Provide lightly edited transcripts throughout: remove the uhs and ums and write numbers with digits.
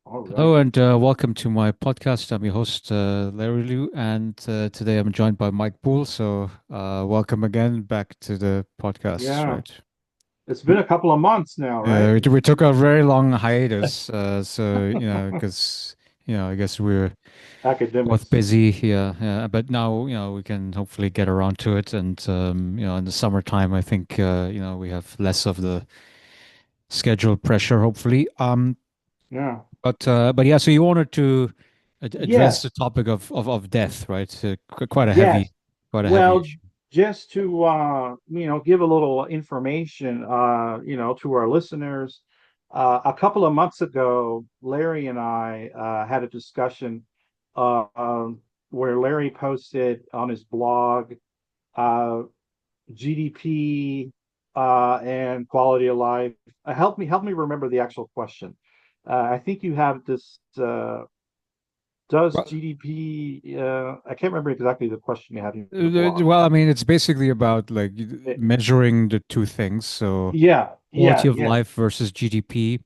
All Hello right. and welcome to my podcast. I'm your host, Larry Liu, and today I'm joined by Mike Buhl. So, welcome again back to the podcast, Yeah. right? It's been a couple of months now, right? We took a very long hiatus, because I guess we're both Academics. busy here. Yeah, but now, we can hopefully get around to it, and in the summertime, I think, we have less of the schedule pressure, hopefully. Yeah. But yeah, so you wanted to address the Yes. topic of death, right? Quite a Yes. heavy Well, issue. just to give a little information to our listeners. A couple of months ago, Larry and I had a discussion uh, um, where Larry posted on his blog uh, GDP and quality of life. Help me remember the actual question. I think you have this. Does Well, GDP? I can't remember exactly the question you had in the blog. I mean, it's basically about like It- measuring the two things. So yeah, quality yeah, of yeah. life versus GDP,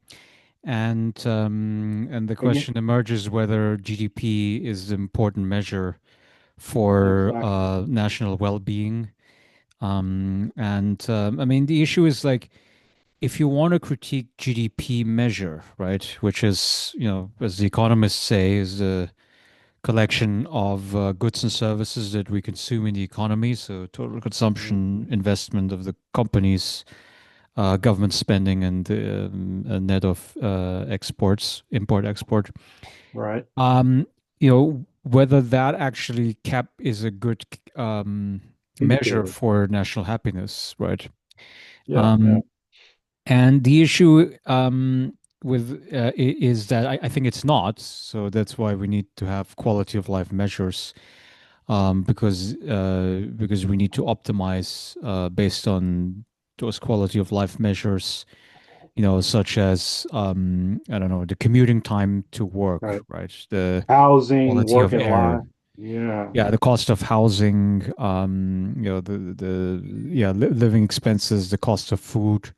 and the And you, question emerges whether GDP is an important measure for exactly. national well-being. And I mean, the issue is like, if you want to critique GDP measure, right, which is, as the economists say, is a collection of goods and services that we consume in the economy, so total consumption, Mhm. investment of the companies, government spending, and a net of exports, import, export. Right. Um, whether that actually cap is a good um, measure Indicator. for national happiness, right? Yeah, yeah. Um, And the issue is that I think it's not. So that's why we need to have quality of life measures, because we need to optimize based on those quality of life measures. Such as I don't know, the commuting time to work, Right. right? The Housing, quality work of and air, life. Yeah. yeah, the cost of housing, the living expenses, the cost of food,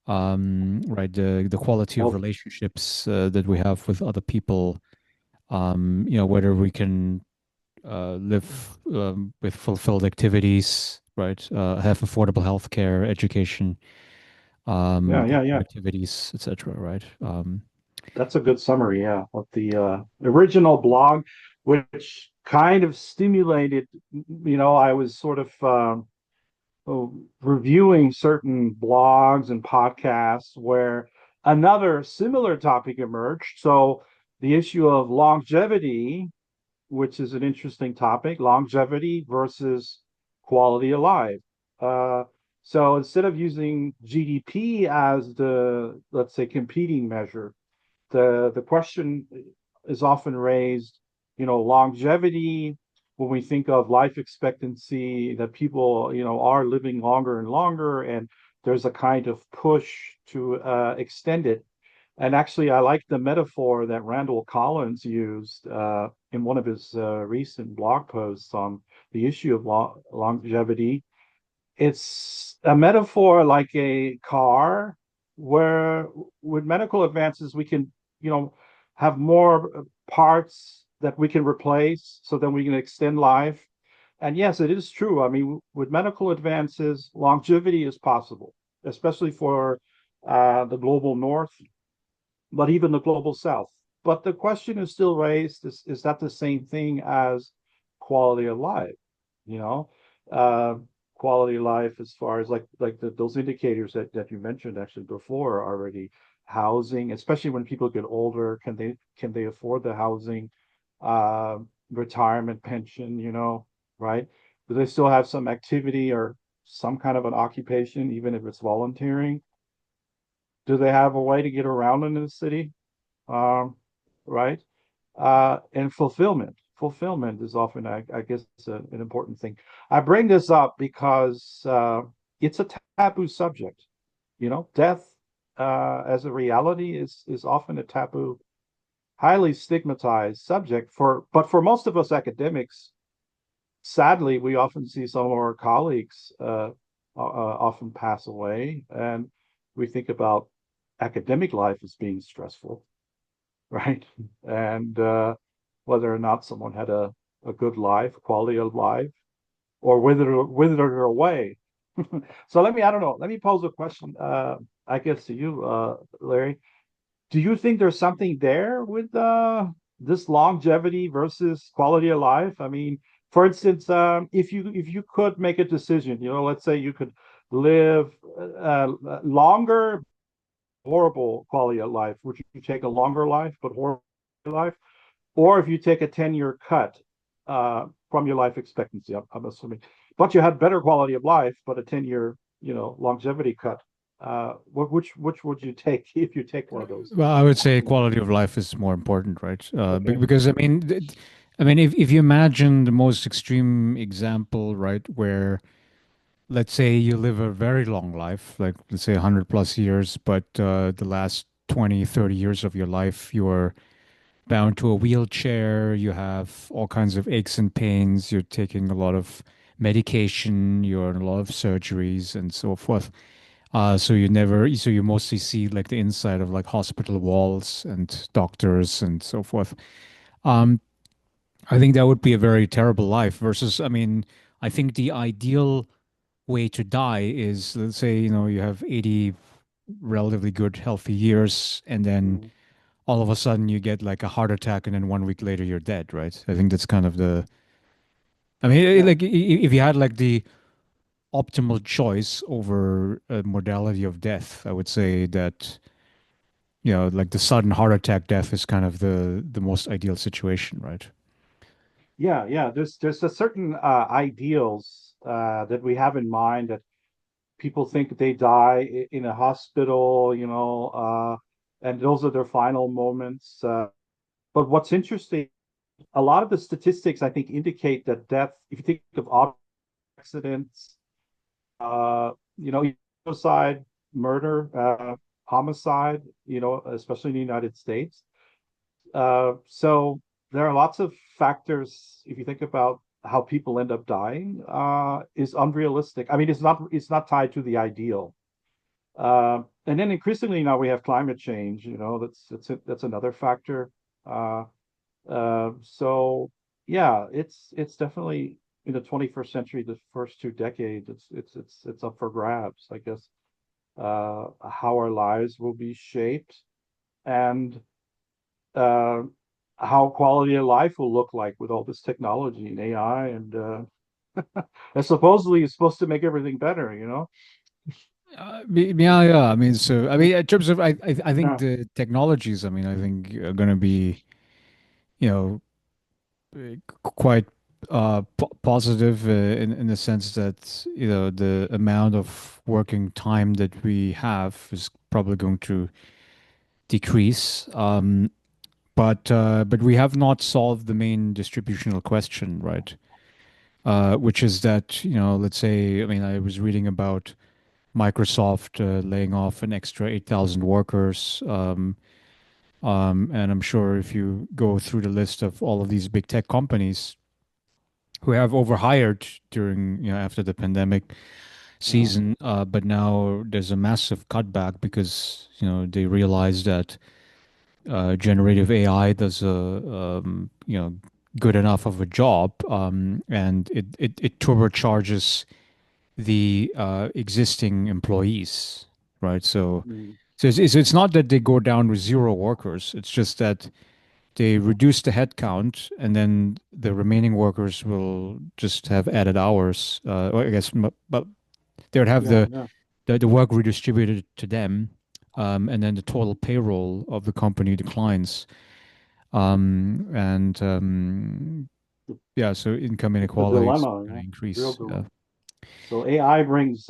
right, the quality of Health. relationships that we have with other people, whether we can live with fulfilled activities, right, have affordable healthcare, education, Yeah, good yeah, yeah. activities, etc., right. That's a good summary, yeah, of the original blog, which kind of stimulated, I was sort of reviewing certain blogs and podcasts where another similar topic emerged. So the issue of longevity, which is an interesting topic, longevity versus quality of life. Uh, so instead of using GDP as the, let's say, competing measure, the question is often raised, longevity, when we think of life expectancy, that people, are living longer and longer, and there's a kind of push to extend it. And actually, I like the metaphor that Randall Collins used in one of his recent blog posts on the issue of longevity. It's a metaphor like a car where with medical advances we can, have more parts that we can replace so then we can extend life. And yes, it is true. I mean, with medical advances, longevity is possible, especially for the global north, but even the global south. But the question is still raised, is that the same thing as quality of life? You know, uh, quality of life as far as like those indicators that you mentioned actually before already, housing, especially when people get older, can they afford the housing, uh, retirement pension, right? Do they still have some activity or some kind of an occupation, even if it's volunteering? Do they have a way to get around in the city? um, right? And fulfillment is often, I guess, an important thing. I bring this up because it's a taboo subject. Death as a reality is often a taboo, highly stigmatized subject. But for most of us academics, sadly, we often see some of our colleagues often pass away, and we think about academic life as being stressful, right? And whether or not someone had a good life, quality of life, or withered away. So I don't know. Let me pose a question, I guess to you, Larry. Do you think there's something there with this longevity versus quality of life? I mean, for instance, if you could make a decision, let's say you could live longer, horrible quality of life. Would you take a longer life but horrible life, or if you take a 10-year cut from your life expectancy? I'm assuming, but you had better quality of life, but a 10-year, longevity cut. Which would you take if you take one of those Well, I would say options? quality of life is more important, right? Okay. Because I mean, if you imagine the most extreme example, right, where let's say you live a very long life, like let's say 100 plus years, but the last 20, 30 years of your life, you're bound to a wheelchair, you have all kinds of aches and pains, you're taking a lot of medication, you're in a lot of surgeries and so forth. So you mostly see like the inside of like hospital walls and doctors and so forth. Um, I think that would be a very terrible life versus, I mean, I think the ideal way to die is, let's say, you have 80 relatively good, healthy years, and then Mhm. all of a sudden you get like a heart attack, and then 1 week later you're dead, right? I think that's kind of I mean, Yeah. like if you had like the optimal choice over a modality of death, I would say that like the sudden heart attack death is kind of the most ideal situation, right? Yeah. There's a certain ideals that we have in mind that people think they die in a hospital, and those are their final moments. But what's interesting, a lot of the statistics I think indicate that death, if you think of auto accidents, suicide, murder, homicide, especially in the United States. So there are lots of factors. If you think about how people end up dying, is unrealistic. I mean, it's not tied to the ideal. And then increasingly now we have climate change. That's another factor. Uh, so yeah, it's definitely in the 21st century, the first 2 decades, it's up for grabs, I guess. How our lives will be shaped, and uh, how quality of life will look like with all this technology and AI, and supposedly it's supposed to make everything better. Yeah, yeah. I mean, so I mean, in terms of, I think Yeah. the technologies, I mean, I think are going to be, you know, quite positive in the sense that the amount of working time that we have is probably going to decrease. But we have not solved the main distributional question, right? Which is that, let's say, I mean, I was reading about Microsoft laying off an extra 8,000 workers. And I'm sure if you go through the list of all of these big tech companies who have overhired during, after the pandemic Yeah. season, but now there's a massive cutback because, they realize that generative AI does good enough of a job, and it turbocharges the existing employees, right? Mm. So it's not that they go down with zero workers. It's just that they reduce the headcount, and then the remaining workers will just have added hours. Or I guess, but they would have Yeah. Yeah. the work redistributed to them, and then the total payroll of the company declines. And yeah, so income It's a inequality is dilemma, going to real increase. Yeah. dilemma. So AI brings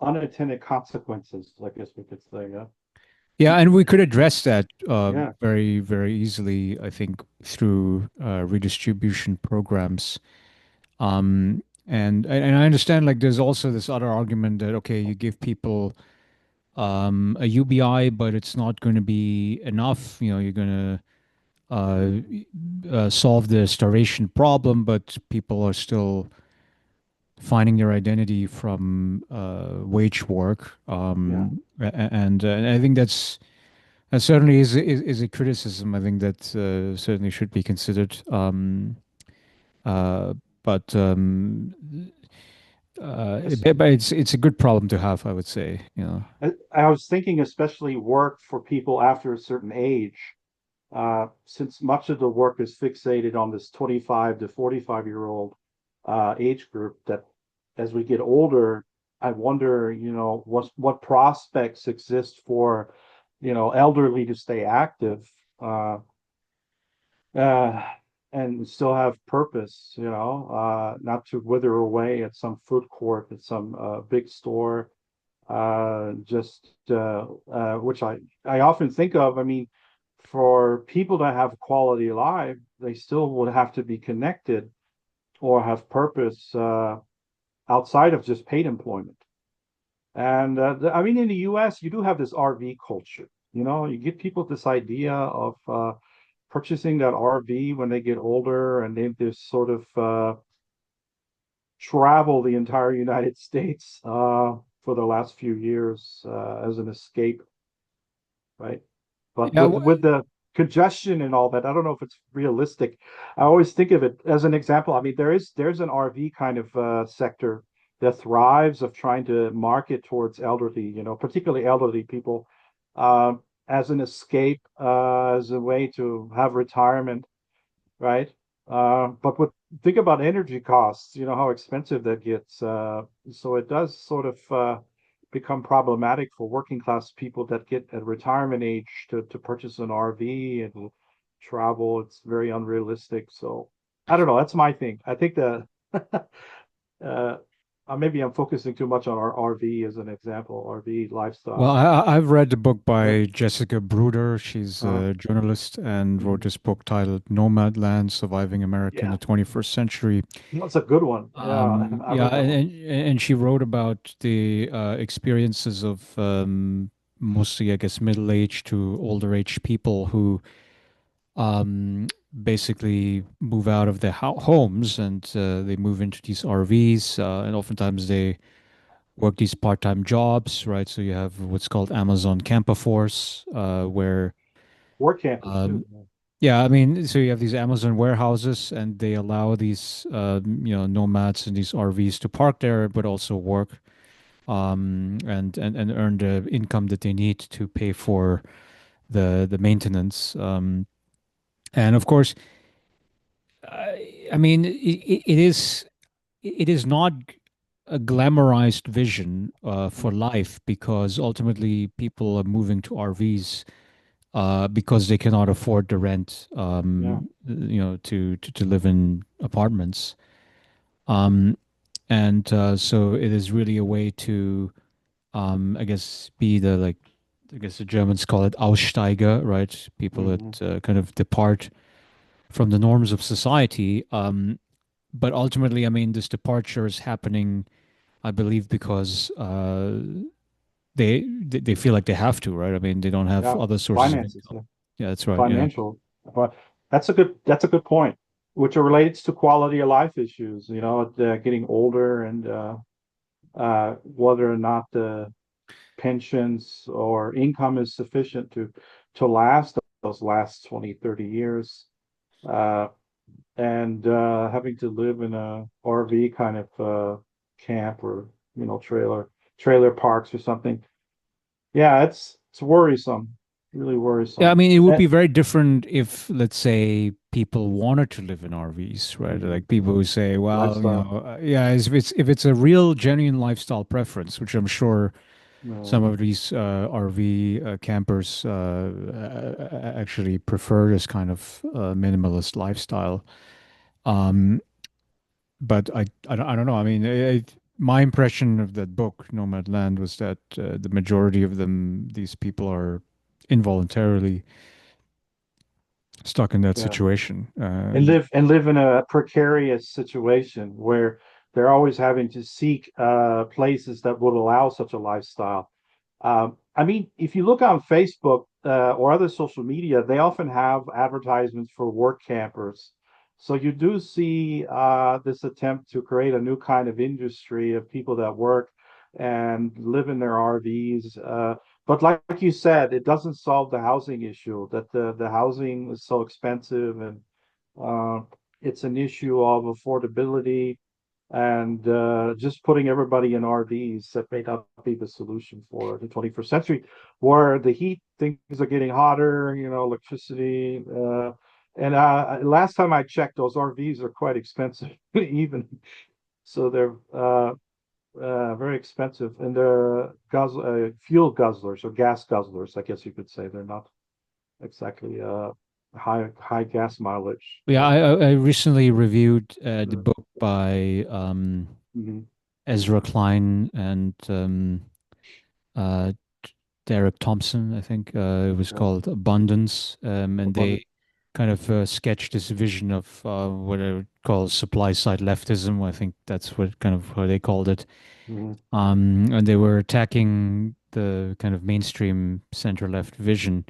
unintended consequences, I guess we could say. Yeah. Yeah, and we could address that Yeah. very, very easily, I think, through redistribution programs. And I understand like there's also this other argument that okay, you give people a UBI, but it's not going to be enough. You're going to Mm. solve the starvation problem, but people are still finding their identity from wage work. Yeah. And I think that certainly is a criticism. I think that certainly should be considered. Uh, but Es- but it's a good problem to have, I would say. You know. I was thinking especially work for people after a certain age, since much of the work is fixated on this 25 to 45-year-old age group, that as we get older, I wonder, what prospects exist for, elderly to stay active, uh, uh, and still have purpose, not to wither away at some food court, at some big store, just which I often think of. I mean, for people to have a quality life, they still would have to be connected or have purpose outside of just paid employment. And I mean, in the U.S., you do have this RV culture. You give people this idea of purchasing that RV when they get older, and they just sort of travel the entire United States for the last few years as an escape, right? But Yeah. with the congestion and all that, I don't know if it's realistic. I always think of it as an example. I mean, there's an RV kind of sector that thrives of trying to market towards elderly, particularly elderly people, as an escape, as a way to have retirement, right? But think about energy costs, how expensive that gets. So it does sort of become problematic for working class people that get at retirement age to purchase an RV and travel. It's very unrealistic. So I don't know. That's my thing. I think that uh, maybe I'm focusing too much on our RV as an example, RV Well, lifestyle. I've read the book But by Jessica Bruder. She's uh, a journalist and wrote mhm. this book titled Nomadland: Surviving America in Yeah, the 21st Century. that's a good one. Yeah, I Yeah, read that one. and she wrote about the experiences of mostly, I guess, middle-aged to older-aged people who um, basically move out of their homes and they move into these RVs, and oftentimes they work these part-time jobs, right? So you have what's called Amazon Camper Force, where Work campers too. um, yeah, I mean, so you have these Amazon warehouses, and they allow these nomads in these RVs to park there, but also work and earn the income that they need to pay for the maintenance. And of course, I mean, it is not a glamorized vision for life, because ultimately people are moving to RVs because they cannot afford the rent, Yeah. to live in apartments. Um, and so it is really a way to, I guess, be the like, I guess the Germans call it Aussteiger, right? People Hmm. that kind of depart from the norms of society. But ultimately, I mean, this departure is happening, I believe, because they feel like they have to, right? I mean, they don't have Yeah. other sources of Finances. Yeah. income. Yeah, that's right. Yeah. Financial. But that's a good point, which relates to quality of life issues, getting older and whether or not the pensions or income is sufficient to last those last 20, 30 years. Uh, and having to live in a RV kind of camp or, trailer parks or something. Yeah, it's worrisome, really Yeah, I worrisome. mean, it would be very different if, let's say, people wanted to live in RVs, right? Mhm. Like people who say, well, Lifestyle. yeah, if it's a real genuine lifestyle preference, which I'm sure some No, of these RV campers actually prefer this kind of minimalist lifestyle. Um, but I don't know. I mean, my impression of that book, Nomadland, was that the majority of them, these people are involuntarily stuck in that yeah, situation. and live in a precarious situation where they're always having to seek places that would allow such a lifestyle. I mean, if you look on Facebook or other social media, they often have advertisements for work campers. So you do see this attempt to create a new kind of industry of people that work and live in their RVs. But like you said, it doesn't solve the housing issue, that the housing is so expensive, and uh, it's an issue of affordability, and just putting everybody in RVs that may not be the solution for the 21st century, where the heat things are getting hotter, electricity. And last time I checked, those RVs are quite expensive, even so they're very expensive, and they're fuel guzzlers or gas guzzlers, I guess you could say. They're not exactly high gas mileage. Yeah, I recently reviewed the Uh, book by mhm. Ezra Klein and uh, Derek Thompson, I think it was Yeah, called Abundance, and they abundant. kind of sketched this vision of what I would call supply side leftism. I think that's what kind of how they called it. Mhm. And they were attacking the kind of mainstream center left vision,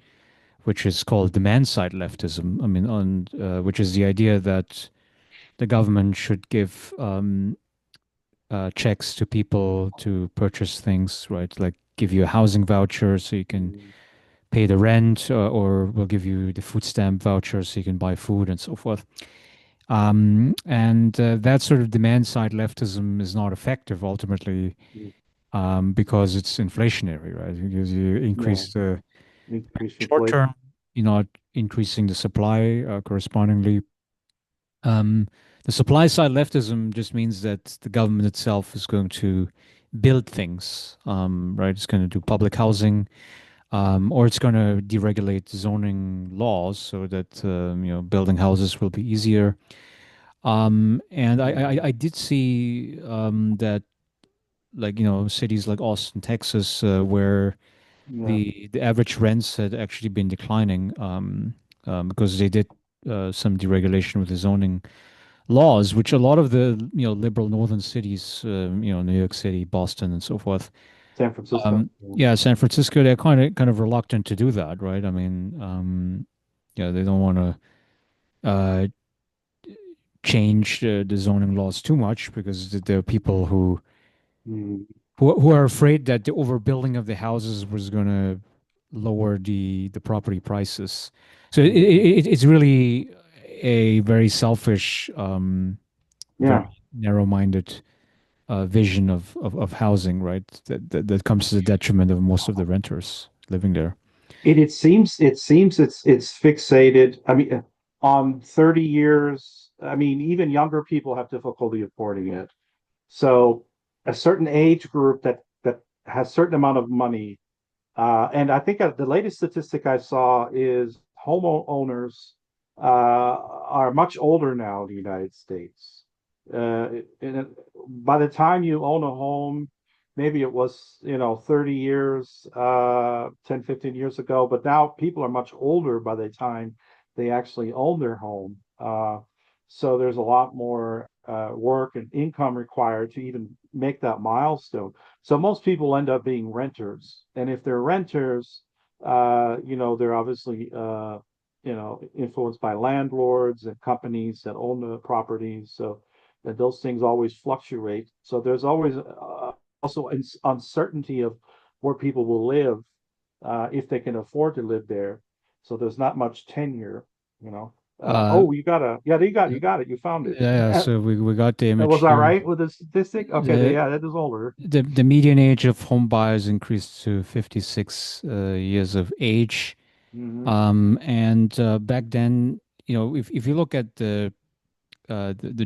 which is called demand side leftism. I mean, which is the idea that the government should give checks to people to purchase things, right? Like give you a housing voucher so you can Mhm. pay the rent, or we'll give you the food stamp voucher so you can buy food and so forth. And that sort of demand side leftism is not effective ultimately Mhm. because it's inflationary, right? Because you Yeah, increase the increased short inflation. term, you're not increasing the supply correspondingly. Um, the supply side leftism just means that the government itself is going to build things, right? It's going to do public housing, or it's going to deregulate zoning laws so that building houses will be easier. And I did see that, like, cities like Austin, Texas, where Yeah. the average rents had actually been declining, because they did some deregulation with the zoning laws, which a lot of the liberal northern cities, New York City, Boston, and so forth. San Francisco. Yeah. Yeah, San Francisco, they're kind of reluctant to do that, right? I mean, yeah, they don't want to change the zoning laws too much because there are people Mm, who are afraid that the overbuilding of the houses was going to lower the property prices. So mm. it's really a very selfish, very Yeah. narrow-minded vision of housing, right? That comes to the detriment of most of the renters living there. It seems it's fixated. I mean, on 30 years. I mean, even younger people have difficulty affording it. So a certain age group that has certain amount of money. And I think the latest statistic I saw is homeowners are much older now in the United States. By the time you own a home, maybe it was, 30 years, 10, 15 years ago, but now people are much older by the time they actually own their home. So there's a lot more work and income required to even make that milestone. So most people end up being renters. And if they're renters, they're obviously, influenced by landlords and companies that own the properties. So that those things always fluctuate. So there's always also uncertainty of where people will live if they can afford to live there. So there's not much tenure, you know. Uh, Oh, yeah, you got it, you found it. yeah, so we got the Was image that here. right with the statistic? Okay, The, yeah, that is older. the median age of home buyers increased to 56 years of age. Hmm. And back then, if you look at the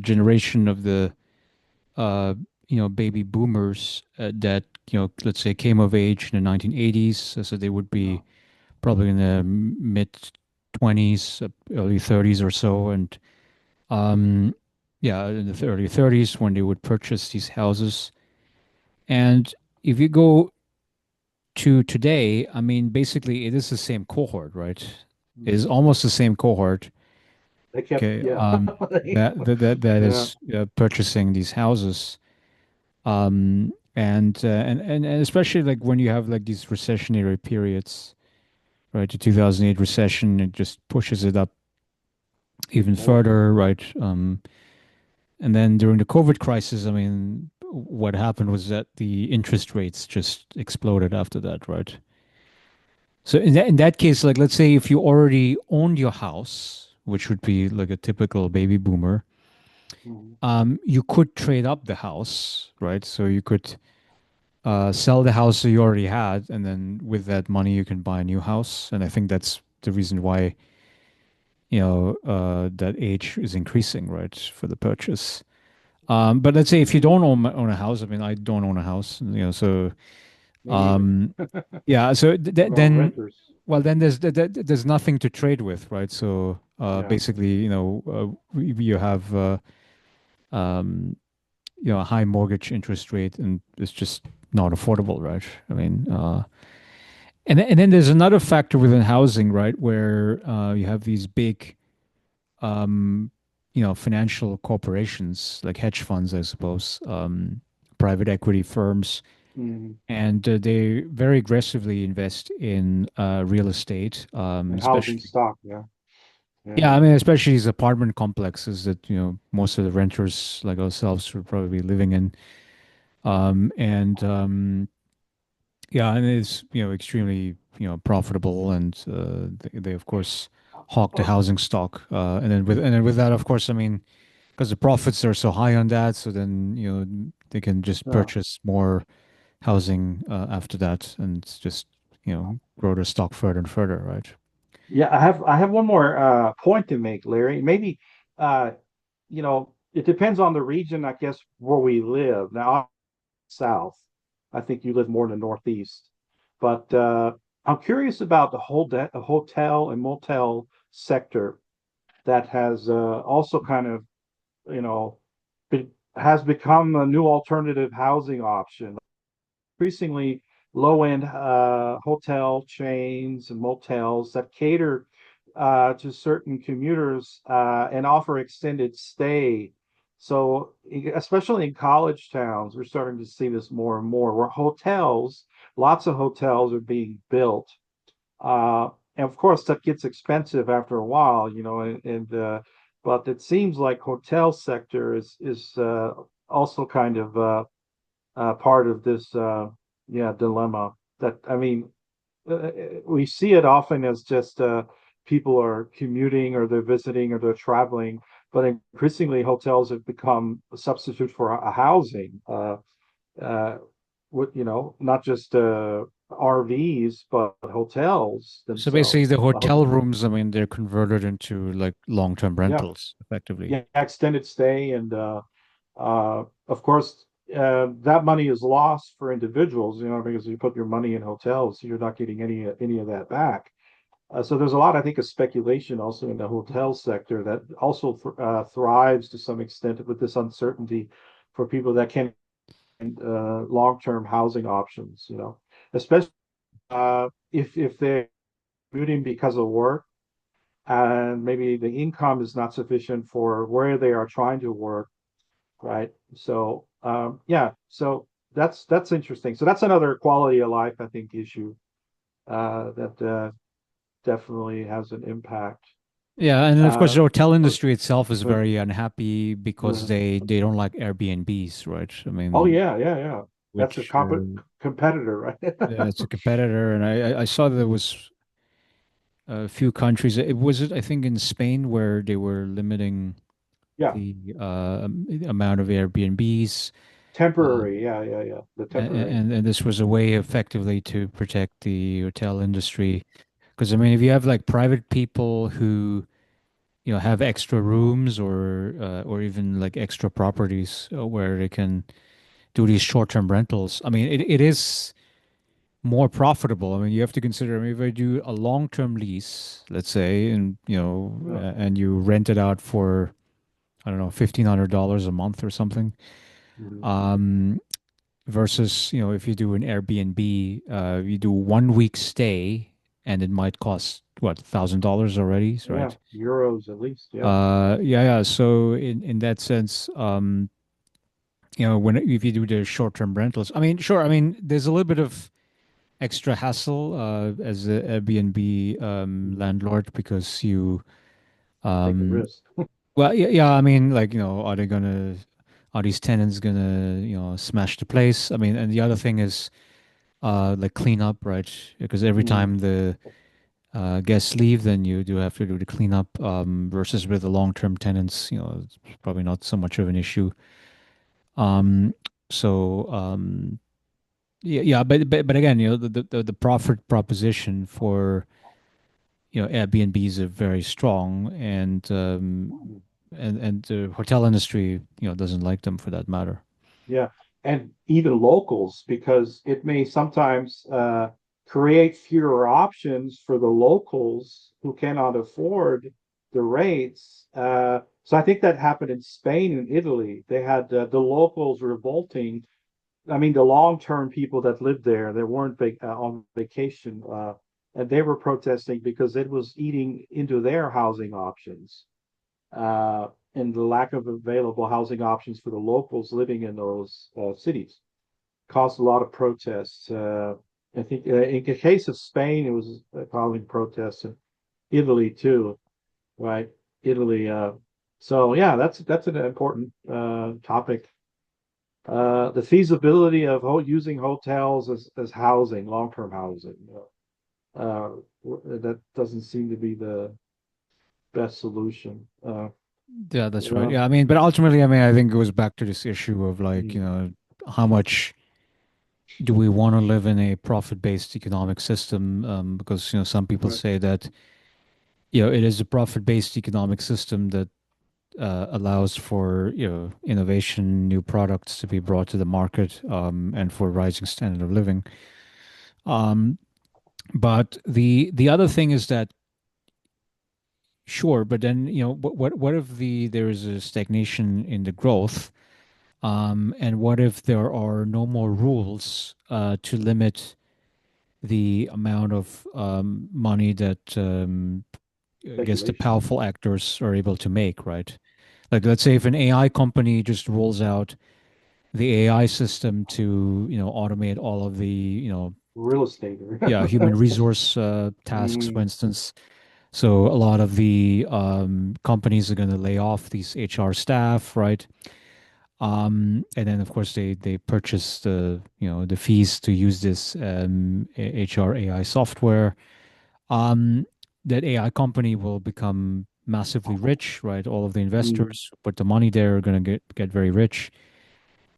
generation of the uh, baby boomers that let's say came of age in the 1980s, so they would be probably in the mid 20s, early 30s or so, and um, yeah, in the early 30s when they would purchase these houses. And if you go to today, I mean, basically it is the same cohort, right? It is almost the same cohort. They kept, Okay, yeah. that Yeah. is purchasing these houses, and especially like when you have like these recessionary periods, right? The 2008 recession, it just pushes it up even Oh. further, right? And then during the COVID crisis, I mean, what happened was that the interest rates just exploded after that, right? So in that case, like let's say if you already owned your house, which would be like a typical baby boomer, Mhm. you could trade up the house, right? So you could sell the house that you already had, and then with that money you can buy a new house. And I think that's the reason why that age is increasing, right, for the purchase. But let's say if you don't own a house, I mean, I don't own a house, so Me neither. um, yeah, so We're all then, renters. well, then there's nothing to trade with, right? So Yeah. basically, you have um, a high mortgage interest rate, and it's just not affordable, right? I mean, and then there's another factor within housing, right, where you have these big financial corporations like hedge funds, I suppose, private equity firms, Mhm. and they very aggressively invest in real estate, And housing especially. stock. Yeah. Yeah. Yeah, I mean, especially these apartment complexes that most of the renters like ourselves would probably be living in, and yeah, and it's extremely profitable, and they of course hawk the housing stock, and then with that, of course, I mean, because the profits are so high on that, so then they can just Yeah. purchase more housing after that, and just grow their stock further and further, right? Yeah, I have one more point to make, Larry. Maybe it depends on the region, I guess, where we live. Now, I'm south. I think you live more in the northeast. But I'm curious about the whole hotel and motel sector that has also kind of, you know, has become a new alternative housing option. Increasingly low-end hotel chains and motels that cater to certain commuters and offer extended stay. So, especially in college towns, we're starting to see this more and more, where lots of hotels are being built. And of course, that gets expensive after a while, but it seems like hotel sector is also kind of part of this dilemma. That I mean, we see it often as just people are commuting or they're visiting or they're traveling, but increasingly hotels have become a substitute for a housing. With not just RVs but hotels So basically, themselves. the hotel rooms, I mean, they're converted into like long-term Yeah, rentals, effectively. yeah, extended stay and of course, that money is lost for individuals, because you put your money in hotels, you're not getting any of that back. So there's a lot, I think, of speculation also in the hotel sector that also thrives to some extent with this uncertainty for people that can long-term housing options, especially if they're commuting because of work and maybe the income is not sufficient for where they are trying to work, right? So yeah, so that's interesting. So that's another quality of life, I think, issue that definitely has an impact. Yeah, and then of course Uh, the hotel uh, industry itself is uh, very unhappy because uh, they don't like Airbnbs, right? I oh mean, yeah, yeah, yeah. That's a which competitor, right? yeah, it's a competitor, and I saw there was a few countries. It was it I think in Spain where they were limiting Yeah, the amount of Airbnbs, temporary. Yeah, yeah, yeah. The temporary. and this was a way effectively to protect the hotel industry. Because I mean, if you have like private people who have extra rooms or even like extra properties where they can do these short-term rentals, I mean, it is more profitable. I mean, you have to consider, I mean, if I do a long-term lease, let's say, and Yeah. and you rent it out for, I don't know, $1,500 a month or something, Mhm. um, versus, if you do an Airbnb, you do 1 week stay and it might cost what, $1,000 already, Yeah, right? euros at least. Yeah. Yeah, yeah. So in that sense, when if you do the short-term rentals, I mean, sure, I mean, there's a little bit of extra hassle as a Airbnb Mhm. landlord because Take a Um, risk. well, yeah, yeah. I mean, like, are these tenants gonna, smash the place? I mean, and the other thing is, like cleanup, right? Because every Mm, time the guests leave, then you do have to do the cleanup. Versus with the long-term tenants, it's probably not so much of an issue. Um, so, yeah, yeah, but again, the profit proposition for Airbnbs are very strong, mm. and the hotel industry doesn't like them for that matter. Yeah, and even locals, because it may sometimes create fewer options for the locals who cannot afford the rates. So I think that happened in Spain and Italy. They had the locals revolting. I mean, the long-term people that lived there, they weren't on vacation, and they were protesting because it was eating into their housing options, and the lack of available housing options for the locals living in those cities caused a lot of protests. I think in the case of Spain, it was causing protests in Italy too, right? Italy. So yeah, that's an important topic. The feasibility of using hotels as housing, long-term housing. Uh, that doesn't seem to be the best solution. Yeah, that's right. Yeah. Yeah, I mean, but ultimately, I mean, I think it goes back to this issue of like, Mm, how much do we want to live in a profit-based economic system? Because, some people right. say that, it is a profit-based economic system that allows for, innovation, new products to be brought to the market, and for rising standard of living. Um, but the other thing is that, sure, but then, what if there is a stagnation in the growth? And what if there are no more rules to limit the amount of money that, I guess, the Speculation. powerful actors are able to make, right? Like, let's say if an AI company just rolls out the AI system to, automate all of the, Real estate. yeah, human resource tasks, for Mm, instance. So a lot of the companies are going to lay off these HR staff, right? And then of course they purchase the fees to use this HR AI software. Um, that AI company will become massively rich, right? All of the mm, investors who put the money there are going to get very rich.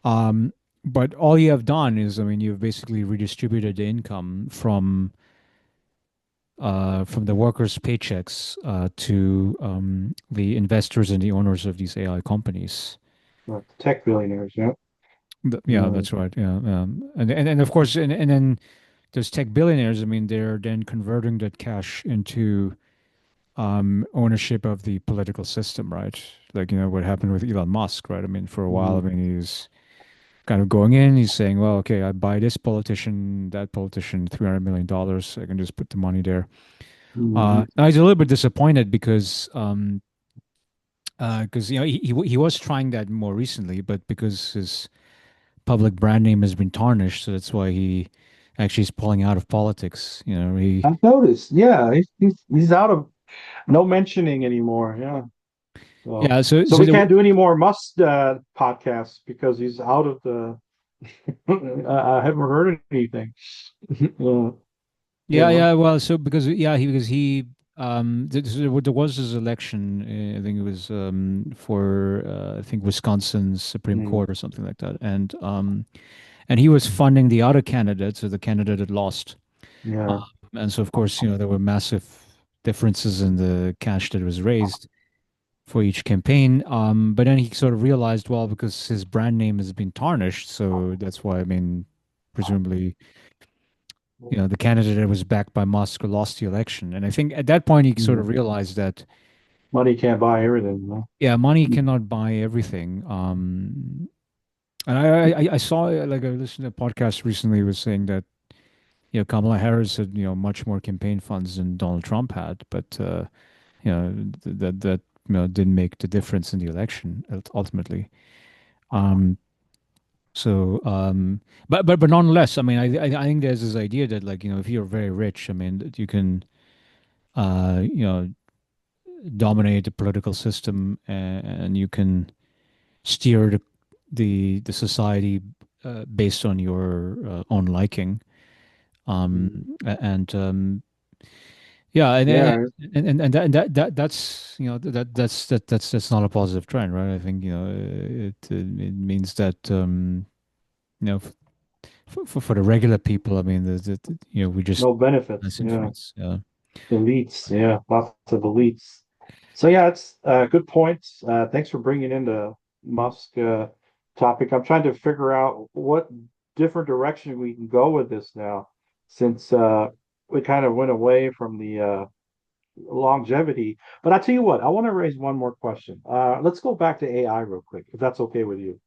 Um, but all you have done is, I mean, you've basically redistributed the income from the workers' paychecks to the investors and the owners of these AI companies. tech billionaires. Yeah. Yeah, Mm, that's right. Yeah, and of course, and then those tech billionaires. I mean, they're then converting that cash into ownership of the political system, right? Like, what happened with Elon Musk, right? I mean, for a while, I mm, mean, he's kind of going in. He's saying, well, okay, I buy this politician, that politician, $300 million. I can just put the money there. mm. Now he's a little bit disappointed because he was trying that more recently, but because his public brand name has been tarnished, so that's why he actually is pulling out of politics. I've noticed. Yeah, he's out of no mentioning anymore. Yeah. So Yeah, so so so we there, can't do any more must podcasts because he's out of the. I haven't heard anything. Yeah. yeah, Yeah. yeah, well, so because he there was his election. I think it was for I think Wisconsin's Supreme Mm, Court or something like that, and he was funding the other candidate, so the candidate had lost. yeah. Um, and so, of course, there were massive differences in the cash that was raised for each campaign. But then he sort of realized, well, because his brand name has been tarnished, so that's why, I mean, presumably, the candidate that was backed by Musk lost the election. And I think at that point, he sort Mm. of realized that, Money can't buy everything. No? yeah, money cannot buy everything. And I saw, like, I listened to a podcast recently was saying that, Kamala Harris had, much more campaign funds than Donald Trump had, but, that didn't make the difference in the election ultimately. Um, but nonetheless, I mean, I think there's this idea that, like, if you're very rich, I mean, that you can, uh, you know, dominate the political system, and you can steer the society based on your own liking. Mhm. And Yeah, Yeah, that's that's not a positive trend, right? I think it means that for the regular people, I mean, we just no benefits. less Yeah. influence. Yeah. Elites, yeah, lots of elites. So yeah, it's good points. Thanks for bringing in the Musk topic. I'm trying to figure out what different direction we can go with this now, since we kind of went away from the longevity. But I tell you what, I want to raise one more question. Let's go back to AI real quick, if that's okay with you.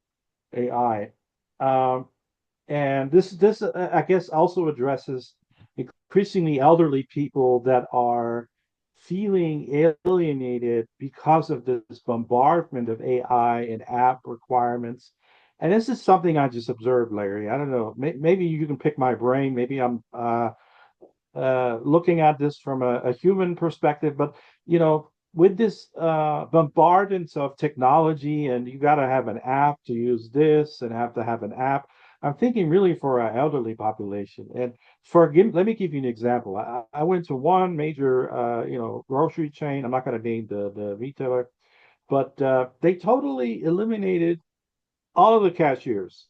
AI. Um, and this I guess also addresses increasingly elderly people that are feeling alienated because of this bombardment of AI and app requirements. And this is something I just observed, Larry. I don't know. Maybe you can pick my brain. Maybe I'm looking at this from a human perspective, but with this bombardment of technology, and you got to have an app to use this, and have to have an app. I'm thinking really for our elderly population. And let me give you an example. I went to one major, grocery chain. I'm not going to name the retailer, but they totally eliminated all of the cashiers,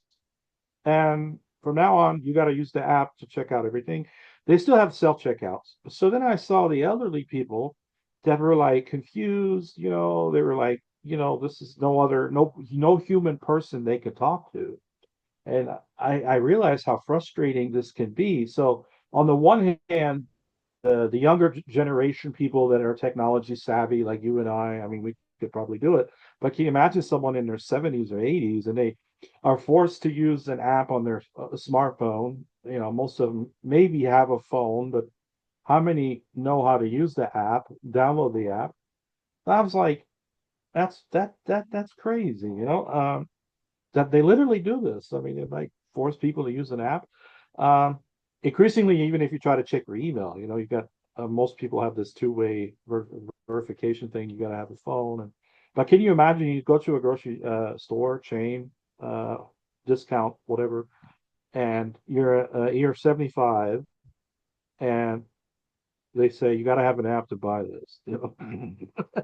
and from now on, you got to use the app to check out everything. They still have self checkouts. So then I saw the elderly people that were like confused. They were like, this is no human person they could talk to. And I realized how frustrating this can be. So on the one hand, the younger generation people that are technology savvy, like you and I mean, we could probably do it. But can you imagine someone in their 70s or 80s, and they are forced to use an app on their smartphone? Most of them maybe have a phone, but how many know how to use the app, download the app? I was like, that's crazy, that they literally do this. I mean, they like force people to use an app. Um, Increasingly, even if you try to check your email, you've got most people have this two-way verification thing. You got to have a phone, but can you imagine you go to a grocery store chain, uh, discount, whatever, and you're 75, and they say you got to have an app to buy this.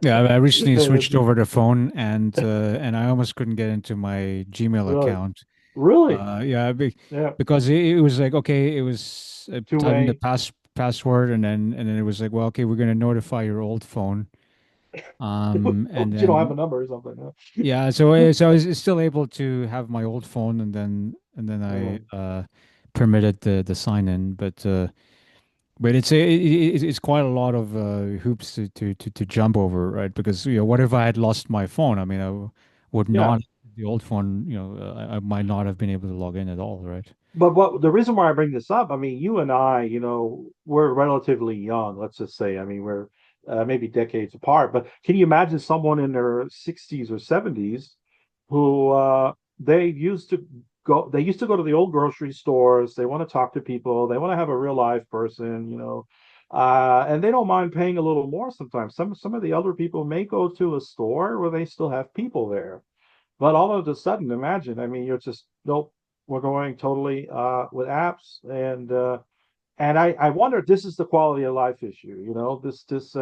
Yeah, I recently And switched over the phone, and I almost couldn't get into my Gmail really, account. really, Yeah, yeah, because it was like, okay, it was typing the two-way. password, and then it was like, well, okay, we're gonna notify your old phone. And You don't have a then number or something. Huh? yeah, so I was still able to have my old phone, and then I Um, permitted the sign in, but it's quite a lot of hoops to jump over, right? Because what if I had lost my phone? I mean, would yeah, not the old phone, I might not have been able to log in at all, right? but what the reason why I bring this up, I mean, you and I, we're relatively young. Let's just say, I mean, we're maybe decades apart. But can you imagine someone in their 60s or 70s who they used to go to the old grocery stores. They want to talk to people. They want to have a real live person, and they don't mind paying a little more sometimes. Some of the elder people may go to a store where they still have people there. But all of a sudden, imagine, I mean, you're just, nope, we're going totally with apps. And I wonder if this is the quality of life issue, this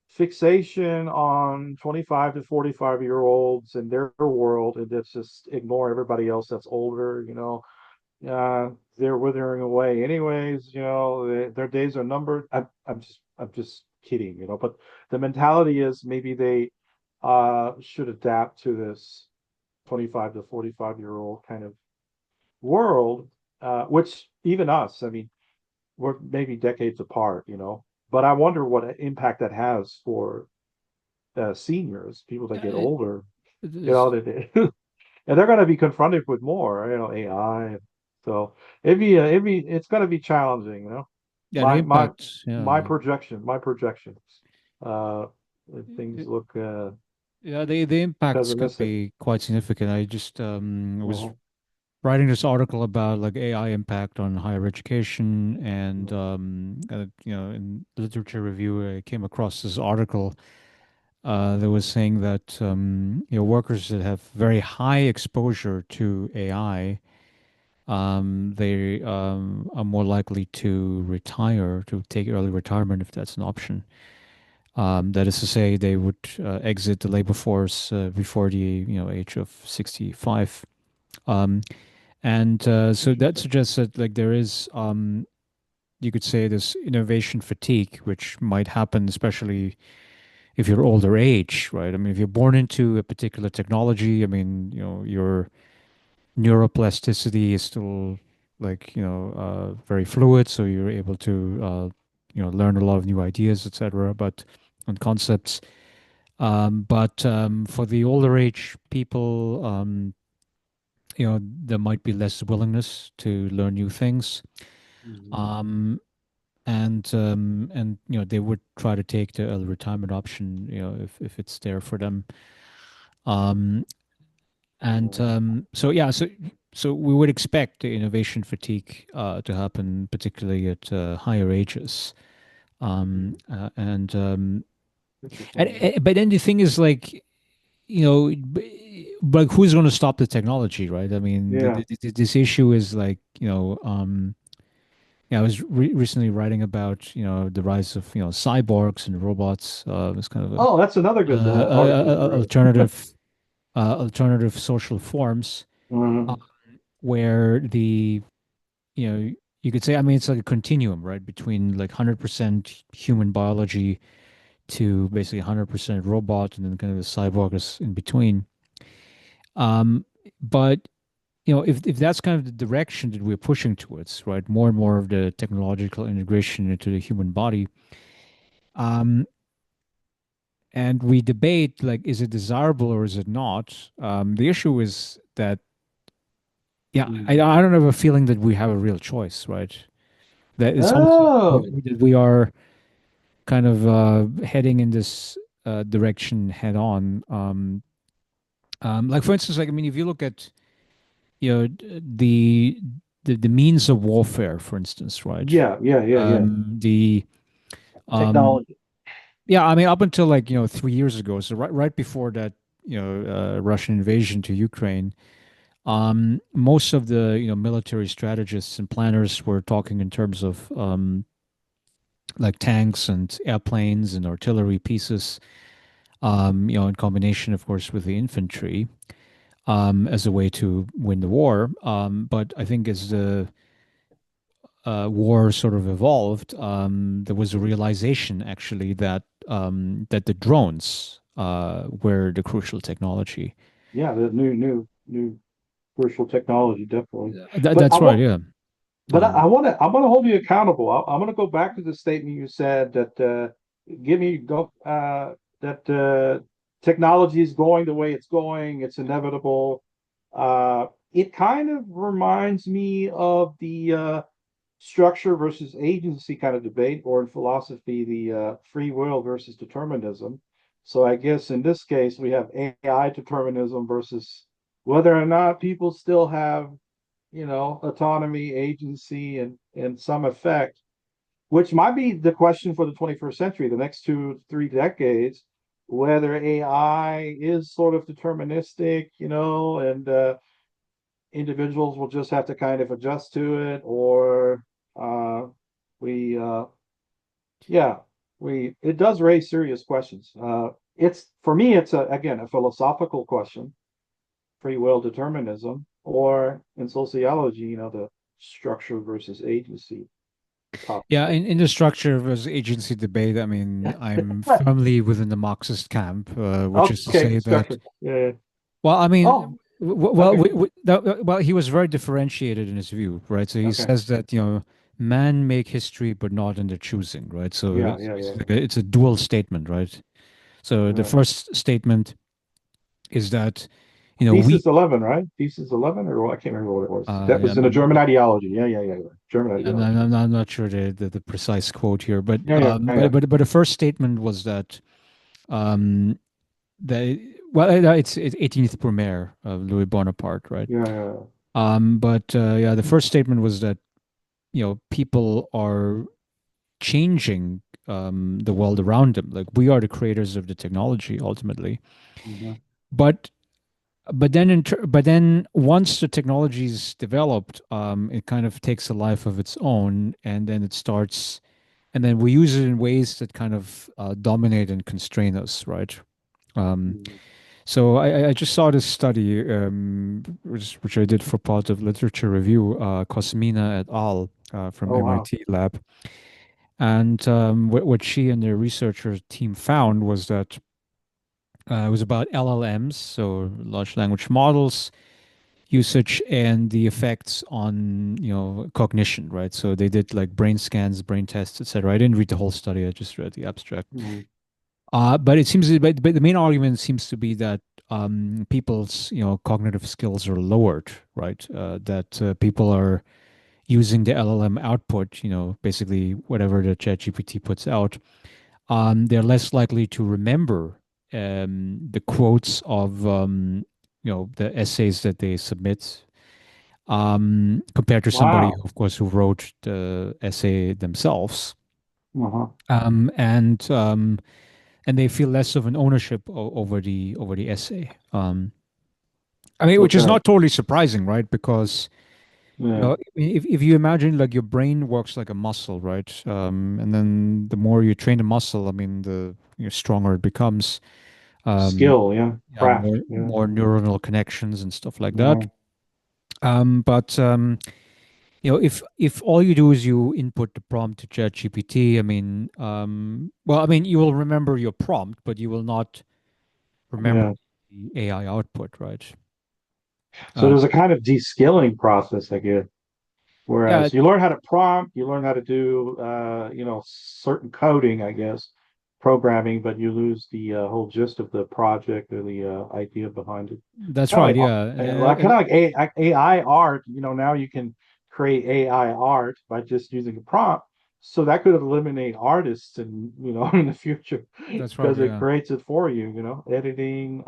fixation on 25 to 45-year-olds in their world, and that's just ignore everybody else that's older, they're withering away anyways, their days are numbered. I'm just kidding, but the mentality is maybe they should adapt to this 25 to 45-year-old kind of world, which even us, I mean, we're maybe decades apart, but I wonder what impact that has for seniors, people that Yeah, get older, it you know, is. and they're going to be confronted with more, AI. So it's going to be challenging, Yeah, the My my impact. Yeah, my projections. Uh, things it- look yeah, the impacts could pessimistic. be quite significant. I just was Mhm. writing this article about like AI impact on higher education, and in literature review, I came across this article that was saying that workers that have very high exposure to AI, they are more likely to retire, to take early retirement if that's an option. That is to say, they would exit the labor force before the age of 65. Um, and so that Interesting. suggests that like there is you could say this innovation fatigue, which might happen especially if you're older age, right? I mean, if you're born into a particular technology, I mean, your neuroplasticity is still like, very fluid, so you're able to, learn a lot of new ideas, etc. But and concepts. But for the older age people, there might be less willingness to learn new things. Mhm. Um, and they would try to take the early retirement option, if it's there for them. Um, and Yeah. so yeah, so we would expect the innovation fatigue to happen, particularly at higher ages. Um, Mhm. uh, and um, Interesting. but then the thing is like, but who's going to stop the technology, right? I mean, Yeah. this issue is like, yeah, I was recently writing about, the rise of, cyborgs and robots. It's kind of a, Oh, that's another good article you wrote. alternative social forms, uh, Mhm. where you know, you could say, I mean, it's like a continuum, right, between like 100% human biology to basically 100% robot, and then kind of the cyborg is in between. Um, but if that's kind of the direction that we're pushing towards, right, more and more of the technological integration into the human body, um, and we debate like, is it desirable or is it not? The issue is that, yeah, I, Mhm. I don't have a feeling that we have a real choice, right? That it's almost like Oh, that we are kind of heading in this direction head on. Like for instance, like I mean, if you look at the means of warfare, for instance, right? yeah, yeah, yeah, yeah. The Technology. Yeah, I mean, up until like 3 years ago, so right before that, Russian invasion to Ukraine, most of the military strategists and planners were talking in terms of like tanks and airplanes and artillery pieces, in combination, of course, with the infantry, as a way to win the war. But I think as the war sort of evolved, there was a realization actually that the drones were the crucial technology. Yeah, the new crucial technology, definitely. But I That's right, want, yeah. but Um, I want to hold you accountable. I'm going to go back to the statement you said that give me go that technology is going the way it's going. It's inevitable. It kind of reminds me of the structure versus agency kind of debate, or in philosophy, the free will versus determinism. So I guess in this case, we have AI determinism versus whether or not people still have, autonomy, agency, and some effect, which might be the question for the 21st century, the next 3 decades, whether AI is sort of deterministic, and individuals will just have to kind of adjust to it, or uh, we, yeah, it does raise serious questions. It's for me, it's again a philosophical question, free will determinism, or in sociology, the structure versus agency yeah, topic. in the structure versus agency debate, I mean, I'm firmly within the Marxist camp, which is to Okay, say that, structure. Yeah, yeah. well, I Oh, mean, okay, well, he was very differentiated in his view, right? So he okay. says that, man make history, but not in their choosing, right? So Yeah, it's yeah, yeah. basically it's a dual statement, right? So the Yeah. first statement is that, we, Thesis 11, right? Thesis 11, or I can't remember what it was. That yeah, was in a German ideology. Yeah, yeah, yeah, yeah. German ideology. I'm not sure the precise quote here, but Yeah, yeah, yeah. the first statement was that, um, that well, it's 18th Brumaire of Louis Bonaparte, right? Yeah, yeah. But yeah, the first statement was that people are changing the world around them. Like we are the creators of the technology ultimately. Mhm. But but then once the technology is developed, it kind of takes a life of its own, and then it starts, and then we use it in ways that kind of dominate and constrain us, right? Um, Mhm. so I just saw this study, which I did for part of literature review, Cosmina et al. From Oh wow. MIT lab, and what she and their researcher team found was that it was about LLMs, so large language models usage and the effects on cognition, right? So they did like brain scans, brain tests, etc. I didn't read the whole study, I just read the abstract. Mhm. But it seems, but the main argument seems to be that people's cognitive skills are lowered, right? That people are using the LLM output, basically whatever the ChatGPT puts out. They're less likely to remember the quotes of the essays that they submit, compared to somebody, Wow. of course, who wrote the essay themselves. Uh-huh. Um, and um, and they feel less of an ownership over the essay. I mean, which is Okay. not totally surprising, right? Because Yeah. if you imagine like your brain works like a muscle, right? And then the more you train the muscle, I mean, the stronger it becomes. Um, Skill, yeah. yeah, Craft, more yeah. more neuronal connections and stuff like that. Uh-huh. But if all you do is you input the prompt to ChatGPT, I mean, well, I mean, you will remember your prompt, but you will not remember Yeah. the AI output, right? So Uh, there's a kind of de-skilling process, I guess. yeah, Whereas you learn how to prompt, you learn how to do, certain coding, I guess, programming, but you lose the whole gist of the project or the idea behind it. that's Kind of right. like, Yeah, kind of like AI art. Now you can create AI art by just using a prompt. So that could eliminate artists, and in the future, that's right. because it Yeah, creates it for you. Editing.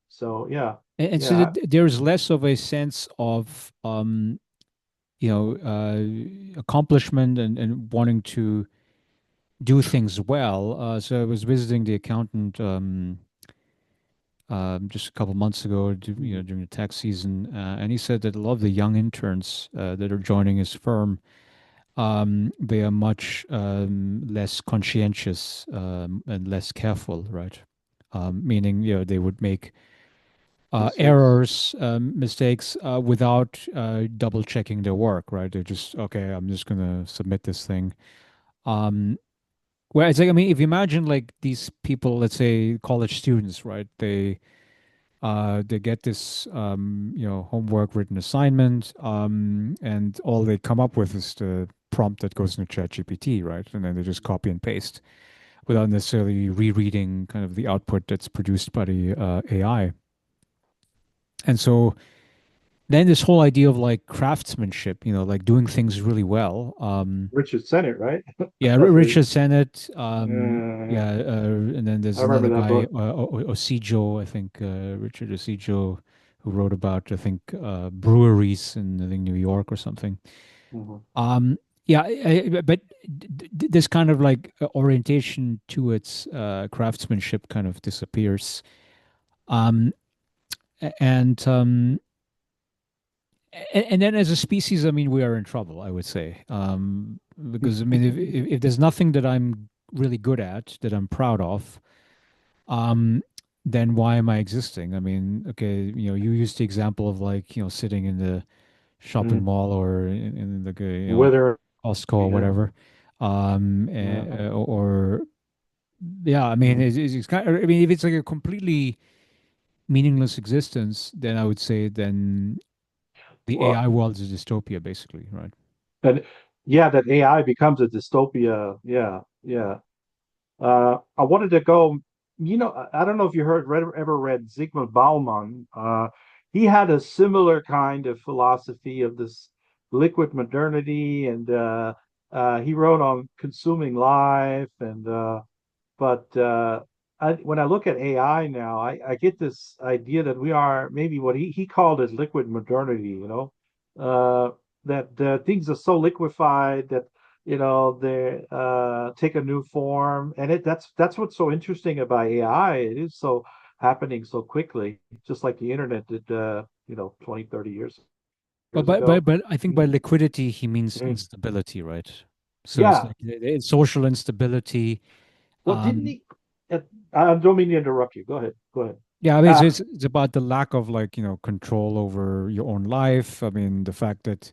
So yeah, and so yeah, there's less of a sense of accomplishment and wanting to do things well. So I was visiting the accountant just a couple months ago, mm, during the tax season, and he said that a lot of the young interns that are joining his firm, they are much less conscientious and less careful, right? Meaning, they would make mistakes. errors, mistakes without double checking their work, right? They're just, okay, I'm just gonna submit this thing. Um, Whereas, like, I mean, if you imagine like these people, let's say college students, right? They get this homework written assignment, and all they come up with is the prompt that goes into ChatGPT, right? And then they just copy and paste without necessarily rereading kind of the output that's produced by the AI. And so then this whole idea of like craftsmanship, like doing things really well. Richard Sennett, right? Yeah, That's what Richard Sennett. yeah, Yeah, and then I there's another remember that guy, book. Osijo, I think, Richard Osijo, who wrote about, I think, breweries in, I think, New York or something. Mhm. Um, yeah, but this kind of like orientation to its craftsmanship kind of disappears. Um, and and then as a species, I mean, we are in trouble, I would say. Because I mean, if there's nothing that I'm really good at, that I'm proud of, um, then why am I existing? I mean, okay, you used the example of like, sitting in the shopping Mm. mall or in like a, Whether, Costco or yeah, whatever. yeah, Or yeah, I mean, mm. it's kind of, I mean, if it's like a completely meaningless existence, then I would say then the Well, AI world is a dystopia, basically, right? and yeah, that AI becomes a dystopia. Yeah, yeah. I wanted to go. I don't know if you ever read Zygmunt Bauman. He had a similar kind of philosophy of this liquid modernity, and he wrote on consuming life. And but when I look at AI now, I get this idea that we are maybe what he called as liquid modernity. Uh, that things are so liquefied that they take a new form, and that's what's so interesting about AI. It is so happening so quickly, just like the internet did, 20, 30 But years ago. but I think by Mhm. liquidity he means Mhm. instability, right? So it's Yeah. like it's social instability. Well, didn't Um, he? Uh, I don't mean to interrupt you. Go ahead. Go ahead. yeah, I mean Uh, it's about the lack of like control over your own life. I mean the fact that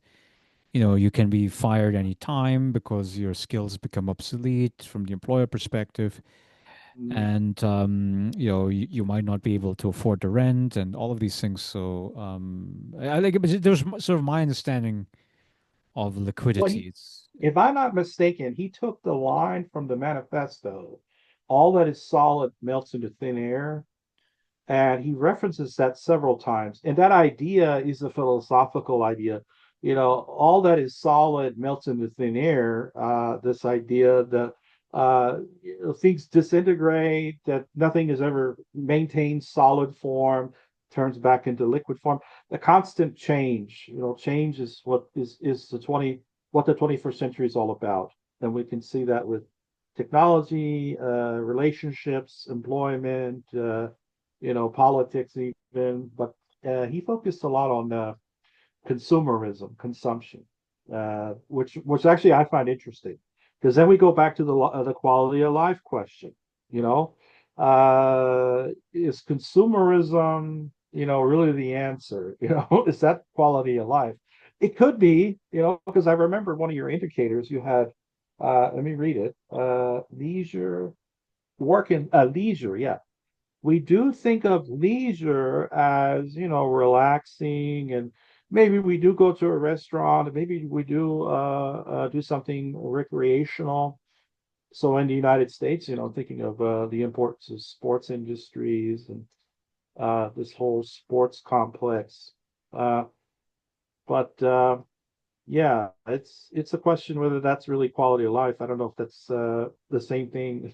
you can be fired anytime because your skills become obsolete from the employer perspective. mm, And you might not be able to afford the rent and all of these things. So I like there's sort of my understanding of well, liquidity. It's if I'm not mistaken, he took the line from the manifesto, all that is solid melts into thin air. And he references that several times. And that idea is a philosophical idea. All that is solid melts into thin air. This idea that things disintegrate, that nothing is ever maintained solid form, turns back into liquid form. The constant change, change is what is what the 21st century is all about. And we can see that with technology, relationships, employment, politics even, but he focused a lot on consumerism, consumption, which actually I find interesting because then we go back to the quality of life question. You know, is consumerism, really the answer? Is that quality of life? It could be, because I remember one of your indicators you had. Let me read it. Leisure, leisure, yeah, we do think of leisure as, relaxing, and maybe we do go to a restaurant, maybe we do something recreational. So in the United States, thinking of the importance of sports industries and this whole sports complex. Uh, but yeah, it's a question whether that's really quality of life. I don't know if that's the same thing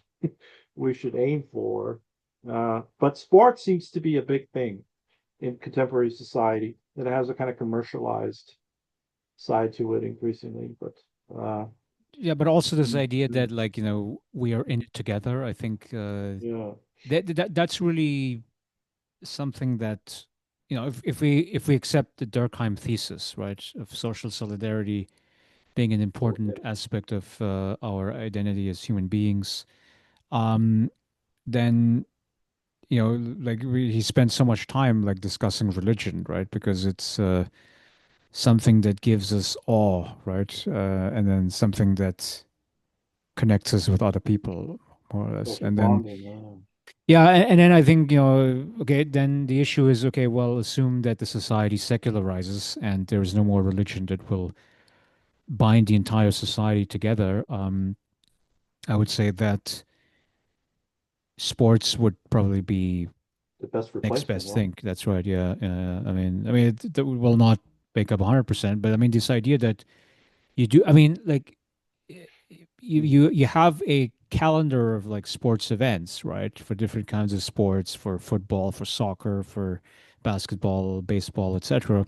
we should aim for. But sports seems to be a big thing in contemporary society. It has a kind of commercialized side to it increasingly. But uh, yeah, but also this mm, idea mm, that like we are in it together. I think yeah, that's really something that if we accept the Durkheim thesis, right, of social solidarity being an important okay, aspect of our identity as human beings, um, then like he spent so much time like discussing religion, right? Because it's something that gives us awe, right? And then something that connects us with other people, more or less. social And then bonding. yeah, and then I think okay, then the issue is okay. Well, assume that the society secularizes and there is no more religion that will bind the entire society together. I would say that sports would probably be The best next replacement. best thing. That's right. Yeah. I mean, that will not make up 100%, but I mean, this idea that you do. I mean, like y- you have a calendar of like sports events, right? For different kinds of sports, for football, for soccer, for basketball, baseball, etc.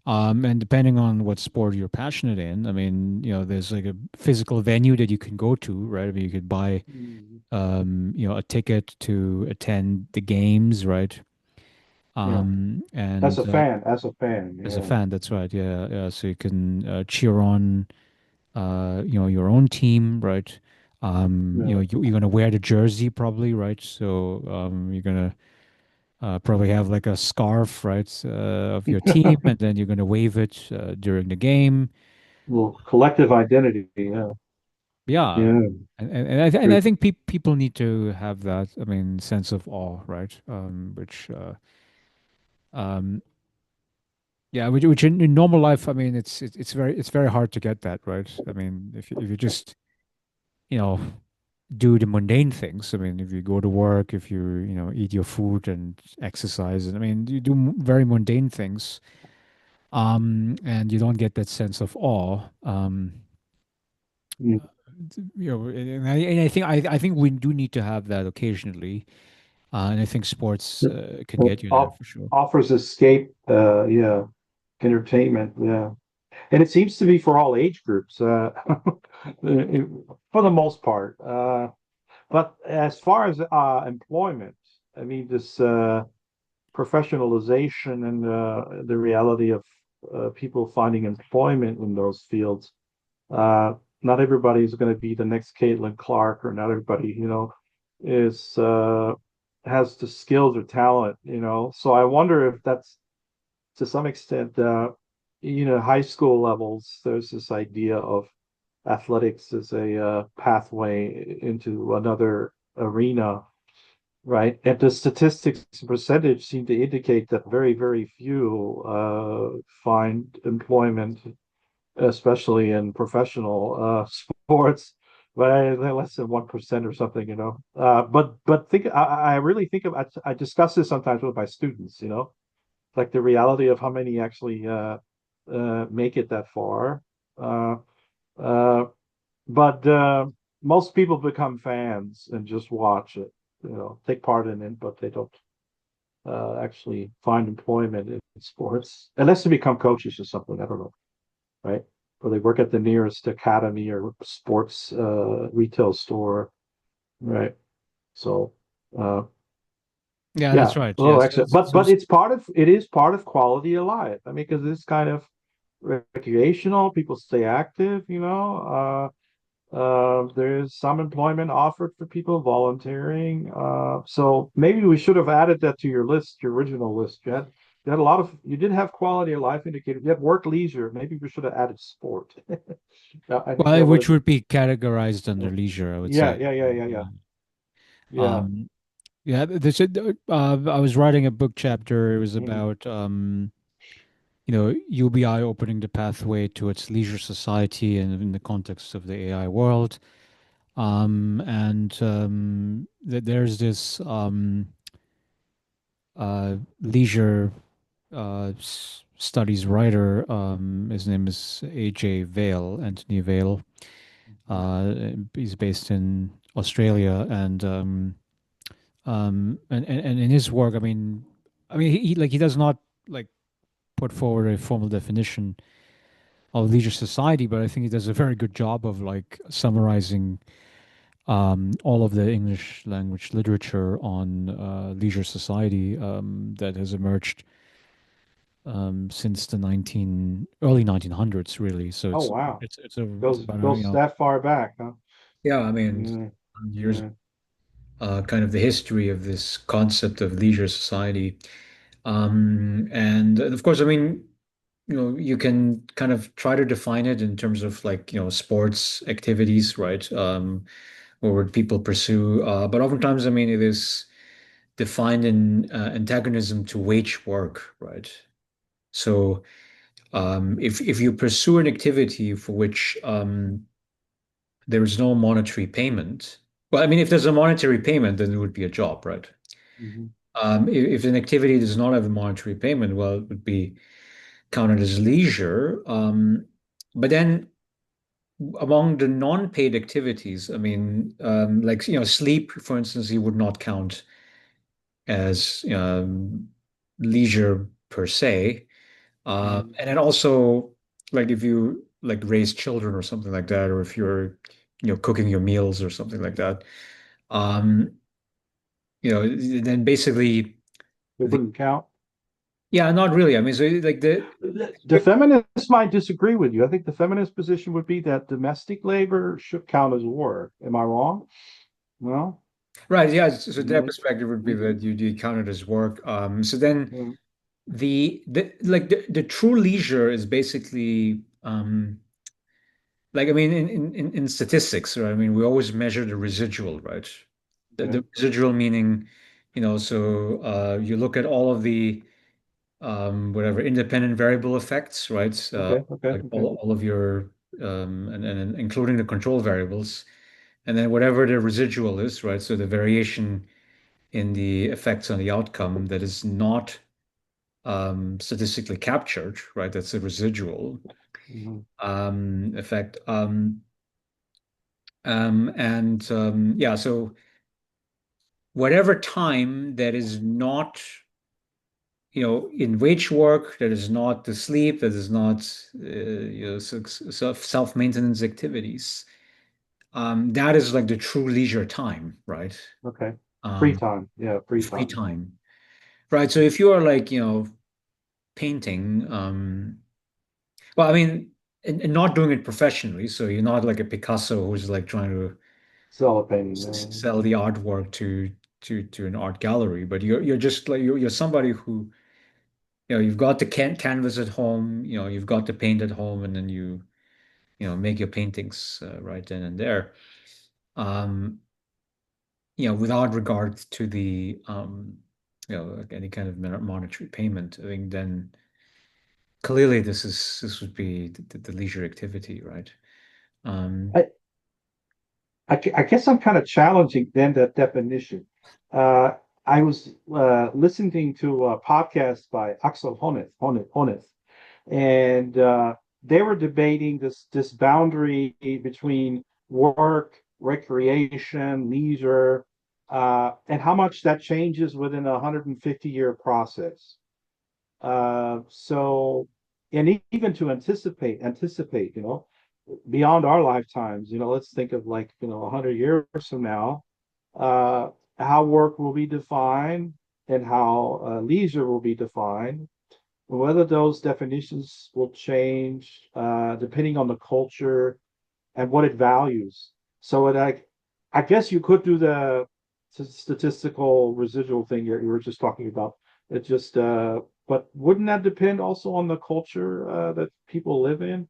And depending on what sport you're passionate in, I mean, there's like a physical venue that you can go to, right? I mean, you could buy, Mm, a ticket to attend the games, right? yeah, And as a fan, as a yeah, fan, that's right. Yeah, yeah. So you can cheer on, your own team, right? yeah. You're gonna wear the jersey probably, right? So you're gonna probably have like a scarf, right, of your team, and then you're gonna wave it during the game. Well, collective identity. Yeah, Yeah, yeah. and I think people need to have that. I mean, sense of awe, right? Which um, Yeah, which in normal life, I mean, it's very hard to get that, right? I mean, if you just you know do the mundane things. I mean, if you go to work, if you eat your food and exercise, and I mean, you do very mundane things, and you don't get that sense of awe. Mm. And I think we do need to have that occasionally, and I think sports can get you there Off, for sure. offers escape, yeah, entertainment, yeah. And it seems to be for all age groups, for the most part. But as far as employment, I mean, this professionalization and the reality of people finding employment in those fields. Uh, Not everybody is going to be the next Caitlin Clark, or not everybody, is has the skills or talent, So I wonder if that's to some extent, high school levels. There's this idea of athletics as a pathway into another arena, right? And the statistics percentage seem to indicate that very, very few find employment, especially in professional sports, but they're less than 1% or something, But I really think of I discuss this sometimes with my students, like the reality of how many actually make it that far. Uh, uh, but most people become fans and just watch it, take part in it, but they don't actually find employment in sports unless they become coaches or something. I don't know, right? Or they work at the nearest academy or sports retail store, right? So, uh, Yeah, yeah, that's right. a little Yes. extra, but it is part of quality of life. I mean, because it's kind of recreational. People stay active, there's some employment offered for people volunteering. So maybe we should have added that to your list, your original list. You did have quality of life indicators. You had work leisure. Maybe we should have added sport. I think Well, that would which have been, would be categorized under yeah, leisure, I would yeah, say. yeah, yeah, yeah, yeah. Yeah. Yeah. Um, yeah, I was writing a book chapter. It was Mm, about, UBI opening the pathway to its leisure society and in the context of the AI world. And there's this leisure studies writer. His name is AJ Vale, Anthony Vale. He's based in Australia, and in his work, he does not like put forward a formal definition of leisure society, but I think he does a very good job of like summarizing all of the English language literature on leisure society that has emerged since the early 1900s, really. So oh it's wow. it's it's a it's Goes about goes that far back, huh? Yeah, I mean, Yeah, years, yeah. kind of the history of this concept of leisure society. And of course, I mean, you can kind of try to define it in terms of like, sports activities, right? Or would people pursue, but oftentimes, I mean, it is defined in antagonism to wage work, right? So, if you pursue an activity for which there is no monetary payment, well, I mean, if there's a monetary payment, then it would be a job, right? Mhm. If an activity does not have a monetary payment, well, it would be counted as leisure. But then among the non-paid activities, I mean, like, sleep, for instance, you would not count as leisure per se. Mhm. And then also, like if you like raise children or something like that, or if you're, cooking your meals or something like that, um, then basically It the, wouldn't count. yeah, not really. I mean, so like The feminists might disagree with you. I think the feminist position would be that domestic labor should count as work. Am I wrong? No? right, yeah. So their Mhm. perspective would be Mhm. that you count it as work. So then Mhm. the true leisure is basically like I mean in statistics, right? I mean, we always measure the residual, right? The Okay. residual meaning, so you look at all of the whatever independent variable effects, right? Okay. Okay. Like Okay. all of your and including the control variables, and then whatever the residual is, right? So the variation in the effects on the outcome that is not statistically captured, right? That's a residual Mhm. effect. And yeah, so whatever time that is not, in wage work, that is not the sleep, that is not self-maintenance activities. That is like the true leisure time, right? Okay. Free Um, time. Yeah, free Free time. time, right? So if you are like, painting, well, I mean, and not doing it professionally, so you're not like a Picasso who's like trying to Celebrating. sell the artwork to an art gallery, but you're just like you're somebody who, you've got the canvas at home, you've got the paint at home, and then make your paintings right then and there. Um, without regard to the like any kind of monetary payment. I think then clearly this would be the leisure activity, right? Um, I, I guess I'm kind of challenging then that definition. Uh, I was listening to a podcast by Axel Honneth, and they were debating this boundary between work, recreation, leisure, and how much that changes within a 150-year process. So, and even to anticipate, beyond our lifetimes, let's think of like, 100 years from now, uh, how work will be defined and how leisure will be defined, whether those definitions will change depending on the culture and what it values. So I guess you could do the statistical residual thing you were just talking about. It just, but wouldn't that depend also on the culture that people live in?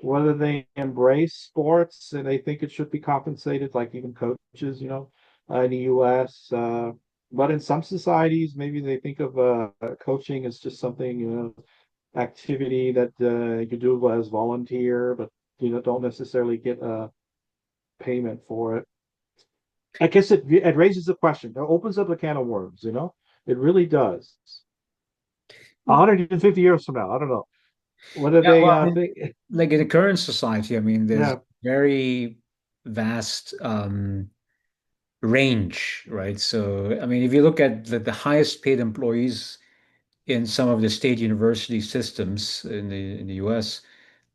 Whether they embrace sports and they think it should be compensated, like even coaches, in the US. But in some societies, maybe they think of coaching as just something, activity that you do as volunteer, but don't necessarily get a payment for it. I guess it raises a question. It opens up a can of worms. It really does. well, 150 years from now, I don't know whether yeah, they well, I mean, think. like in the current society, I mean, there's Yeah. very vast range, right? So, I mean, if you look at the highest paid employees in some of the state university systems in the US,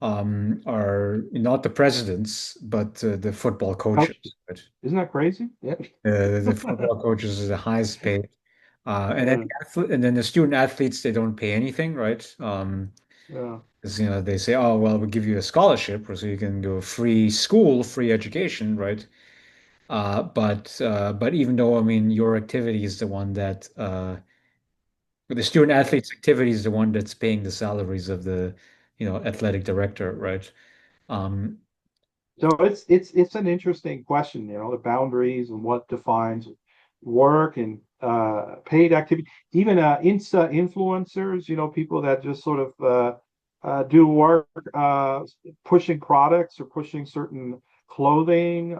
are not the presidents, but the football coaches, Coach, right? isn't that crazy? Yeah. The football coaches is the highest paid. And then Yeah. the student athletes, they don't pay anything, right? 'Cause, they say, oh, well, we'll give you a scholarship so you can go free school, free education, right? But even though, I mean, your activity is the one that the student Yeah. athlete's activity is the one that's paying the salaries of the, athletic director, right? Um, So it's an interesting question, the boundaries and what defines work and paid activity. Even Insta influencers, people that just sort of do work pushing products or pushing certain clothing,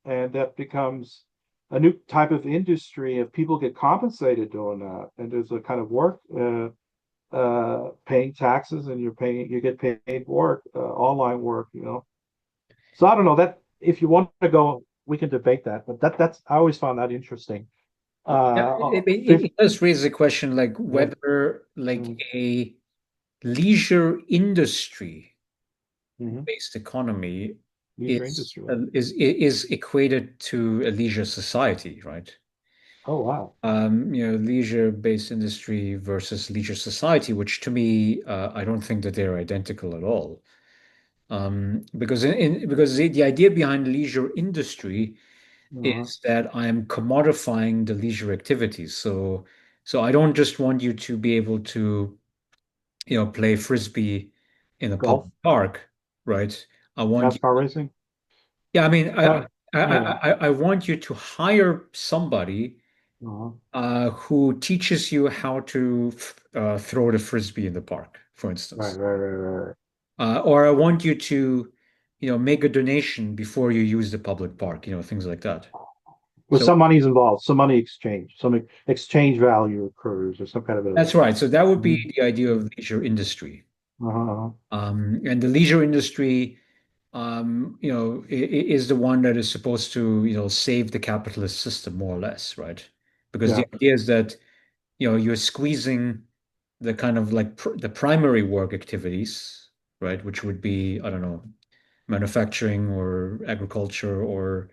and that becomes a new type of industry if people get compensated doing that. And there's a kind of work. Paying taxes and you get paid work, online work, so I don't know that if you want to go, we can debate that. But that's I always found that interesting. yeah, Fifth, it does raise the question, like yeah, whether like mm, a leisure industry mhm. based economy Leisure is industry, right? is equated to a leisure society, right? Oh wow, Leisure-based industry versus leisure society, which to me, I don't think that they're identical at all. Because the idea behind leisure industry uh-huh. is that I am commodifying the leisure activities. So I don't just want you to be able to, play frisbee in a Golf, public park, right? I want you, NASCAR racing, yeah, I mean, uh, yeah, I want you to hire somebody uh-huh. who teaches you how to throw the frisbee in the park, for Right, instance. right, right, right. Or I want you to, make a donation before you use the public park, things like that. With So some money's involved, some money exchange, some exchange value occurs, or some kind of a. that's right. So that would be Mhm. the idea of leisure industry. Uh-huh, uh-huh. And the leisure industry, is the one that is supposed to, save the capitalist system more or less, right? Because Yeah, the idea is that, you're squeezing the kind of like the primary work activities, right? Which would be, I don't know, manufacturing or agriculture or,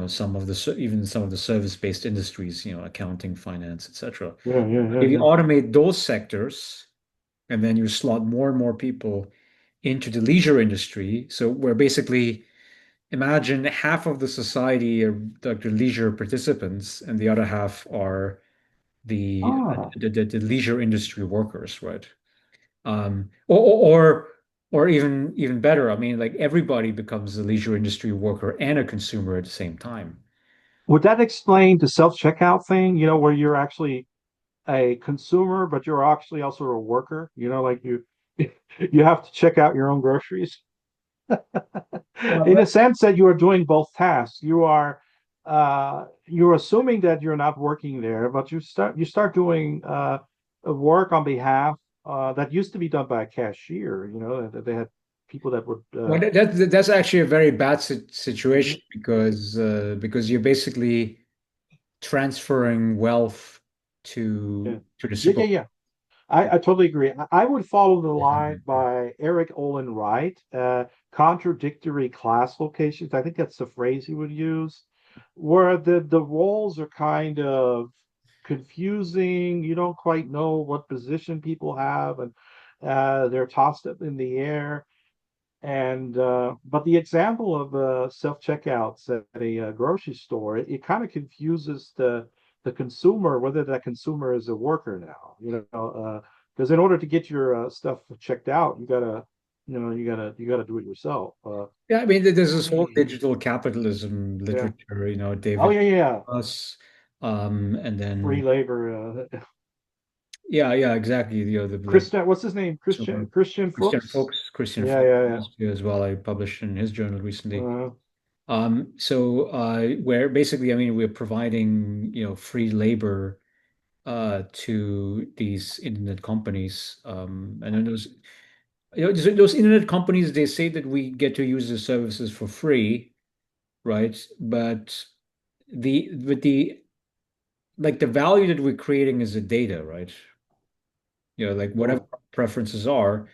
some of the even some of the service-based industries, accounting, finance, etc. Yeah, yeah, yeah, If you yeah. automate those sectors and then you slot more and more people into the leisure industry, so where basically imagine half of the society are like the leisure participants and the other half are the Ah, the leisure industry workers, right? Or even better, I mean, like everybody becomes a leisure industry worker and a consumer at the same time. would that explain the self-checkout thing, where you're actually a consumer, but you're actually also a worker, like you you have to check out your own groceries Well, in a sense that you are doing both tasks. You're assuming that you're not working there, but you start doing work on behalf that used to be done by a cashier. That they had people that would well, that's actually a very bad situation because you're basically transferring wealth yeah, to the yeah, super. yeah, yeah. I totally agree. I would follow the line by Eric Olin Wright, contradictory class locations. I think that's the phrase he would use, where the roles are kind of confusing. You don't quite know what position people have, and they're tossed up in the air. And but the example of self-checkouts at a grocery store, it kind of confuses the consumer, whether that consumer is a worker now, because in order to get your stuff checked out, you gotta do it yourself. Yeah, I mean, there's this whole digital capitalism Yeah. literature, Oh David yeah, yeah, yeah. Us, and Free then labor. yeah, yeah, exactly. Like Christian, what's his name? so Christian Fuchs. Christian Yeah, Fuchs yeah, as well. I published in his journal recently. yeah. Where basically, I mean, we're providing, free labor to these internet companies, and then those internet companies, they say that we get to use the services for free, right? But the like the value that we're creating is the data, right? Like whatever Yeah. preferences are,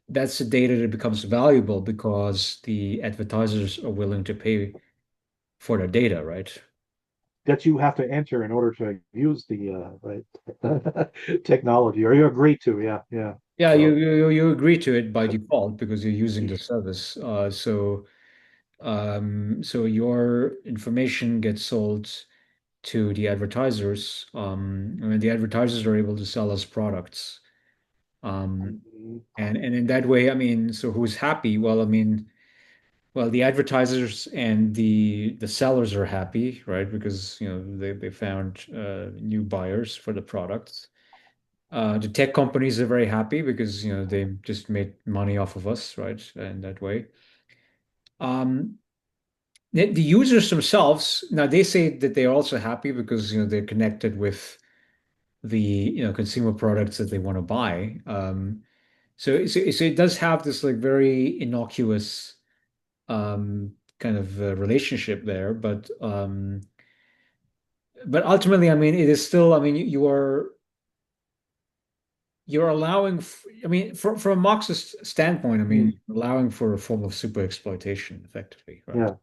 that's the data that becomes valuable because the advertisers are willing to pay for their data, right? That you have to enter in order to use the right technology, or you agree to. Yeah, yeah. Yeah, So you agree to it by default because you're using the service. So your information gets sold to the advertisers, and the advertisers are able to sell us products. Um, mhm. and in that way, I mean, so who's happy? Well, I mean, well, the advertisers and the sellers are happy, right? Because they found new buyers for the products. The tech companies are very happy because they just made money off of us, right? In that way. Um, the users themselves, now they say that they're also happy because they're connected with the consumer products that they want to buy. So it does have this like very innocuous kind of relationship there, but ultimately, I mean, it is still, I mean, you're allowing, I mean, from a Marxist standpoint, I mean, Mm, allowing for a form of super exploitation, effectively, right? yeah,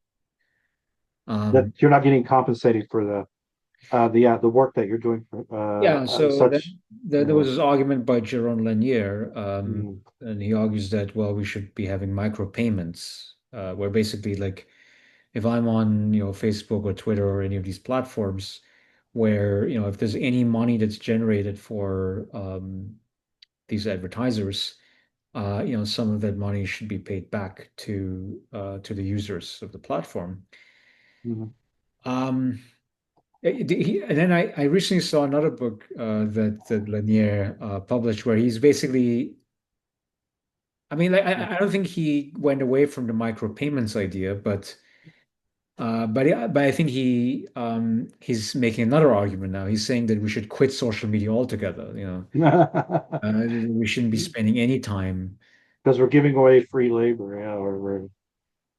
that Um, you're not getting compensated for the work that you're doing for yeah, so that, such. there Yeah. was this argument by Jaron Lanier, Mm, and he argues that, well, we should be having micropayments, where basically, like, if I'm on, Facebook or Twitter or any of these platforms, where, if there's any money that's generated for these advertisers, some of that money should be paid back to the users of the platform. mhm. Um, and then I recently saw another book that Lanier published where he's basically, I mean, like, I don't think he went away from the micropayments idea, but I think he's making another argument now. He's saying that we should quit social media altogether. We shouldn't be spending any time. Because we're giving away free labor, yeah, or we're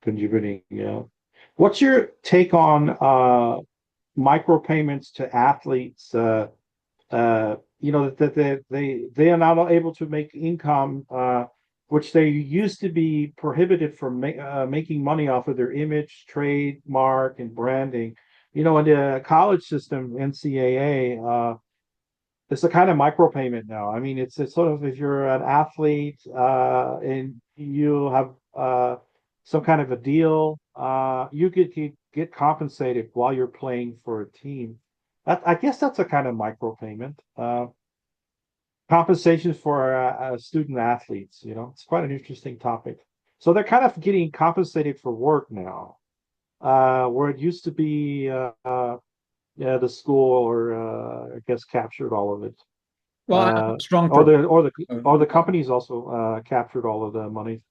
contributing, yeah. What's your take on micropayments to athletes that they are not able to make income, which they used to be prohibited from making money off of their image, trademark, and branding. In the college system, NCAA, it's a kind of micropayment now. I mean, it's sort of if you're an athlete and you have some kind of a deal, you get compensated while you're playing for a team. I guess that's a kind of micropayment. Compensation for student athletes. It's quite an interesting topic. So they're kind of getting compensated for work now, where it used to be, yeah, the school or I guess captured all of it. Well, I have Uh, a strong or proposal. the companies also captured all of the money.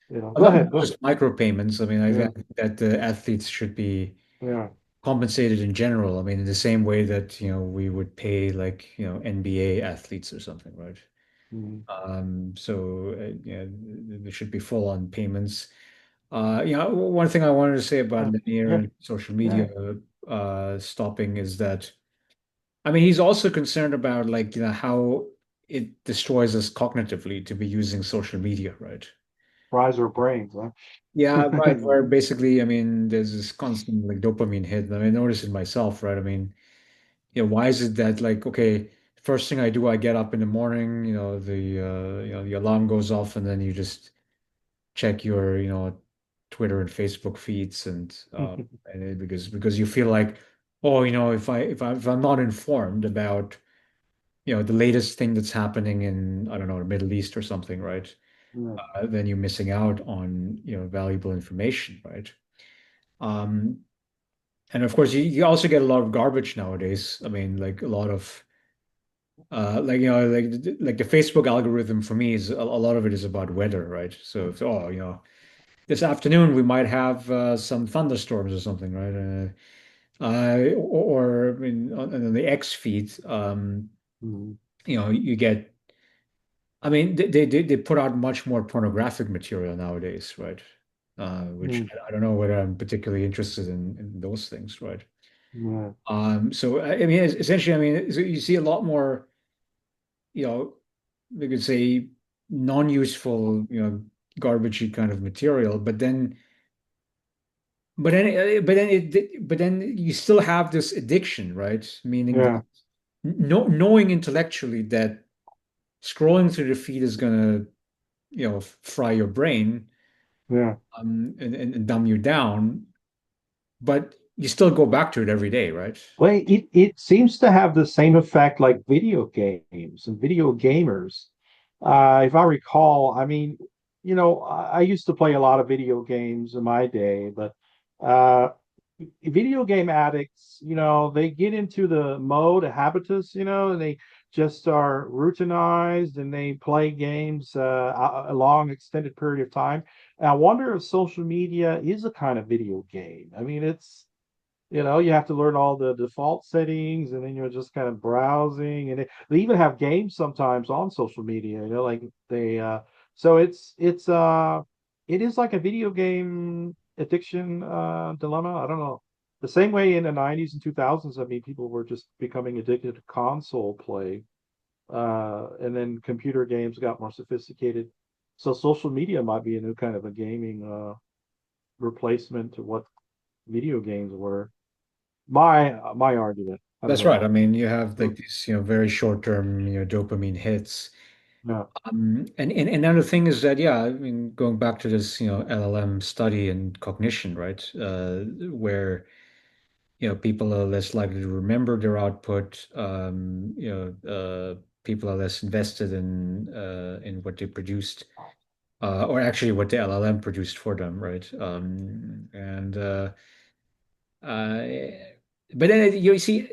Go Not ahead, go ahead. just micropayments. I mean, I Yeah, think that the athletes should be yeah, compensated in general. I mean, in the same way that, we would pay like, NBA athletes or something, right? mm, So there should be full on payments. One thing I wanted to say about yeah, linear yeah, and social yeah. media stopping is that, I mean, he's also concerned about like, how it destroys us cognitively to be using social media, right? Fries or brains, huh? Yeah, right. Where basically, I mean, there's this constant like dopamine hit. And I notice it myself, right? I mean, why is it that like, okay, first thing I do, I get up in the morning, the alarm goes off, and then you just check your, Twitter and Facebook feeds, because you feel like, oh, if I'm not informed about, the latest thing that's happening in, I don't know, the Middle East or something, right? Yeah, Then you're missing out on, valuable information, right? Um, and of course, you also get a lot of garbage nowadays. I mean, like a lot of like the Facebook algorithm for me is a lot of it is about weather, right? So if, oh, this afternoon we might have some thunderstorms or something, right? Or I mean, on the X feed, mm, you get. I mean, they put out much more pornographic material nowadays, right? Which mm, I don't know whether I'm particularly interested in those things, right? yeah, So I mean, essentially, I mean, so you see a lot more, you know, we could say non-useful, garbagey kind of material, but then you still have this addiction, right? Meaning yeah, that knowing intellectually that scrolling through the feed is gonna, fry your brain, yeah. and dumb you down, but you still go back to it every day, right? Well, it seems to have the same effect like video games and video gamers. If I recall, I mean, I used to play a lot of video games in my day, but uh, video game addicts, they get into the mode, a habitus, and they just are routinized and they play games a long extended period of time. And I wonder if social media is a kind of video game. I mean, you have to learn all the default settings and then you're just kind of browsing and they even have games sometimes on social media, like they so it is like a video game addiction dilemma. I don't know. The same way in the 90s and 2000s, I mean, people were just becoming addicted to console play. And then computer games got more sophisticated. So social media might be a new kind of a gaming replacement to what video games were. My argument. I don't That's know. right. I mean, you have like these, very short-term, dopamine hits. No. And another thing is that, yeah, I mean, going back to this, LLM study and cognition, right? Where, people are less likely to remember their output. People are less invested in what they produced, or actually what the LLM produced for them, right? And uh, but then you see,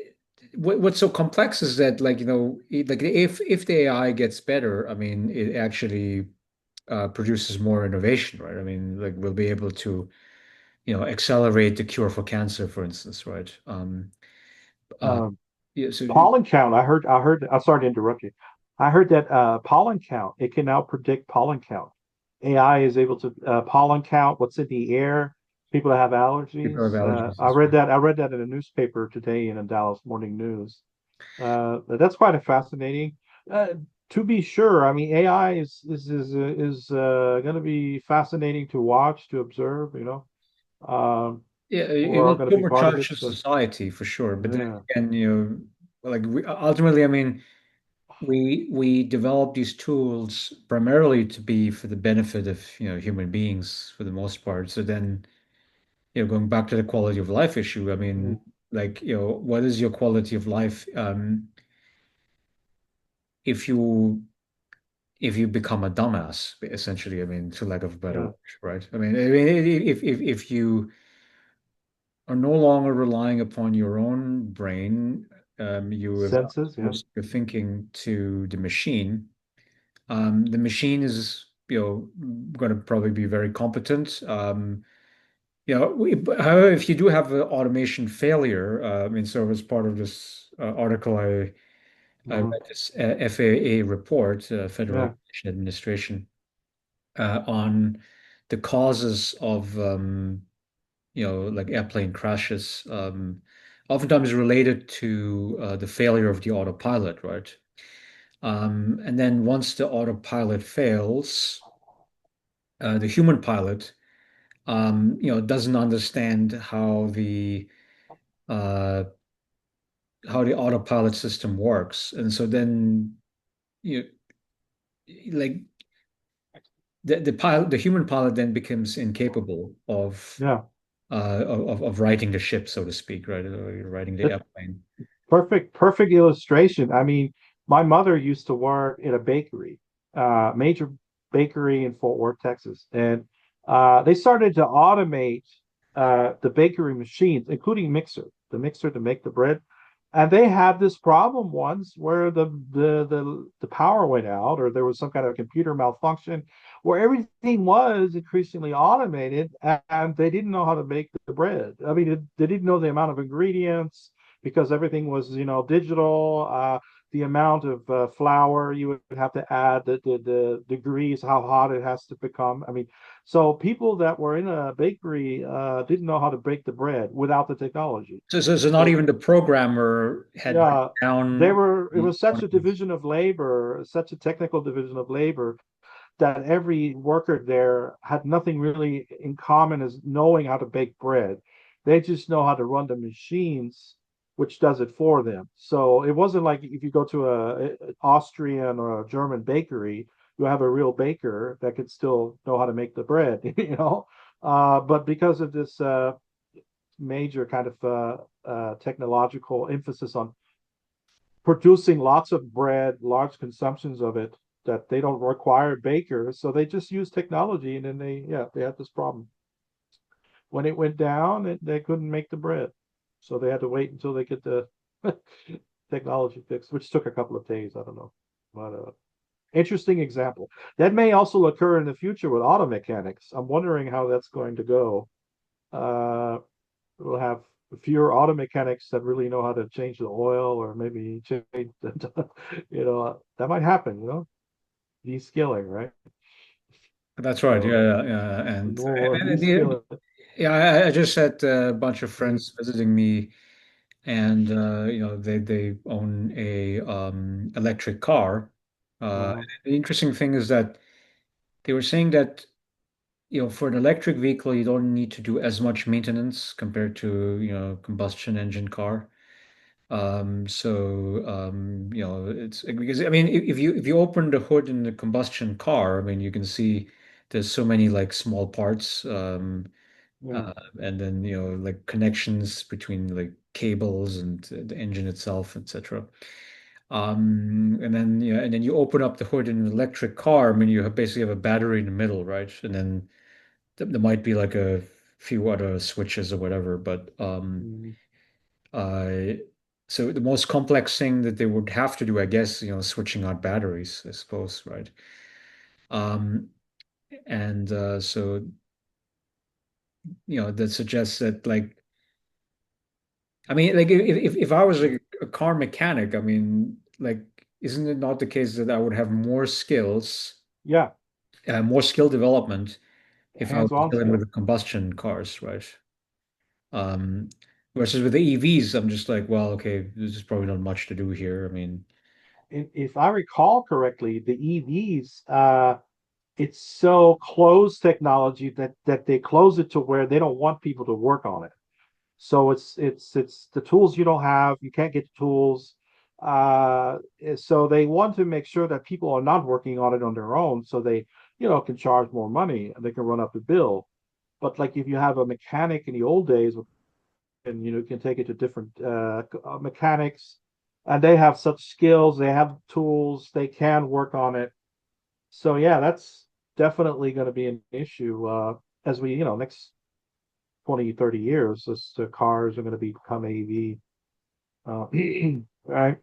what's so complex is that, like, like if the AI gets better, I mean, it actually produces more innovation, right? I mean, like we'll be able to, accelerate the cure for cancer, for instance, right? Uh, Um, yeah, so pollen count. I heard. I'm sorry to interrupt you. I heard that pollen count. It can now predict pollen count. AI is able to pollen count what's in the air. People that have people have allergies. allergies. I read that. I read that in a newspaper today in the Dallas Morning News. That's quite a fascinating. Uh, to be sure, I mean, AI is going to be fascinating to watch, to observe. Yeah, it We're all will going to be part of supercharge it. the So society for sure. But then yeah, again, like ultimately, I mean, we develop these tools primarily to be for the benefit of, human beings for the most part. So then, going back to the quality of life issue, I mean, mm, like, what is your quality of life if you become a dumbass, essentially, I mean, to lack of a better yeah, word, right? I mean, if you are no longer relying upon your own brain, you have senses. Yeah, outsourced your thinking to the machine. The machine is, going to probably be very competent. However, if you do have an automation failure, I mean, so as part of this article, I hmm read this FAA report, Federal yeah, Aviation Administration, on the causes of, like airplane crashes, oftentimes related to the failure of the autopilot, right? And then once the autopilot fails, the human pilot, doesn't understand uh, how the autopilot system works, and so then you like the human pilot then becomes incapable yeah. of riding the ship, so to speak, right? Or riding the It, airplane. perfect illustration. I mean, my mother used to work in a bakery, major bakery in Fort Worth, Texas, and they started to automate the bakery machines, including the mixer to make the bread. And they had this problem once where the power went out, or there was some kind of computer malfunction, where everything was increasingly automated, and they didn't know how to make the bread. I mean, they didn't know the amount of ingredients because everything was, digital. The amount of flour you would have to add, the degrees, how hot it has to become. I mean, so people that were in a bakery didn't know how to bake the bread without the technology. So not So even the programmer had written yeah, down it the was such a division of labor, such a technical division of labor, that every worker there had nothing really in common as knowing how to bake bread. They just know how to run the machines, which does it for them. So it wasn't like if you go to a Austrian or a German bakery, you have a real baker that could still know how to make the bread, But because of this major kind of technological emphasis on producing lots of bread, large consumptions of it, that they don't require bakers, so they just use technology, and then they had this problem. When it went down, they couldn't make the bread, so they had to wait until they get the technology fixed, which took a couple of days. I don't know, but interesting example. That may also occur in the future with auto mechanics. I'm wondering how that's going to go. Uh, we'll have fewer auto mechanics that really know how to change the oil, or maybe change the, that might happen, de-skilling, right? That's right. So Yeah, yeah. And, more and the, de-skilling. yeah, I just had a bunch of Mm, friends visiting me, and they own a electric car. mhm, The interesting thing is that they were saying that, for an electric vehicle, you don't need to do as much maintenance compared to, combustion engine car. It's because, I mean, if you open the hood in the combustion car, I mean, you can see there's so many like small parts, yeah, uh, and then, like connections between like cables and the engine itself, etc. And then you open up the hood in an electric car. I mean, basically have a battery in the middle, right? And then there might be like a few other switches or whatever, but mhm, uh, so the most complex thing that they would have to do, I guess, switching out batteries, I suppose, right? Um, and so that suggests that, like, I mean, like if I was a car mechanic, I mean, like, isn't it not the case that I would have yeah, more skill development if I was hands-on dealing with skill. the combustion cars, right? Um, Versus with the EVs, I'm just like, well, okay, there's probably not much to do here. I mean, If I recall correctly, the EVs, it's so closed technology that they close it to where they don't want people to work on it. So it's the tools you don't have, you can't get the tools. So they want to make sure that people are not working on it on their own, so they, can charge more money and they can run up the bill. But like if you have a mechanic in the old days, and you can take it to different mechanics, and they have such skills, they have tools, they can work on it. So yeah, that's definitely going to be an issue as we, next 20, 30 years, as the cars are going to become AV. Uh, right?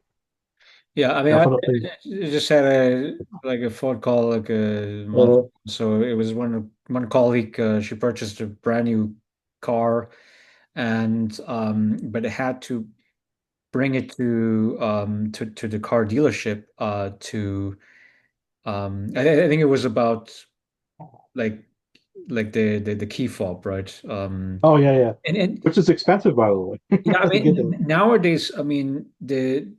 yeah, I mean, Definitely. I just had a phone call like a month. Uh, So it was one colleague, she purchased a brand new car, and but it had to bring it to the car dealership to I think it was about like the key fob, right? oh yeah, yeah. And Which is expensive, by the way, yeah, I to get mean them. nowadays, I mean the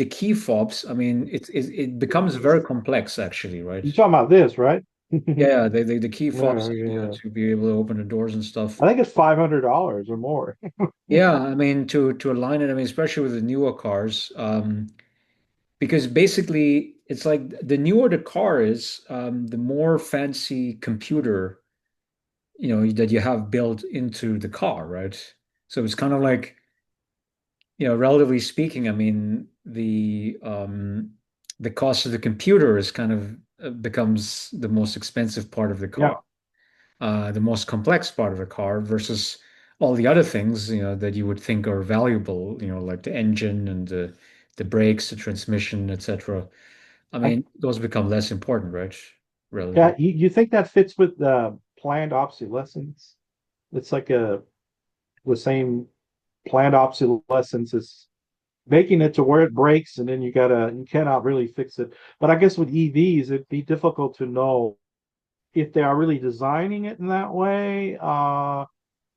key fobs, I mean it becomes very complex actually, right? You're talking about this, right? Yeah, the key fobs, Yeah, yeah. to be able to open the doors and stuff. I think it's $500 or more. Yeah, I mean to align it, I mean especially with the newer cars, because basically it's like the newer the car is, the more fancy computer, that you have built into the car, right? So it's kind of like, relatively speaking, I mean, the cost of the computer is kind of becomes the most expensive part of the car, Yeah. the most complex part of the car versus all the other things, that you would think are valuable, like the engine and the brakes, the transmission, etc. I I, mean, those become less important, right? yeah, Relatively. you think that fits with planned obsolescence? It's like the same planned obsolescence is making it to where it breaks and then you cannot really fix it. But I guess with EVs, it'd be difficult to know if they are really designing it in that way.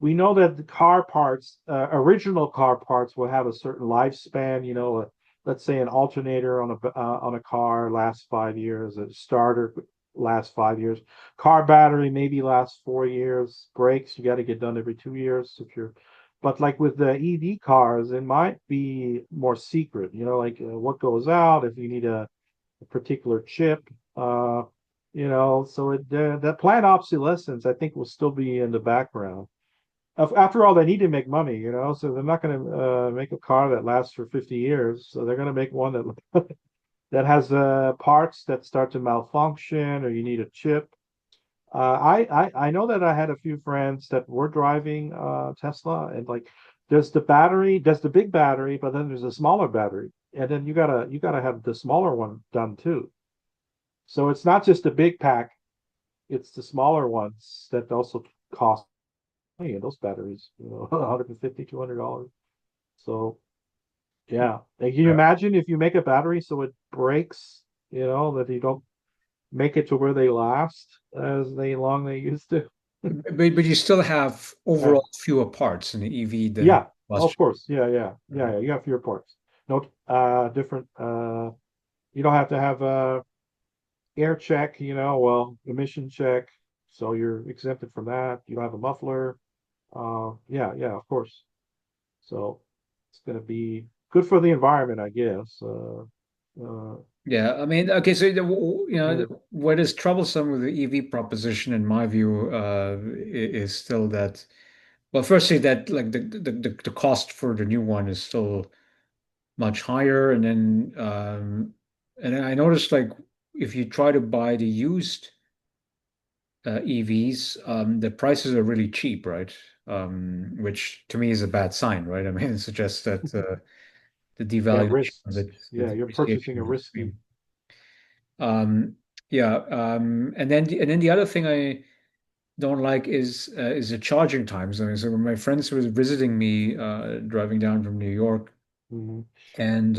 We know that the car parts, original car parts, will have a certain lifespan. Let's say an alternator on a car lasts 5 years, a starter lasts 5 years, car battery maybe lasts 4 years, brakes you got to get done every 2 years if you're. But like with the EV cars, it might be more secret. Like what goes out if you need a particular chip. Uh, so that planned obsolescence, I think, will still be in the background. After all, they need to make money, so they're not going to make a car that lasts for 50 years. So they're going to make one that has parts that start to malfunction, or you need a chip. I know that I had a few friends that were driving Tesla, and like there's the big battery, but then there's a smaller battery, and then you gotta have the smaller one done too. So it's not just the big pack, it's the smaller ones that also cost money, and those batteries, 150, $200. So yeah. And can you imagine if you make a battery so it breaks, that you don't make it to where they last as they used to? But you still have Uh, overall fewer parts in the EV than in yeah, of combustion. course. Yeah, yeah, yeah, yeah. You have fewer parts. No, different. You don't have to have a air check, well, emission check. So you're exempted from that. You don't have a muffler. Yeah, yeah, of course. So it's going to be good for the environment, I guess. Uh, Yeah, I mean, okay, so yeah. what is troublesome with the EV proposition, in my view, is still that, well, firstly, that like the cost for the new one is still much higher, and then I noticed like if you try to buy the used EVs, the prices are really cheap, right? Which to me is a bad sign, right? I mean, it suggests that the Yeah, devaluation of risks. it, the Yeah, you're depreciation purchasing a is risky. extreme. Um, yeah, and then the other thing I don't like is the charging times. I mean, so when my friends were visiting me, driving down from New York, Mhm. and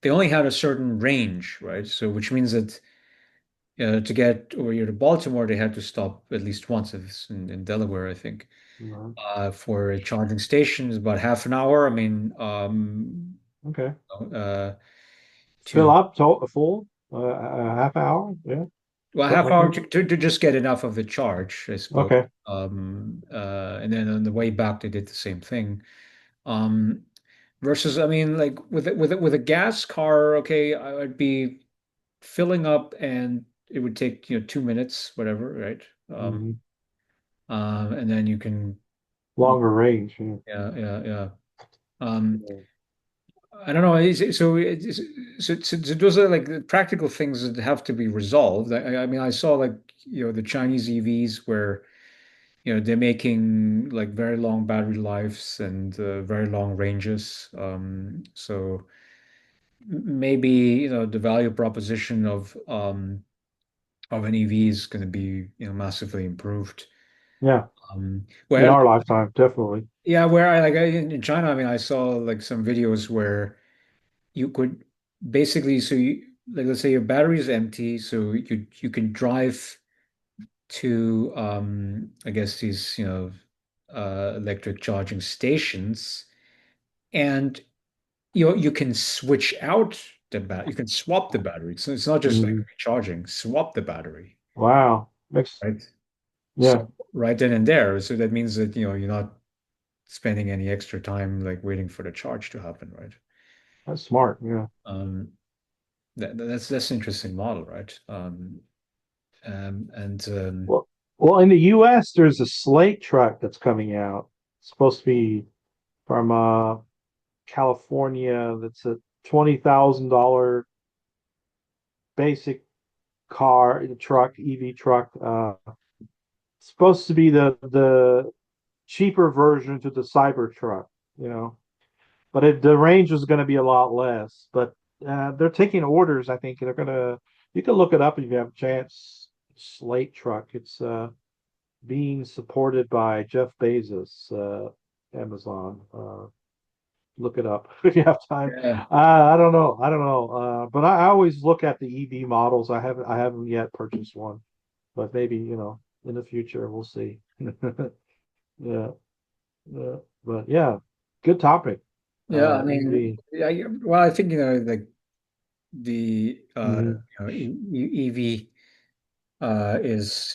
they only had a certain range, right? So which means that to get over here to Baltimore, they had to stop at least once. If it's in Delaware, I think. Mhm. For a charging station is about half an hour. I mean, Okay. uh, Fill to up to full, a half hour. Yeah, well, something half like hour that. to just get enough of the charge, I suppose. Okay. And then on the way back, they did the same thing. Um, versus, I mean, like with a gas car, okay, I would be filling up and it would take, 2 minutes, whatever, right? Mhm. And then you can, Longer range. Yeah. yeah, yeah, yeah. Um, Yeah. I don't know. So those are like the practical things that have to be resolved. I mean, I saw like, the Chinese EVs where, they're making like very long battery lives and very long ranges. So maybe, the value proposition of an EV is going to be, massively improved. Yeah. In Where our lifetime, definitely. Yeah, where in China, I mean, I saw like some videos where you could basically, so you like, let's say your battery is empty, so you can drive to I guess these, electric charging stations, and you can switch out you can swap the battery. So it's not just like Mhm. recharging, swap the battery, Wow. Makes, right? yeah, So right then and there. So that means that, you're not spending any extra time like waiting for the charge to happen, right? that's smart. Yeah. Um, that's an interesting model, right? And Well, well, in the U.S., there's a slate truck that's coming out. It's supposed to be from California. That's a $20,000 basic car, truck, EV truck. Supposed to be the cheaper version to the Cybertruck, you know. But the range is going to be a lot less. But they're taking orders. I think they're gonna. You can look it up if you have a chance. Slate truck. It's being supported by Jeff Bezos, Amazon. Look it up if you have time. yeah, I don't know. I don't know. But I always look at the EV models. I haven't yet purchased one, but maybe in the future we'll see. Yeah, yeah. But yeah, good topic. yeah. I mean, EV. yeah. Well, I think, like the Mhm. EV is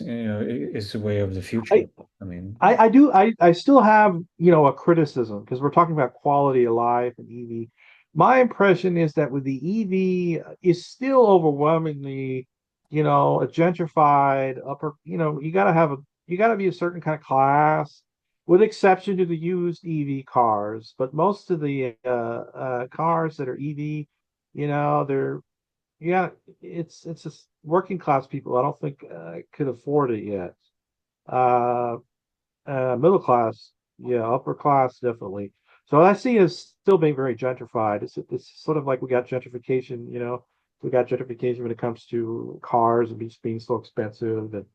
the way of the future. I I mean, I still have, a criticism because we're talking about quality of life and EV. My impression is that with the EV is still overwhelmingly, a gentrified upper, you gotta be a certain kind of class, with exception to the used EV cars. But most of the cars that are EV, they're yeah, it's just working class people. I don't think could afford it yet. Uh, Middle class, yeah, upper class, definitely. So I see it as still being very gentrified. It's sort of like we got gentrification, we got gentrification when it comes to cars and being so expensive. And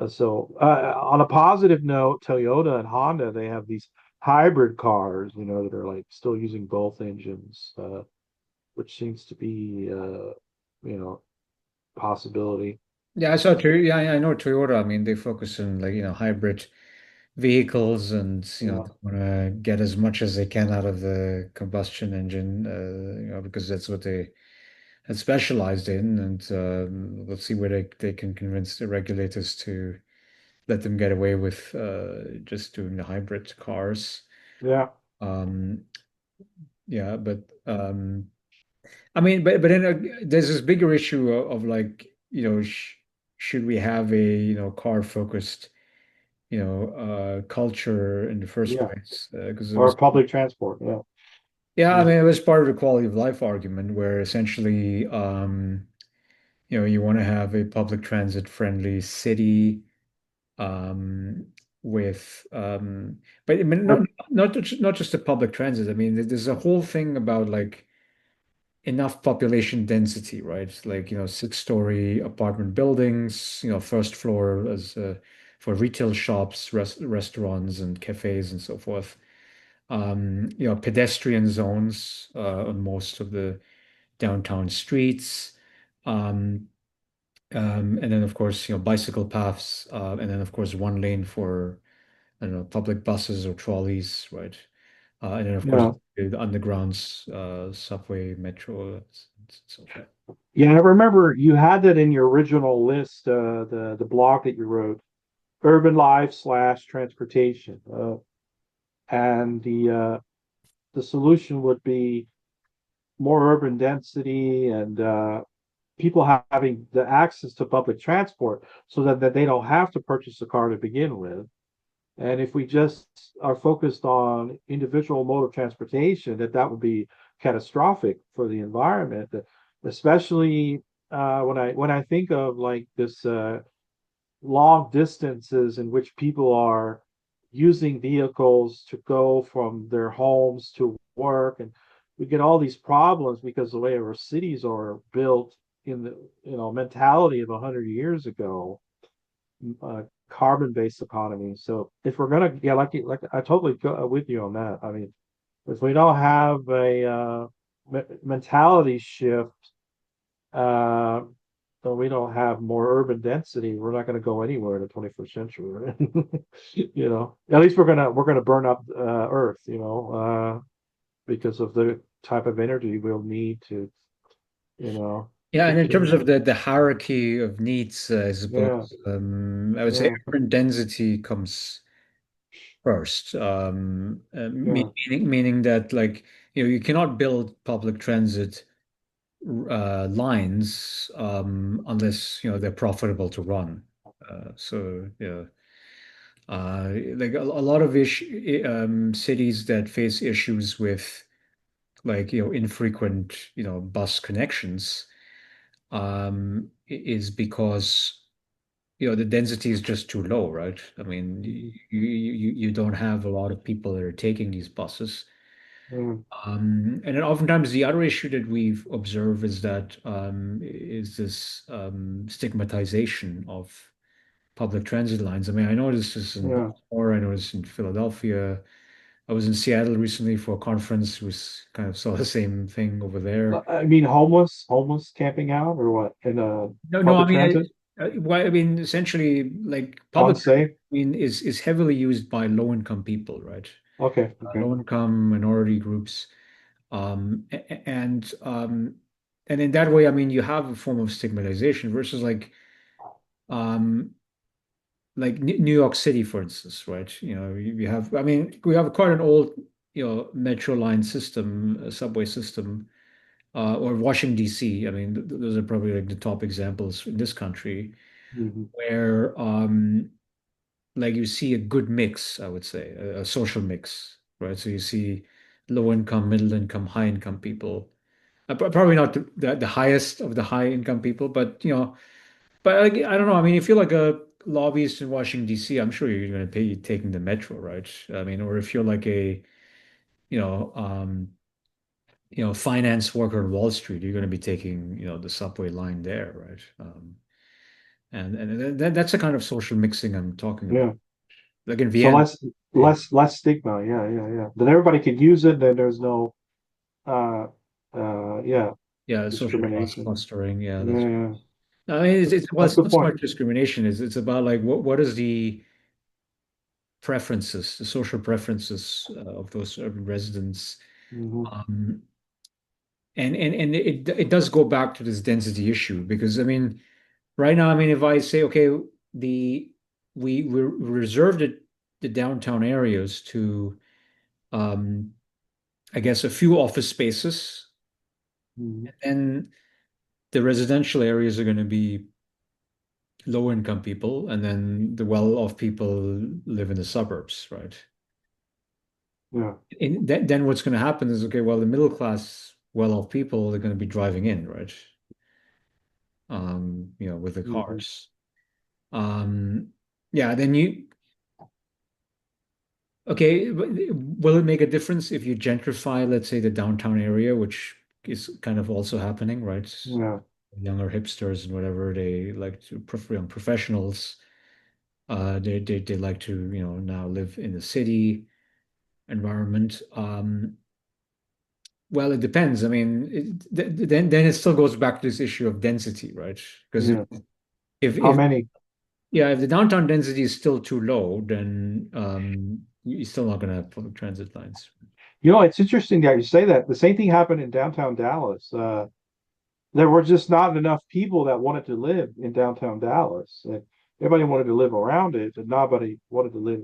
on a positive note, Toyota and Honda, they have these hybrid cars, that are like still using both engines, which seems to be, possibility. yeah, I saw Toyota. Yeah, I know Toyota. I mean, they focus on like, hybrid vehicles, and Yeah, they want to get as much as they can out of the combustion engine, because that's what they had specialized in. And let's see where they can convince the regulators to let them get away with just doing the hybrid cars. yeah, Um, yeah, but I mean, but then there's this bigger issue of like, should we have a, car focused, culture in the first yeah. place? Because it Or was, public transport. Yeah, yeah, I yeah, mean, it was part of the quality of life argument where essentially, you want to have a public transit friendly city, um, with, but I mean, but not just the public transit. I mean, there's a whole thing about like enough population density, right? Like, 6-story apartment buildings, first floor as for retail shops, restaurants and cafes and so forth. Pedestrian zones on most of the downtown streets. Um, And then of course, bicycle paths, and then of course one lane for, I don't know, public buses or trolleys, right? And then of course Yeah. the undergrounds, subway, metro, and so forth. Yeah, I remember you had that in your original list, the blog that you wrote, urban life slash transportation, and the solution would be more urban density and people having the access to public transport so that they don't have to purchase a car to begin with. And if we just are focused on individual mode of transportation, that would be catastrophic for the environment, especially when I think of like this long distances in which people are using vehicles to go from their homes to work, and we get all these problems because the way our cities are built in the mentality of 100 years ago, carbon-based economy. So if we're gonna, yeah, like I totally go with you on that. I mean, if we don't have a mentality shift, uh, so we don't have more urban density, we're not going to go anywhere in the 21st century, right? At least we're gonna burn up Earth, because of the type of energy we'll need to, you know, Yeah, and in terms to of the hierarchy of needs, I yeah, suppose, I would say yeah, urban density comes first. yeah, Meaning that, like, you cannot build public transit lines, unless they're profitable to run. So yeah, like a lot of cities that face issues with, like, infrequent bus connections, is because the density is just too low, right? I mean, mhm, you don't have a lot of people that are taking these buses. yeah, And then oftentimes the other issue that we've observed is that, is this stigmatization of public transit lines. I mean, I noticed this in yeah. Baltimore, I noticed in Philadelphia. I was in Seattle recently for a conference, was kind of saw the same thing over there. I mean, homeless camping out or what in No, no, I public mean, transit, I mean, essentially, like public transit, unsafe. I mean, is heavily used by low-income people, right? Okay, okay. Low-income minority groups. And in that way, I mean, you have a form of stigmatization versus um, like New York City, for instance, right? You have, I mean, we have quite an old, metro line system, subway system, or Washington, D.C. I mean, th those are probably like the top examples in this country Hmm. where, like, you see a good mix, I would say, a social mix, right? So you see low income, middle income, high income people. Probably not the highest of the high income people, but like, I don't know. I mean, if you're like a lobbyist in Washington, D.C., I'm sure you're going to pay taking the metro, right? I mean, or if you're like a, you know, um, finance worker on Wall Street, you're going to be taking, the subway line there, right? And that's the kind of social mixing I'm talking Yeah. about. Like in So Vienna. less stigma. Yeah, yeah, yeah. Then everybody can use it. Then there's no uh yeah, Yeah, social class discrimination. clustering. Yeah, Yeah, that's. yeah. I mean, That's a it's good not so point. much discrimination. It's about like what is the preferences, the social preferences, of those urban residents. Hmm. Um, and it does go back to this density issue because, I mean, right now, I mean, if I say, okay, the we reserved the downtown areas to, um, I guess, a few office spaces, Hmm. and the residential areas are going to be low income people, and then the well-off people live in the suburbs, right? Yeah. And then what's going to happen is, okay, well, the middle class well-off people are going to be driving in, right? With the Hmm. cars. Um, yeah, then okay, will it make a difference if you gentrify, let's say, the downtown area, which is kind of also happening, right? Yeah. Younger hipsters and whatever, they like to prefer, young professionals. They like to, now live in the city environment. Well, it depends. I mean, then it still goes back to this issue of density, right? Because if Yeah. How if many? yeah, if the downtown density is still too low, then you're still not going to have public transit lines. It's interesting that you say that. The same thing happened in downtown Dallas. There were just not enough people that wanted to live in downtown Dallas. Everybody wanted to live around it, but nobody wanted to live.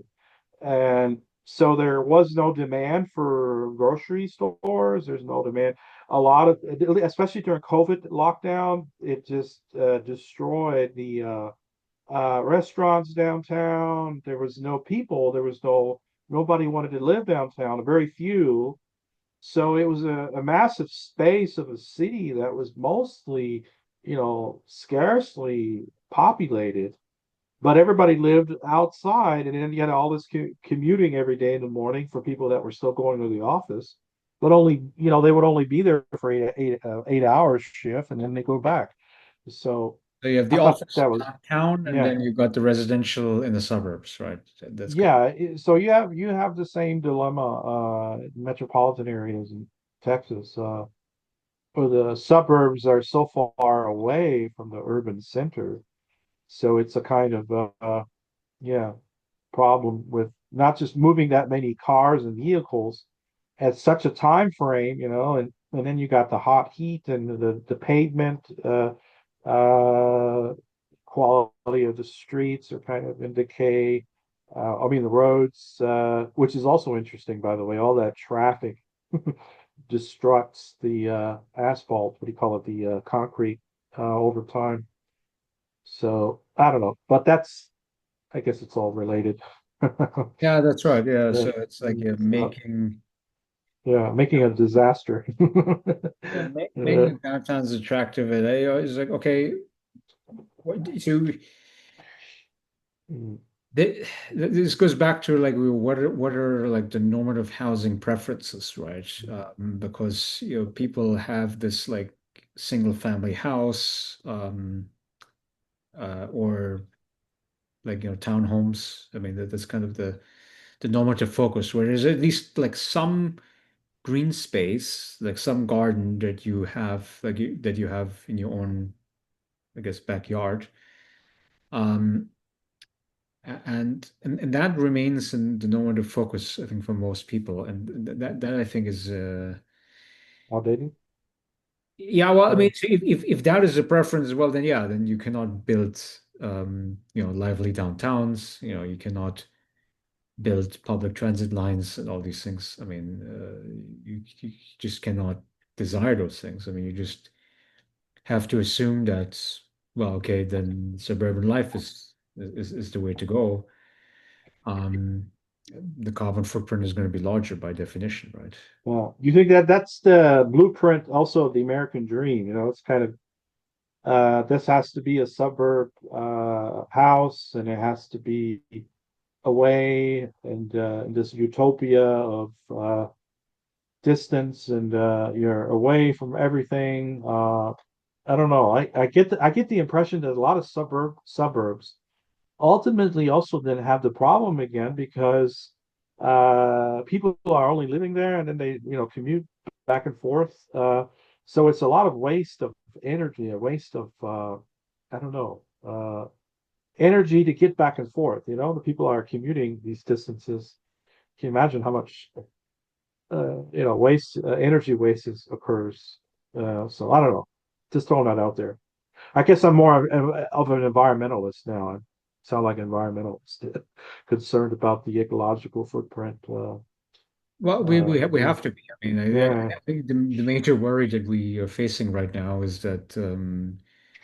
And so there was no demand for grocery stores. There's no demand. A lot of, especially during COVID lockdown, it just destroyed the restaurants downtown. There was no people. There was nobody wanted to live downtown. Very few. So it was a massive space of a city that was mostly, scarcely populated, but everybody lived outside. And then you had all this commuting every day in the morning for people that were still going to the office, but only, they would only be there for 8 hours shift and then they go back. So So you have the I thought office that was, downtown, and yeah. then you've got the residential in the suburbs, right? That's kind of Yeah, so you have the same dilemma metropolitan areas in Texas. Where the suburbs are so far away from the urban center. So it's a kind of yeah, problem with not just moving that many cars and vehicles at such a time frame, and then you got the hot heat and the pavement uh quality of the streets are kind of in decay. I mean the roads, which is also interesting, by the way, all that traffic destructs the asphalt, what do you call it, the concrete over time. So I don't know, but I guess it's all related. yeah, that's right. Yeah, Yeah, so it's like you're so, making yeah, making a disaster. yeah, making Uh, the downtowns attractive. And it's like okay, so mm, this goes back to like what are like the normative housing preferences, right? Because people have this like single family house, or like townhomes. I mean that's kind of the normative focus, where there's at least like some green space, like some garden that you have that you have in your own, I guess, backyard. Um, and that remains in the normative focus, I think, for most people, and that I think is outdated. yeah. Well, I Uh, mean, so if that is a preference, well, then yeah, then you cannot build lively downtowns. You cannot build public transit lines and all these things. I mean, you just cannot desire those things. I mean, you just have to assume that, well, okay, then suburban life is the way to go. Um, the carbon footprint is going to be larger by definition, right? well, you think that that's the blueprint also of the American dream? It's kind of this has to be a suburb house, and it has to be away and in this utopia of distance, and you're away from everything. I don't know. I get the impression that a lot of suburbs ultimately also then have the problem again because people are only living there and then they commute back and forth. So it's a lot of waste of energy, a waste of I don't know energy to get back and forth. The people are commuting these distances. Can you imagine how much waste energy occurs? So I don't know. Just throwing that out there. I guess I'm more of an environmentalist now. I sound like an environmentalist, concerned about the ecological footprint. Well, we Yeah, have to be. I mean, yeah, I think the major worry that we are facing right now is that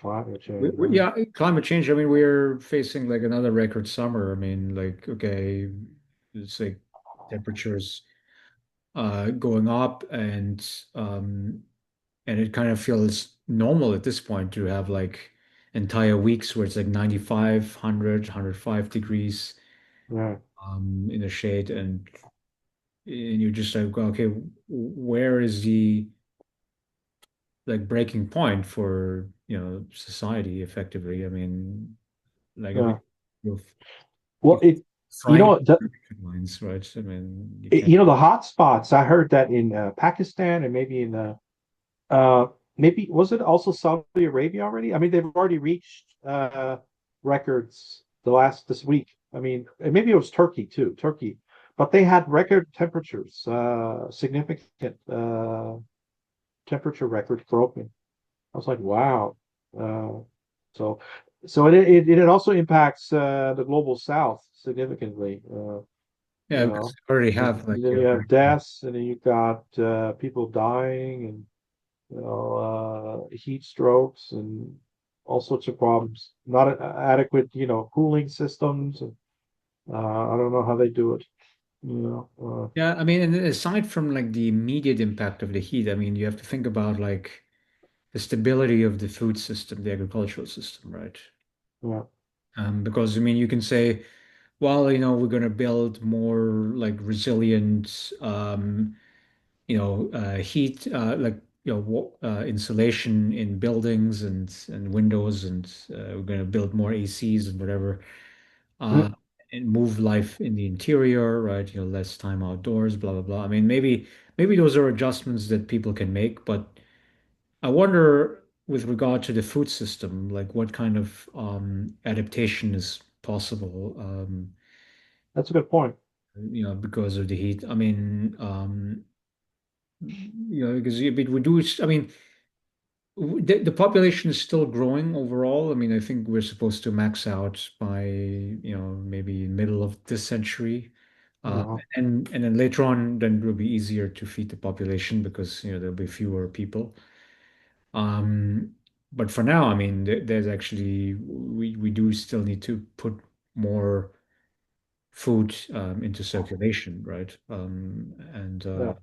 climate change. yeah, climate change. I mean, we're facing like another record summer. I mean, like okay, it's like temperatures going up, and it kind of feels normal at this point to have like entire weeks where it's like 95, 100, degrees Yeah, in the shade, and you're just like, okay, where is the like breaking point for society effectively? I mean, like I mean, yeah. you're, Well, you're it you frying know the lines, right? I mean, you it, can't. you know the hot spots. I heard that in Pakistan and maybe in maybe was it also Saudi Arabia already? I mean, they've already reached records this week. I mean, and maybe it was Turkey too, Turkey, but they had record temperatures, significant temperature records broken. I was like, wow. Uh, so, so it also impacts the global south significantly. You Yeah, because know, you already and have like then you have deaths, and then you've got people dying, and heat strokes, and all sorts of problems. Not adequate, cooling systems, and I don't know how they do it. You know, yeah, I mean, and aside from like the immediate impact of the heat, I mean, you have to think about like the stability of the food system, the agricultural system, right? yeah. Because I mean, you can say, well, we're going to build more like resilient, heat, like insulation in buildings and windows, and we're going to build more ACs and whatever, uh, and move life in the interior, right? Less time outdoors, blah blah blah. I mean, maybe those are adjustments that people can make, but I wonder with regard to the food system, like what kind of adaptation is possible, That's a good point. because of the heat. I mean, because we do, I mean, the population is still growing overall. I mean, I think we're supposed to max out by, maybe middle of this century. Uh, Uh, and then later on, then it will be easier to feed the population because, there'll be fewer people. Um, but for now, I mean, there's actually we do still need to put more food into circulation, right? And yeah.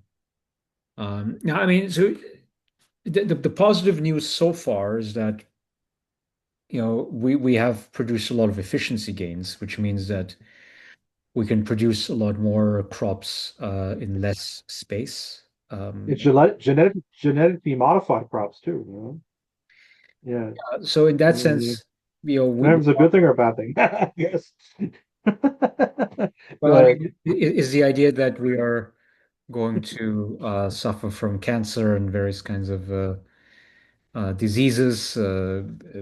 Now, I mean, so the positive news so far is that we have produced a lot of efficiency gains, which means that we can produce a lot more crops in less space. It's Um, genetically modified crops too, you know? Yeah. so in that Mm, sense, you know, we, That was a good thing or a bad thing? Yes. Go well, I ahead. mean, is the idea that we are going to suffer from cancer and various kinds of diseases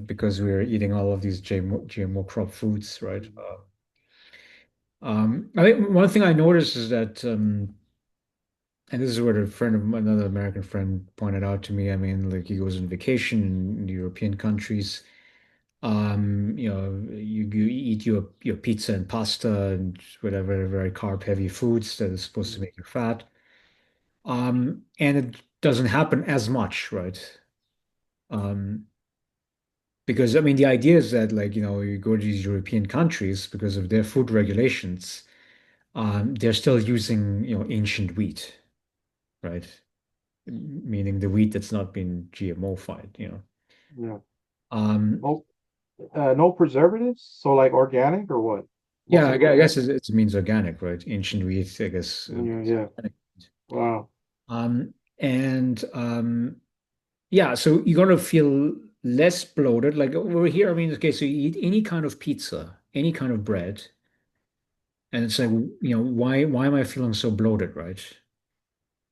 because we're eating all of these GMO crop foods, right? I think one thing I noticed is that, and this is what another American friend pointed out to me. I mean, like he goes on vacation in European countries. You eat your pizza and pasta and whatever very carb heavy foods that is supposed to make you fat. And it doesn't happen as much, right? Um, because I mean, the idea is that like, you go to these European countries because of their food regulations, they're still using, ancient wheat, right? Meaning the wheat that's not been GMO-fied. Yeah. Um, No, no preservatives? So like organic or what? yeah, Mostly I guess organic? it means organic, right? Ancient wheat, I guess. Yeah, yeah. Organic. Wow. And yeah, so you're gonna feel less bloated. Like over here, I mean, okay, so you eat any kind of pizza, any kind of bread, and it's like, why am I feeling so bloated, right?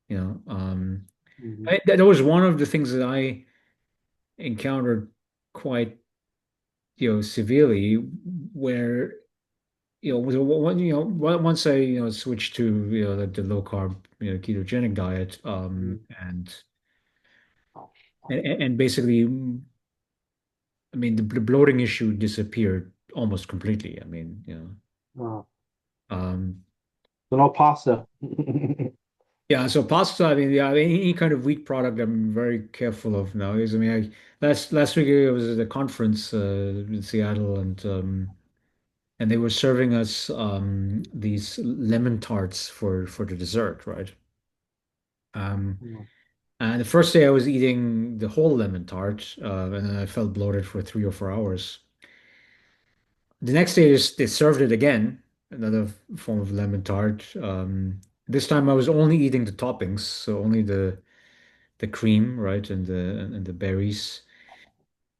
You know, um, Mhm. that was one of the things that I encountered quite, severely, where, once I, switched to, the low carb, ketogenic diet, and basically, I mean, the bloating issue disappeared almost completely. I mean, Wow. um, So no pasta. yeah. So pasta, I mean, yeah, any kind of wheat product, I'm very careful of nowadays. I mean, last week I was at a conference in Seattle, and they were serving us these lemon tarts for the dessert, right? Um, Yeah. and the first day I was eating the whole lemon tart, and then I felt bloated for 3 or 4 hours. The next day, they served it again, another form of lemon tart. This time I was only eating the toppings, so only the cream, right, and the berries.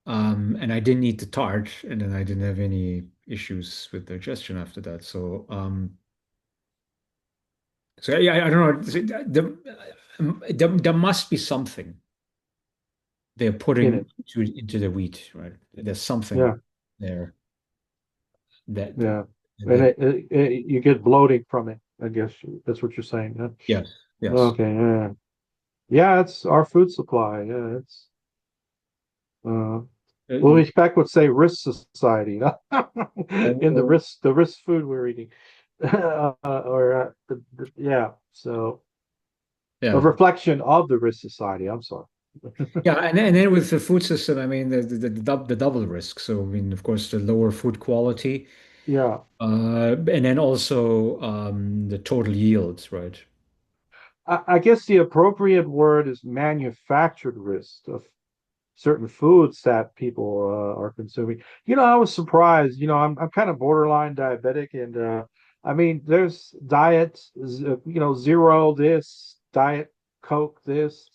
And I didn't eat the tart, and then I didn't have any issues with digestion after that. So yeah, I don't know. There must be something they're In putting it. into the wheat, right? There's Yeah. something. there. That, Yeah. And that you get bloating from it, I guess that's what you're saying. Huh? yes, yes. Okay, yeah. Yeah, it's our food supply. Yeah, it's uh well, Uh, we back would say risk society, in oh, the risk food we're eating. Yeah, so a yeah. reflection of the risk society. I'm sorry. Yeah, and then with the food system, I mean the double risk. So I mean, of course, the lower food quality, Yeah. and then also the total yields, right? I guess the appropriate word is manufactured risk of certain foods that people are consuming. I was surprised. I'm kind of borderline diabetic, and I mean, there's zero this, diet Coke this,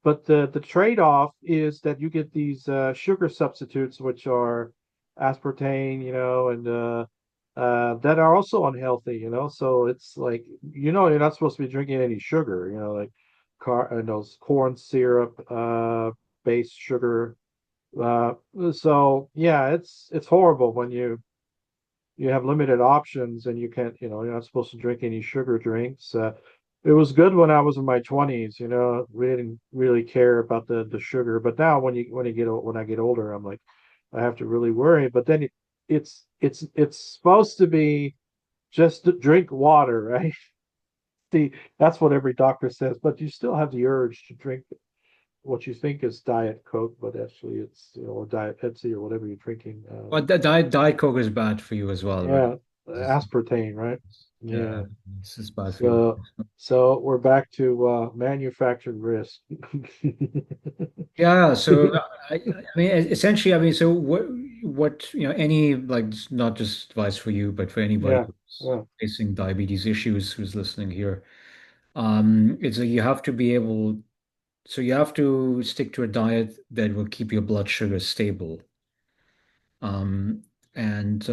but the trade-off is that you get these sugar substitutes, which are aspartame, and that are also unhealthy. So it's like you're not supposed to be drinking any sugar. Like those corn syrup base sugar. Uh, so yeah, it's horrible when you have limited options and you can't, you're not supposed to drink any sugar drinks. It was good when I was in my 20s, we didn't really care about the sugar. But now when I get older, I'm like, I have to really worry. But then it's supposed to be just to drink water, right? See, that's what every doctor says, but you still have the urge to drink what you think is Diet Coke, but actually it's or Diet Pepsi or whatever you're drinking. But the Diet Coke is bad for you as well, right? Yeah, It's- aspartame, right? yeah, Yeah. it's bad for you. So so we're back to manufactured risk. Yeah, so I mean, essentially, I mean, so what, any like not just advice for you, but for anybody Yeah, who's yeah, facing diabetes issues who's listening here, it's that you have to be able, so you have to stick to a diet that will keep your blood sugar stable, um, and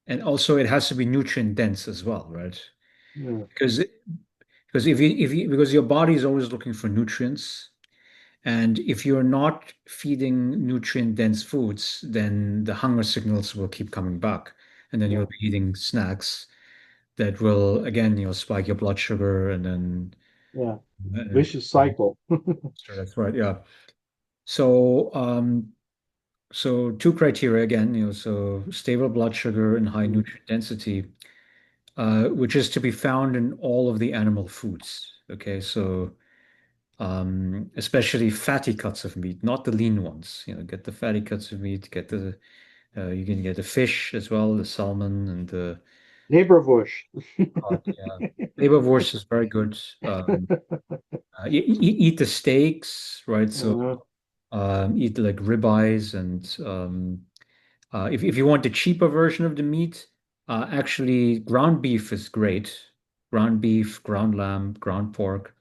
and also it has to be nutrient dense as well, right? yeah, Because if you because your body is always looking for nutrients. And if you're not feeding nutrient-dense foods, then the hunger signals will keep coming back. And then you'll yeah, be eating snacks that will, again, spike your blood sugar yeah. and Vicious cycle. sure, that's right. Yeah. So, so two criteria again, so stable blood sugar and high nutrient density, which is to be found in all of the animal foods. Okay. So, especially fatty cuts of meat, not the lean ones. Get the fatty cuts of meat. You can get the fish as well, the salmon and the Neighborbush. cod. Yeah, liverwurst is very good. Eat the steaks, right? So Uh, eat like ribeyes and if you want the cheaper version of the meat, actually ground beef is great. Ground beef, ground lamb, ground pork.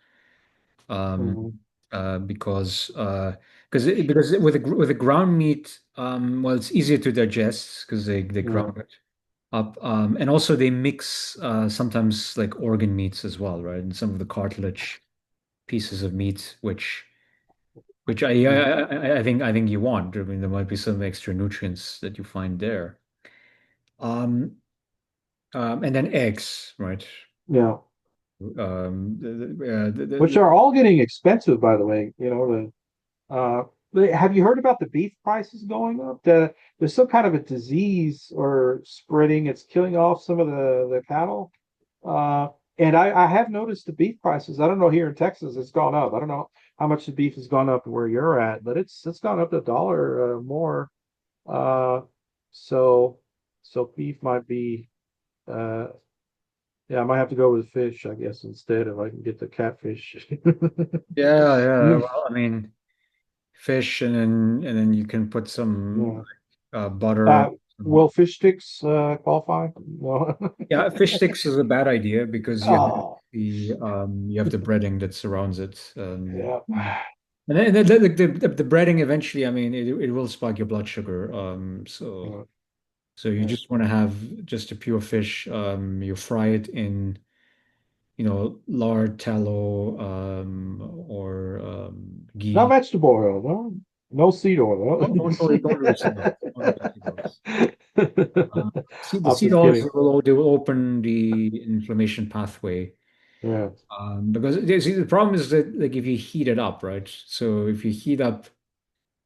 Um, uh, because with a ground meat, well, it's easier to digest because they yeah, ground it up, and also they mix sometimes like organ meats as well, right? And some of the cartilage pieces of meat, which yeah, I think you want. I mean, there might be some extra nutrients that you find there. Um, and then eggs, right? yeah. Which The, are all getting expensive, by the way. Have you heard about the beef prices going up? There's some kind of a disease or spreading. It's killing off some of the cattle. Uh, and I have noticed the beef prices. I don't know here in Texas, it's gone up. I don't know how much the beef has gone up where you're at, but it's gone up $1 more. Uh, so so beef might be uh yeah, I might have to go with fish, I guess, instead if I can get the catfish. yeah, yeah. Well, I mean, fish, and then you can put some Yeah. butter. Uh, will fish sticks qualify? No. Yeah, fish sticks is a bad idea because Oh, you have the breading that surrounds it, yeah. and then the breading eventually, I mean, it will spike your blood sugar. Yeah, So you yeah. just want to have just a pure fish. You fry it in lard, tallow, or Not ghee. vegetable oil, no? No seed oil. Don't do the seed oils. Don't do the seed oils. Huh? See, the I'm seed just oils kidding. they will open the inflammation pathway. Yeah. Because see, the problem is that like if you heat it up, right? So if you heat up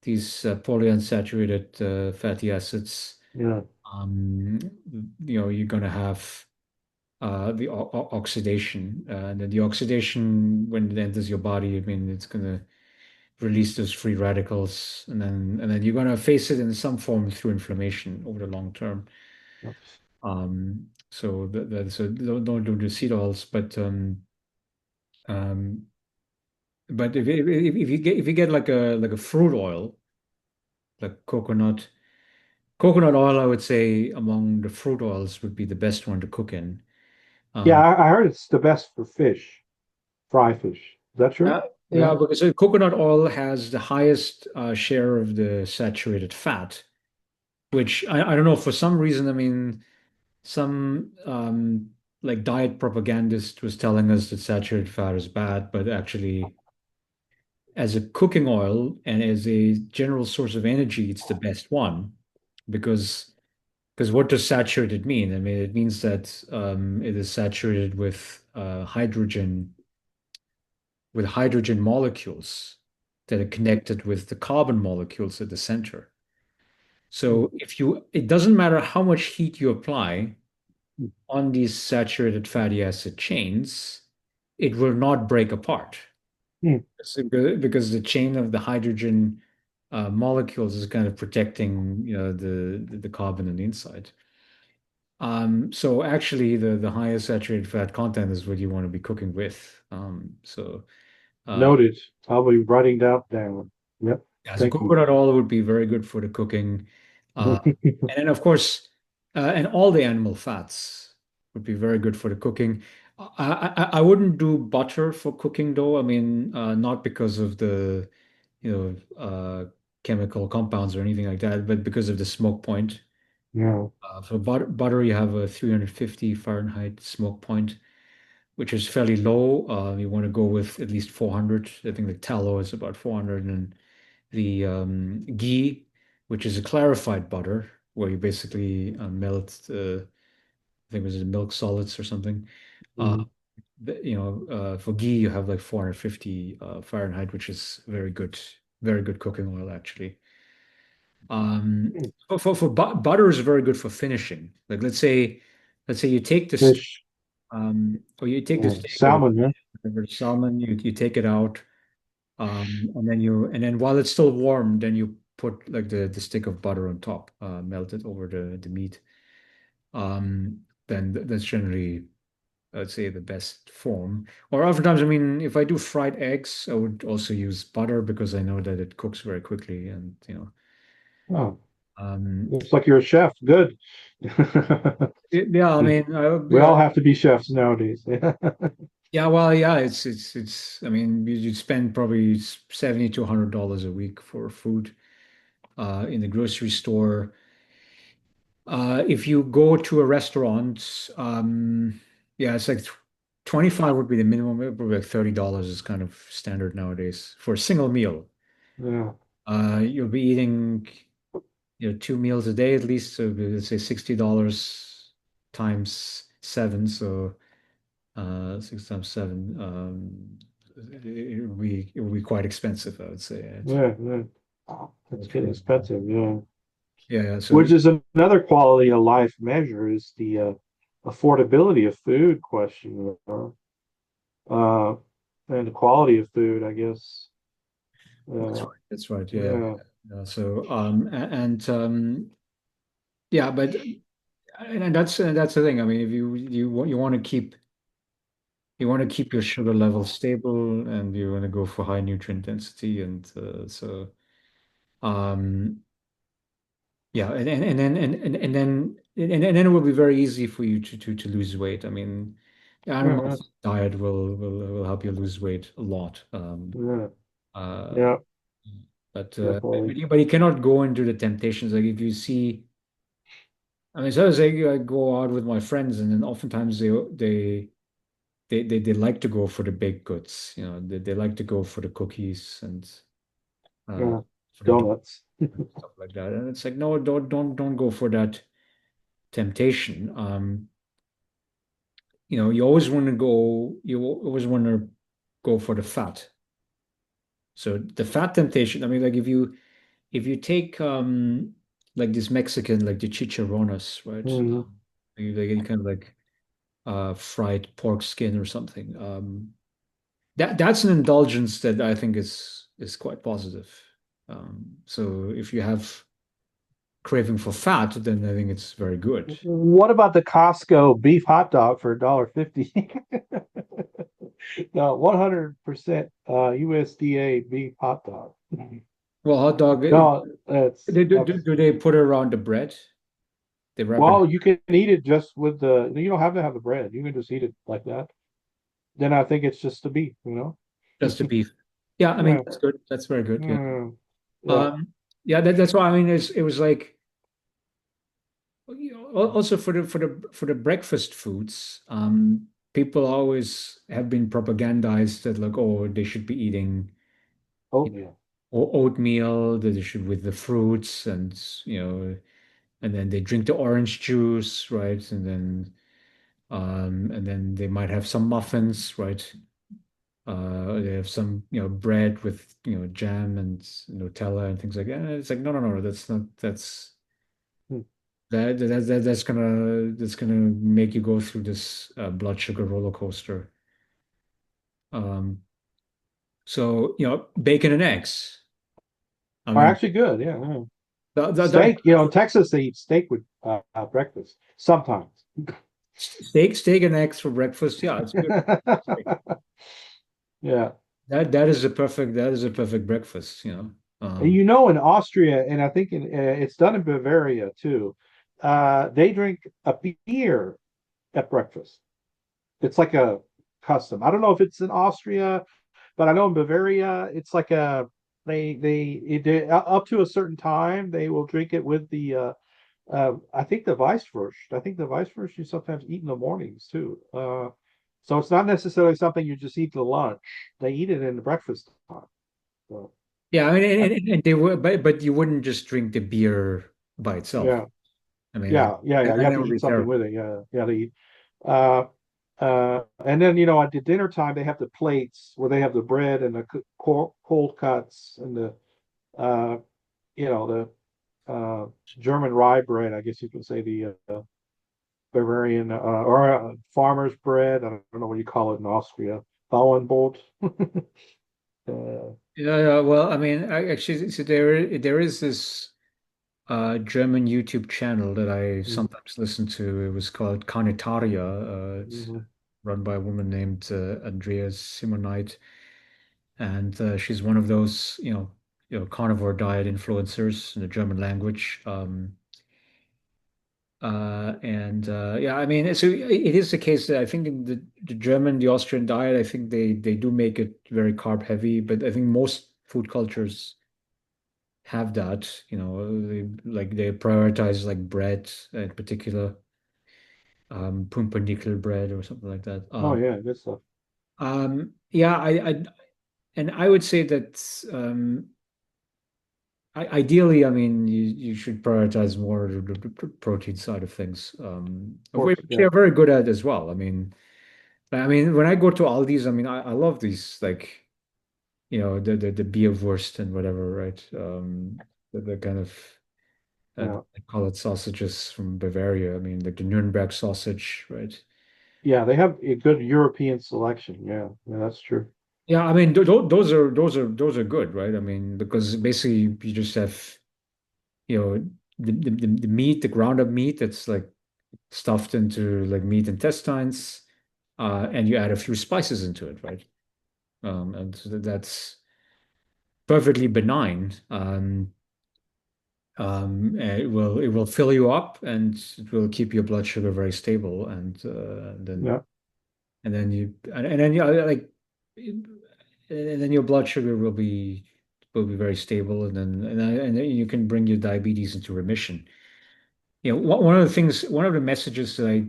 these polyunsaturated fatty acids, Yeah. um, you're going to have the oxidation, and then the oxidation when it enters your body, I mean, it's going to release those free radicals, and then you're going to face it in some form through inflammation over the long term. So so don't do the seed oils, um, but if you get like a fruit oil, like coconut oil, I would say among the fruit oils would be the best one to cook in. Yeah, Um, I heard it's the best for fish, fry fish. Is that uh, true? yeah, Yeah. because coconut oil has the highest share of the saturated fat, which I don't know for some reason. I mean, some like diet propagandist was telling us that saturated fat is bad, but actually, as a cooking oil and as a general source of energy, it's the best one because what does saturated mean? I mean, it means that it is saturated with hydrogen molecules that are connected with the carbon molecules at the center. Hmm. So it doesn't matter how much heat you apply on these saturated fatty acid chains, it will not break apart. Hmm. Because the chain of the hydrogen molecules is kind of protecting, the carbon on the inside. So actually, the highest saturated fat content is what you want to be cooking with. Uh, Noted. I'll be writing that down. Yep. yeah, so Thank you. coconut oil would be very good for the cooking. And then, of course, and all the animal fats would be very good for the cooking. I wouldn't do butter for cooking though. I mean, not because of the, chemical compounds or anything like that, but because of the smoke point. Yeah. For butter, you have a 350 Fahrenheit smoke point, which is fairly low. You want to go with at least 400. I think the tallow is about 400, and the ghee, which is a clarified butter, where you basically melt, I think it was milk solids or something. Uh, Mhm. for ghee, you have like 450 Fahrenheit, which is very good cooking oil, actually. Butter is very good for finishing. Like let's say you take the steak, Fish. or you take the Yeah. steak or Salmon. Yeah. whatever salmon, you take it out, and then while it's still warm, then you put like the stick of butter on top, melt it over the meat. Then that's generally, I'd say, the best form. Or oftentimes, I mean, if I do fried eggs, I would also use butter because I know that it cooks very quickly, and Oh, um, looks like you're a chef. Good. yeah, I mean, We all have to be chefs nowadays. yeah, well, yeah, it's. I mean, you'd spend probably 70 to $100 a week for food in the grocery store. If you go to a restaurant, yeah, it's like 25 would be the minimum. Probably like $30 is kind of standard nowadays for a single meal. Yeah. You'll be eating, two meals a day at least. So let's say $60 times seven. So 6 times 7. It would be quite expensive, I would say. Yeah. Yeah. Oh, that's getting expensive. Yeah. Yeah, yeah. So Which is another quality of life measure is the affordability of food question. Uh, and the quality of food, I guess. that's Uh, right. That's right. Yeah. yeah. So and yeah, but and that's the thing. I mean, if you want to keep your sugar level stable, and you want to go for high nutrient density, and so um yeah, and then it will be very easy for you to lose weight. I mean, animal Yeah. diet will help you lose weight a lot. Yeah. Uh, Yeah. but Definitely. you cannot go into the temptations. Like if you see, I mean, so I go out with my friends, and then oftentimes they like to go for the baked goods. They like to go for the cookies and uh, Yeah. for the donuts. stuff like that. And it's like, no, don't go for that temptation. You always want to go, you always want to go for the fat. So the fat temptation, I mean, like if you take like this Mexican, like the chicharrones, right? Mhm. You kind of like fried pork skin or something. That's an indulgence that I think is quite positive. So if you have craving for fat, then I think it's very good. What about the Costco beef hot dog for $1.50? No, 100% USDA beef hot dog. Well, hot dog, No, it's do they put it around the bread? They wrap it well, you can eat it just with you don't have to have the bread. You can just eat it like that. Then I think it's just the beef, you know? just the beef. Yeah, I mean Yeah. that's good. That's very good. Yeah. Mm, yeah. Um, yeah, that's why I mean it was like also for the breakfast foods, people always have been propagandized that like, oh, they should be eating Oatmeal. oatmeal, that they should with the fruits, and then they drink the orange juice, right? And then they might have some muffins, right? They have some, bread with, jam and Nutella and things like that. And it's like, no, no, no, that's not, Hmm. that's gonna make you go through this blood sugar roller coaster. Um, so, bacon and eggs. I Are mean, actually good. Yeah. Yeah. that Steak, in Texas they eat steak with breakfast sometimes. steak and eggs for breakfast. Yeah, it's good. Yeah. That is a perfect breakfast. And Um, in Austria, and I think it's done in Bavaria too, they drink a beer at breakfast. It's like a custom. I don't know if it's in Austria, but I know in Bavaria, it's like up to a certain time they will drink it with the I think the Weisswurst. I think the Weisswurst you sometimes eat in the mornings too. So it's not necessarily something you just eat to lunch. They eat it in the breakfast time. So yeah, I mean, I, and they would, but you wouldn't just drink the beer by itself. yeah, I mean, yeah. You have that to would be eat something terrible. with it. Yeah, yeah. They eat. Uh, and then at the dinner time they have the plates where they have the bread and the cold cuts and the uh, the German rye bread. I guess you can say the Bavarian or farmer's bread. I don't know what you call it in Austria. Bauernbrot. uh, Yeah, yeah. Well, I mean, actually, so there is this German YouTube channel that I mhm, sometimes listen to. It was called Carnitaria. It's mhm. run by a woman named Andrea Simonite, and she's one of those, carnivore diet influencers in the German language. And yeah, I mean, so it is the case that I think in the Austrian diet, I think they do make it very carb heavy, but I think most food cultures have that. They prioritize like bread in particular, pumpernickel bread or something like that. Oh yeah, good stuff. Yeah, and I would say that ideally, I mean, you should prioritize more the protein side of things, Of of which course, yeah, they're very good at as well. I mean, when I go to Aldi's, I mean, I love these like, the beer wurst and whatever, right? The kind of yeah, I call it sausages from Bavaria. I mean, like the Nuremberg sausage, right? yeah. They have a good European selection. Yeah, yeah, that's true. Yeah, I mean, th th those are good, right? I mean, because basically you just have, you know, the meat, the ground up meat that's like stuffed into like meat intestines, and you add a few spices into it, right? And so that's perfectly benign. It will fill you up and it will keep your blood sugar very stable, and then Yeah, and then you and then you like and then your blood sugar will be very stable, and then you can bring your diabetes into remission. One of the messages that I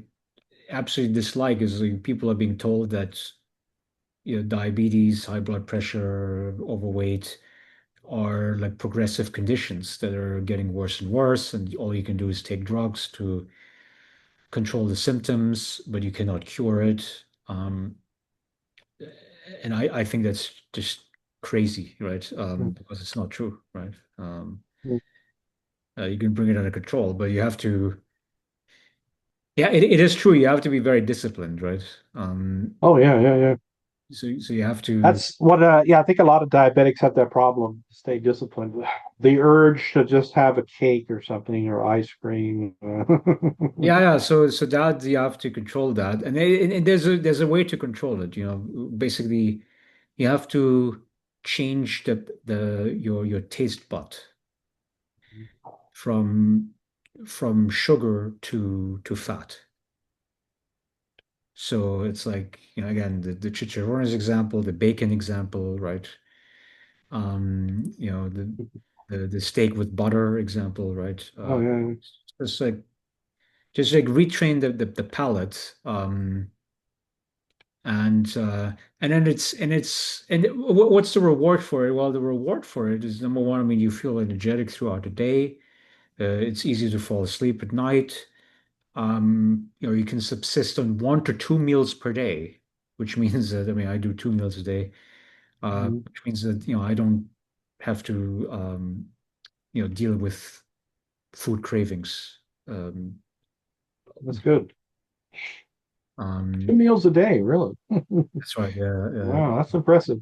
absolutely dislike is like people are being told that diabetes, high blood pressure, overweight are like progressive conditions that are getting worse and worse, and all you can do is take drugs to control the symptoms, but you cannot cure it. And I think that's just crazy, right? Because it's not true, right? You can bring it under control, but you have to, yeah, it is true. You have to be very disciplined, right? Um, Oh yeah, yeah, yeah. so you have to, That's what yeah, I think a lot of diabetics have that problem, stay disciplined. The urge to just have a cake or something or ice cream. yeah, yeah. So that you have to control that, and there's a way to control it. Basically, you have to change your taste bud from from sugar to fat. So it's like, again, the chicharrones example, the bacon example, right? Um, you know, the the steak with butter example, right? Oh yeah, Just like just like retrain the palate, and then what's the reward for it? Well, the reward for it is number one, I mean, you feel energetic throughout the day. It's easy to fall asleep at night. You can subsist on 1 to 2 meals per day, which means that, I mean, I do 2 meals a day, mhm. which means that, I don't have to, deal with food cravings. Um, That's good. Two um, meals a day, really. that's right. Yeah. Wow, that's impressive.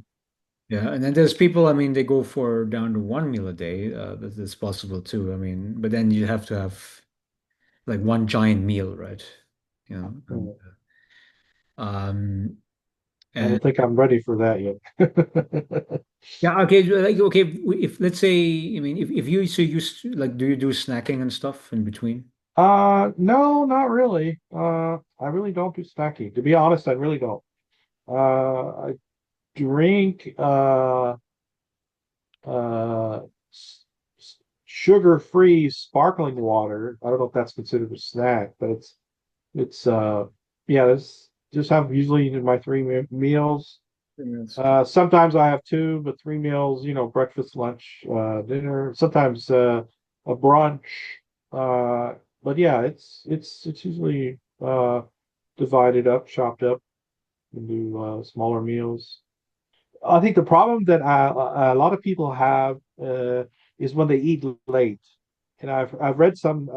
Yeah. And then there's people, I mean, they go for down to 1 meal a day. That's possible too. I mean, but then you have to have like one giant meal, right? You know, and, um, I and don't think I'm ready for that yet. yeah, okay, like okay, if let's say, I mean, if you so you like, do you do snacking and stuff in between? No, not really. I really don't do snacking. To be honest, I really don't. I drink uh sugar-free sparkling water. I don't know if that's considered a snack, but it's yeah, it's just have usually in my three meals. Yes. Sometimes I have two, but three meals, breakfast, lunch, dinner, sometimes a brunch. Uh, but yeah, it's usually divided up, chopped up into smaller meals. I think the problem that a lot of people have is when they eat late, and I've read some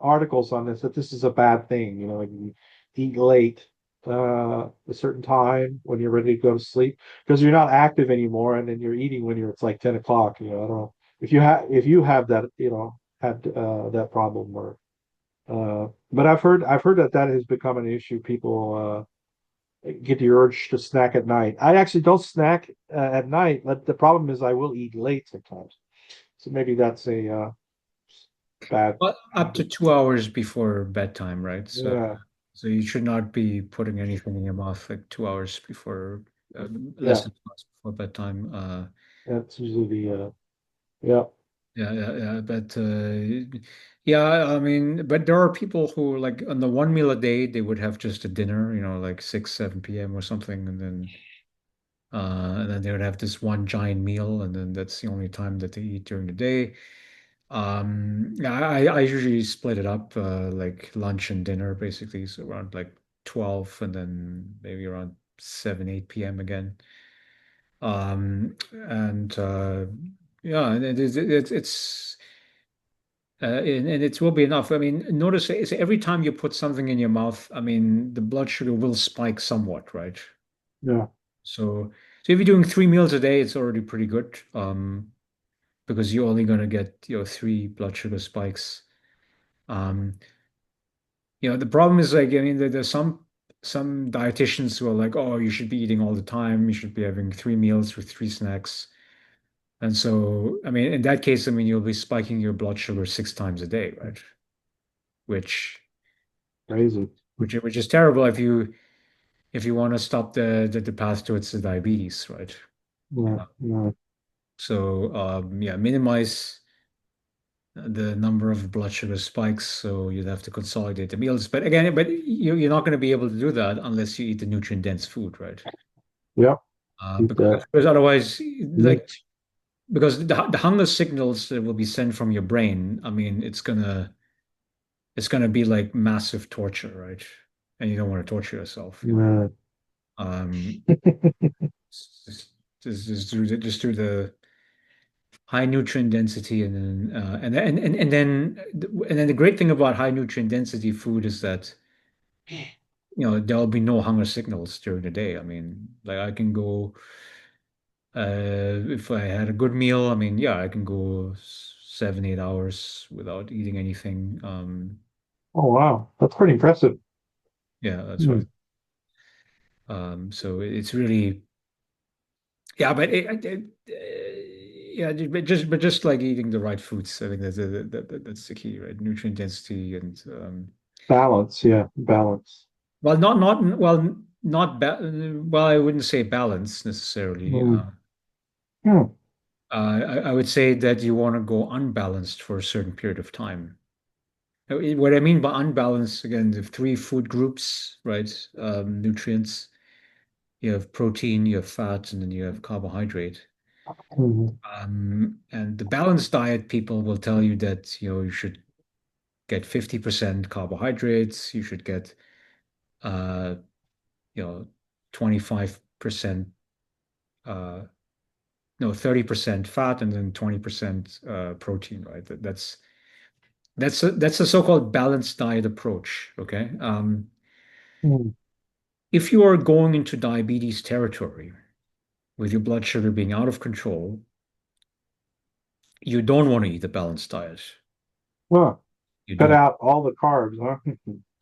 articles on this that this is a bad thing. Like you eat late a certain time when you're ready to go to sleep because you're not active anymore, and then you're eating when it's like 10 o'clock. I don't know if you have that had that problem or but I've heard that has become an issue. People get the urge to snack at night. I actually don't snack at night, but the problem is I will eat late sometimes. So maybe that's a bad But up to habit. 2 hours before bedtime, right? So Yeah, so you should not be putting anything in your mouth like 2 hours before, less yeah, than 2 hours before bedtime. that's usually the yeah. Yeah, yeah, yeah. But yeah, I mean, but there are people who like on the 1 meal a day, they would have just a dinner, like 6, 7 p.m. or something, and then they would have this one giant meal, and then that's the only time that they eat during the day. Yeah, I usually split it up, like lunch and dinner, basically, so around like 12, and then maybe around 7, 8 p.m. again. And yeah, and and it will be enough. I mean, notice is every time you put something in your mouth, I mean, the blood sugar will spike somewhat, right? Yeah, So if you're doing 3 meals a day, it's already pretty good. Because you're only gonna get your three blood sugar spikes. Um, the problem is like, I mean, there's some dietitians who are like, oh, you should be eating all the time. You should be having 3 meals with three snacks. And so, I mean, in that case, I mean, you'll be spiking your blood sugar 6 times a day, right? Which crazy. which is terrible if you want to stop the path towards the diabetes, right? Yeah, yeah, So yeah, minimize the number of blood sugar spikes, so you'd have to consolidate the meals. But again, you're not going to be able to do that unless you eat the nutrient dense food, right? yeah. Eat Because, that because otherwise, like meat. because the hunger signals that will be sent from your brain, I mean, it's gonna be like massive torture, right? And you don't want to torture yourself, you know. Right. Um, just, just through the high nutrient density, and then and then the great thing about high nutrient density food is that there'll be no hunger signals during the day. I mean, like I can go if I had a good meal. I mean, yeah, I can go 7, 8 hours without eating anything. Oh wow, that's pretty impressive. Yeah, that's Hmm. right. So it's really yeah, but yeah, but just like eating the right foods. I think that's the key, right? Nutrient density and Balance, yeah, balance. well, not well, I wouldn't say balance necessarily. Hmm. Hmm. I would say that you want to go unbalanced for a certain period of time. What I mean by unbalanced, again, the three food groups, right? Nutrients. You have protein, you have fat, and then you have carbohydrate. Hmm. And the balanced diet people will tell you that you should get 50% carbohydrates, you should get uh, 25% uh, no 30% fat and then 20% protein, right? That's a so-called balanced diet approach, okay? Hmm. If you are going into diabetes territory with your blood sugar being out of control, you don't want to eat a balanced diet. Well, You cut don't. out all the carbs, huh?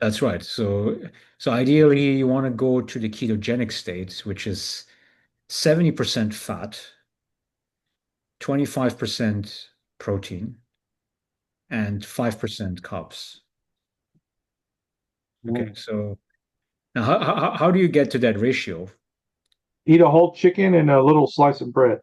That's right. So ideally, you want to go to the ketogenic state, which is 70% fat, 25% protein, and 5% carbs. Okay, Hmm. so now how do you get to that ratio? Eat a whole chicken and a little slice of bread.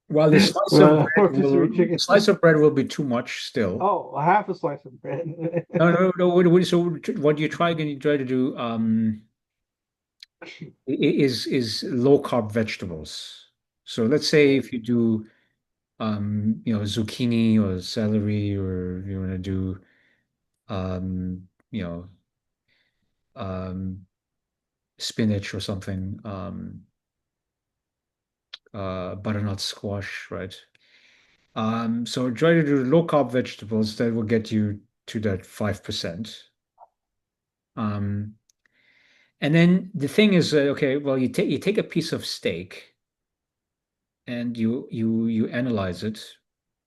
Well, the slice of Well, bread rotisserie will chicken. slice of bread will be too much still. Oh, half a slice of bread. No, no, no. So what you try to do is low carb vegetables. So let's say if you do zucchini or celery, or you want to do, um, you know, um, spinach or something, butternut squash, right? So try to do low carb vegetables that will get you to that 5%. Um, and then the thing is, okay, well, you take a piece of steak and you analyze it,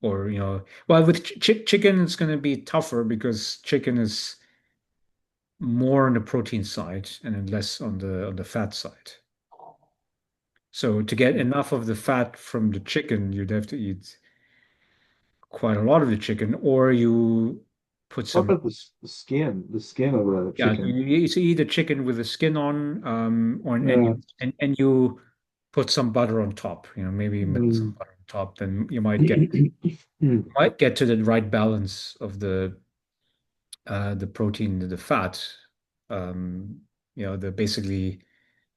or well, with chicken it's going to be tougher because chicken is more on the protein side and then less on the fat side. So to get enough of the fat from the chicken, you'd have to eat quite a lot of the chicken, or you put What some, about the skin? The skin of the yeah, chicken. you eat the chicken with the skin on, and Yeah. you put some butter on top, maybe melt some Mm. butter on top, then you might get to the right balance of the protein and the fat. Um, the basically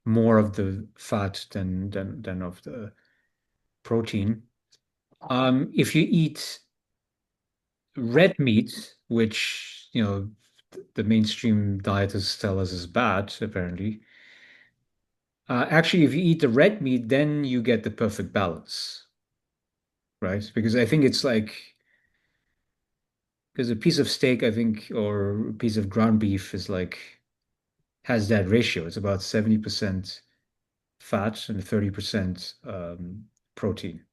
more of the fat than of the protein. If you eat red meat, which the mainstream dietists tell us is bad, apparently. Actually, if you eat the red meat, then you get the perfect balance, right? Because I think it's like because a piece of steak, I think, or a piece of ground beef is like has that ratio. It's about 70% fat and 30% protein.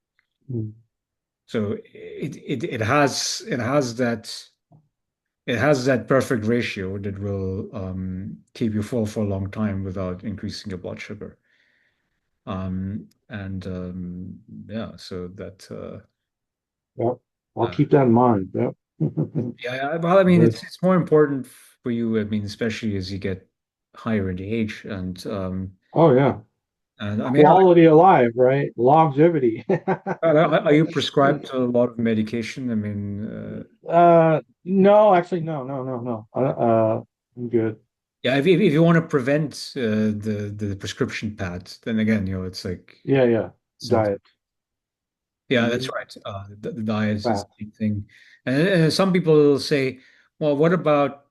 Mm. So it has that perfect ratio that will keep you full for a long time without increasing your blood sugar. And yeah, so that Yep. I'll uh, keep that in mind. Yep. yeah, well, I mean, Good. it's more important for you. I mean, especially as you get higher in the age, Oh yeah. and I mean, Quality of life, right? Longevity. are you prescribed to a lot of medication? I mean, No, actually, no, no, no, no. I'm good. yeah, if you want to prevent the prescription pad, then again, it's like Yeah, yeah. So diet. yeah, that's Mhm. right. The diet is Fat. a big thing. And some people will say, well, what about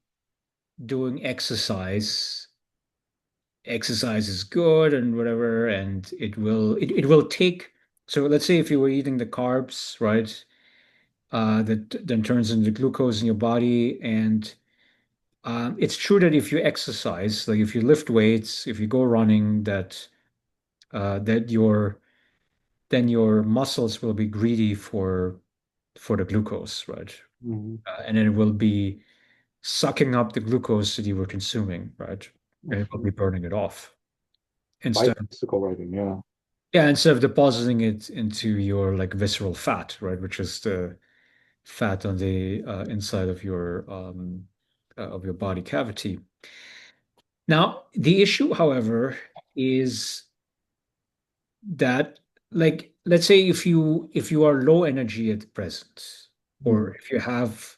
doing exercise? Exercise is good and whatever, and it will take. So let's say if you were eating the carbs, right? That then turns into glucose in your body. And it's true that if you exercise, like if you lift weights, if you go running, that your muscles will be greedy for the glucose, right? Mhm. And then it will be sucking up the glucose that you were consuming, right? And it will be Mhm. burning it off instead. Bicycle riding, yeah. Yeah, instead of depositing it into your like visceral fat, right, which is the fat on the inside of your body cavity. Now, the issue, however, is that like let's say if you are low energy at present, or Mhm. if you have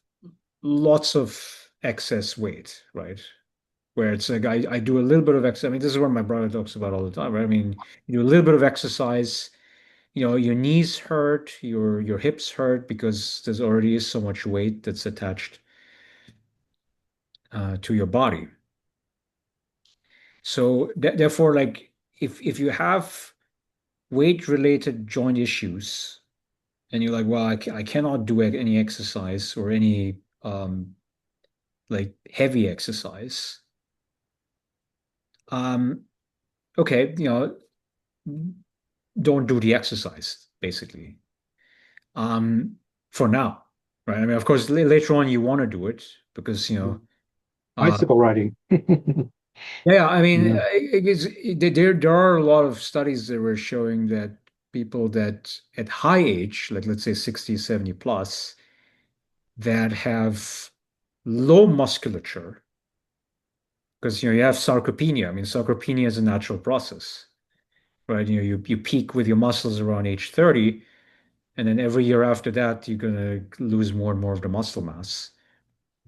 lots of excess weight, right? Where it's like I do a little bit of exercise. I mean, this is what my brother talks about all the time, right? I mean, you do a little bit of exercise, your knees hurt, your hips hurt because there's already is so much weight that's attached to your body. So therefore, like if you have weight related joint issues and you're like, well, I cannot do any exercise or any like heavy exercise. Um, okay, don't do the exercise, basically. Um, for now, right? I mean, of course, later on you want to do it because, Mhm. uh, Bicycle riding. yeah, I mean, Yeah. there are a lot of studies that were showing that people that at high age, like let's say 60, 70 plus, that have low musculature, because, you have sarcopenia. I mean, sarcopenia is a natural process, right? You peak with your muscles around age 30, and then every year after that, you're going to lose more and more of the muscle mass.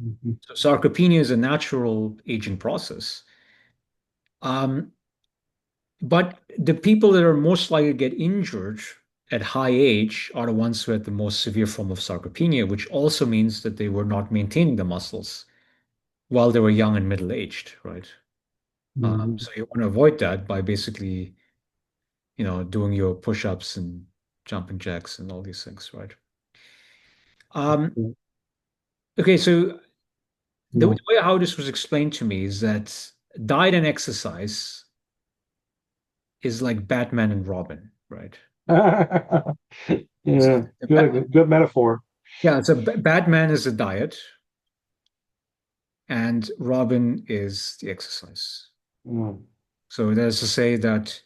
Mhm. So sarcopenia is a natural aging process. Um, but the people that are most likely to get injured at high age are the ones who had the most severe form of sarcopenia, which also means that they were not maintaining the muscles while they were young and middle-aged, right? Mhm. So you want to avoid that by basically, doing your push-ups and jumping jacks and all these things, right? Um, okay, so the Yeah. way how this was explained to me is that diet and exercise is like Batman and Robin, right? So Yeah. Good metaphor. yeah, so Batman is the diet and Robin is the exercise. Mm. So that is to say that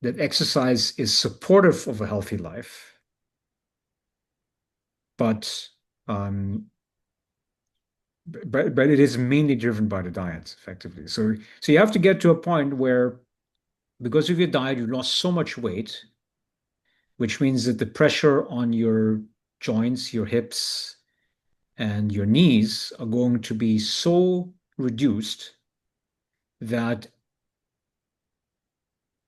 exercise is supportive of a healthy life, but um, but it is mainly driven by the diet, effectively. So you have to get to a point where because of your diet, you lost so much weight, which means that the pressure on your joints, your hips, and your knees are going to be so reduced that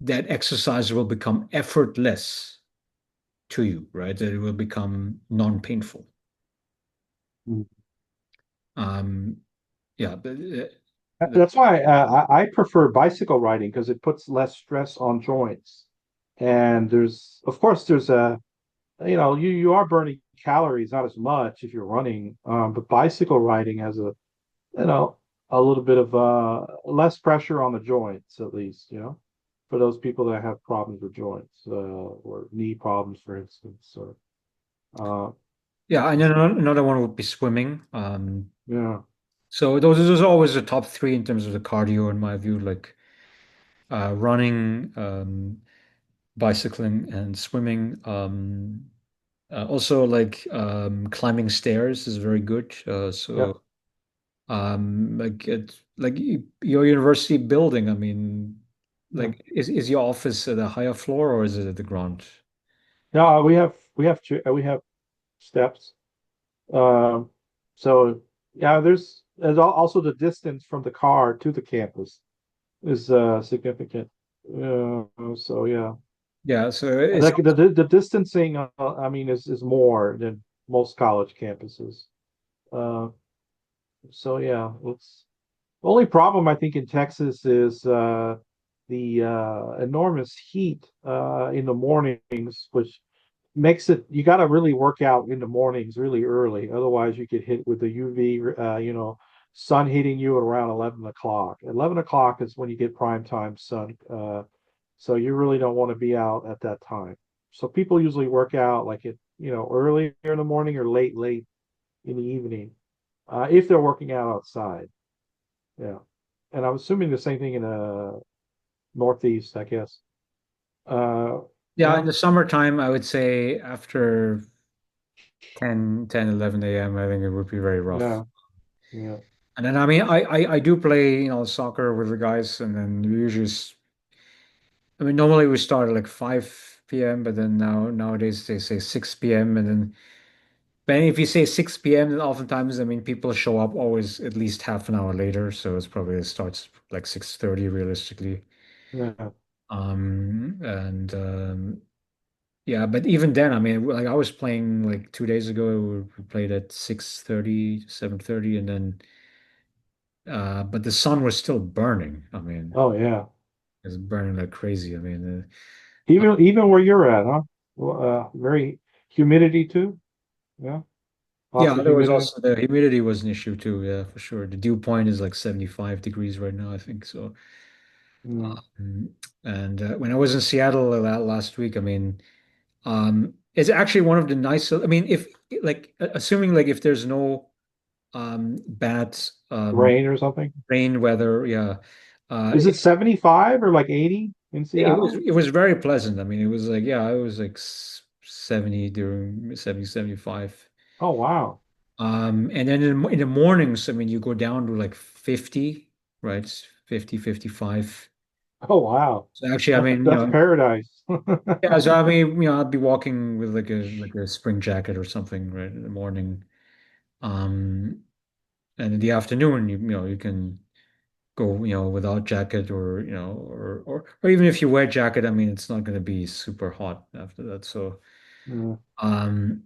that exercise will become effortless to you, right? That it will become non-painful. Mm. Um, yeah, but, That's why I prefer bicycle riding because it puts less stress on joints. And of course, there's you are burning calories, not as much if you're running, but bicycle riding has you know, a little bit of less pressure on the joints, at least, for those people that have problems with joints, or knee problems, for instance, or uh, yeah, and then another one would be swimming. yeah, So those are always the top three in terms of the cardio, in my view, like running, bicycling, and swimming. Also, like climbing stairs is very good. yeah, Like your university building. I mean, yeah. like is your office at a higher floor or is it at the ground? No, we have steps. Um, so yeah, there's also the distance from the car to the campus is significant. So yeah. Yeah, so it's Like the distancing, I mean, is more than most college campuses. Uh, so yeah, it's the only problem I think in Texas is the enormous heat in the mornings, which makes it you got to really work out in the mornings really early. Otherwise, you get hit with the UV, sun hitting you at around 11 o'clock. 11 o'clock is when you get prime time sun. So you really don't want to be out at that time. So people usually work out like earlier in the morning or late in the evening, if they're working out outside. Yeah. And I'm assuming the same thing in Northeast, I guess. Uh, yeah, yeah, in the summertime, I would say after 11 a.m., I think it would be very rough. yeah, yeah. And then I mean I do play, soccer with the guys and then we usually I mean normally we start at like 5 p.m. but then nowadays they say 6 p.m. and then but if you say 6 p.m. then oftentimes I mean people show up always at least half an hour later, so it's probably it starts like 6:30 realistically. Yeah. And yeah, but even then, I mean, like I was playing like 2 days ago, we played at 6:30, 7:30, and then but the sun was still burning. I mean, Oh yeah. it was burning like crazy. I mean, Even where you're at, huh? Well, very humidity too. Yeah. Lots yeah, of there was humidity. also the humidity was an issue too. Yeah, for sure. The dew point is like 75 degrees right now, I think. So, Mm. um, and when I was in Seattle last week, I mean, it's actually one of the nice. I mean, if like assuming like if there's no bad Rain or something. rain weather, yeah. Is it 75 or like 80 in Seattle? It was very pleasant. I mean, it was like yeah, it was like 70 during 70, 75. Oh wow. And then in the mornings, I mean, you go down to like 50, right? 50, 55. Oh wow. So actually, I That's mean, that's paradise. yeah, so I mean, I'd be walking with like a spring jacket or something, right, in the morning. Um, and in the afternoon, you can go, without jacket or, or even if you wear jacket, I mean, it's not going to be super hot after that. Yeah. Um,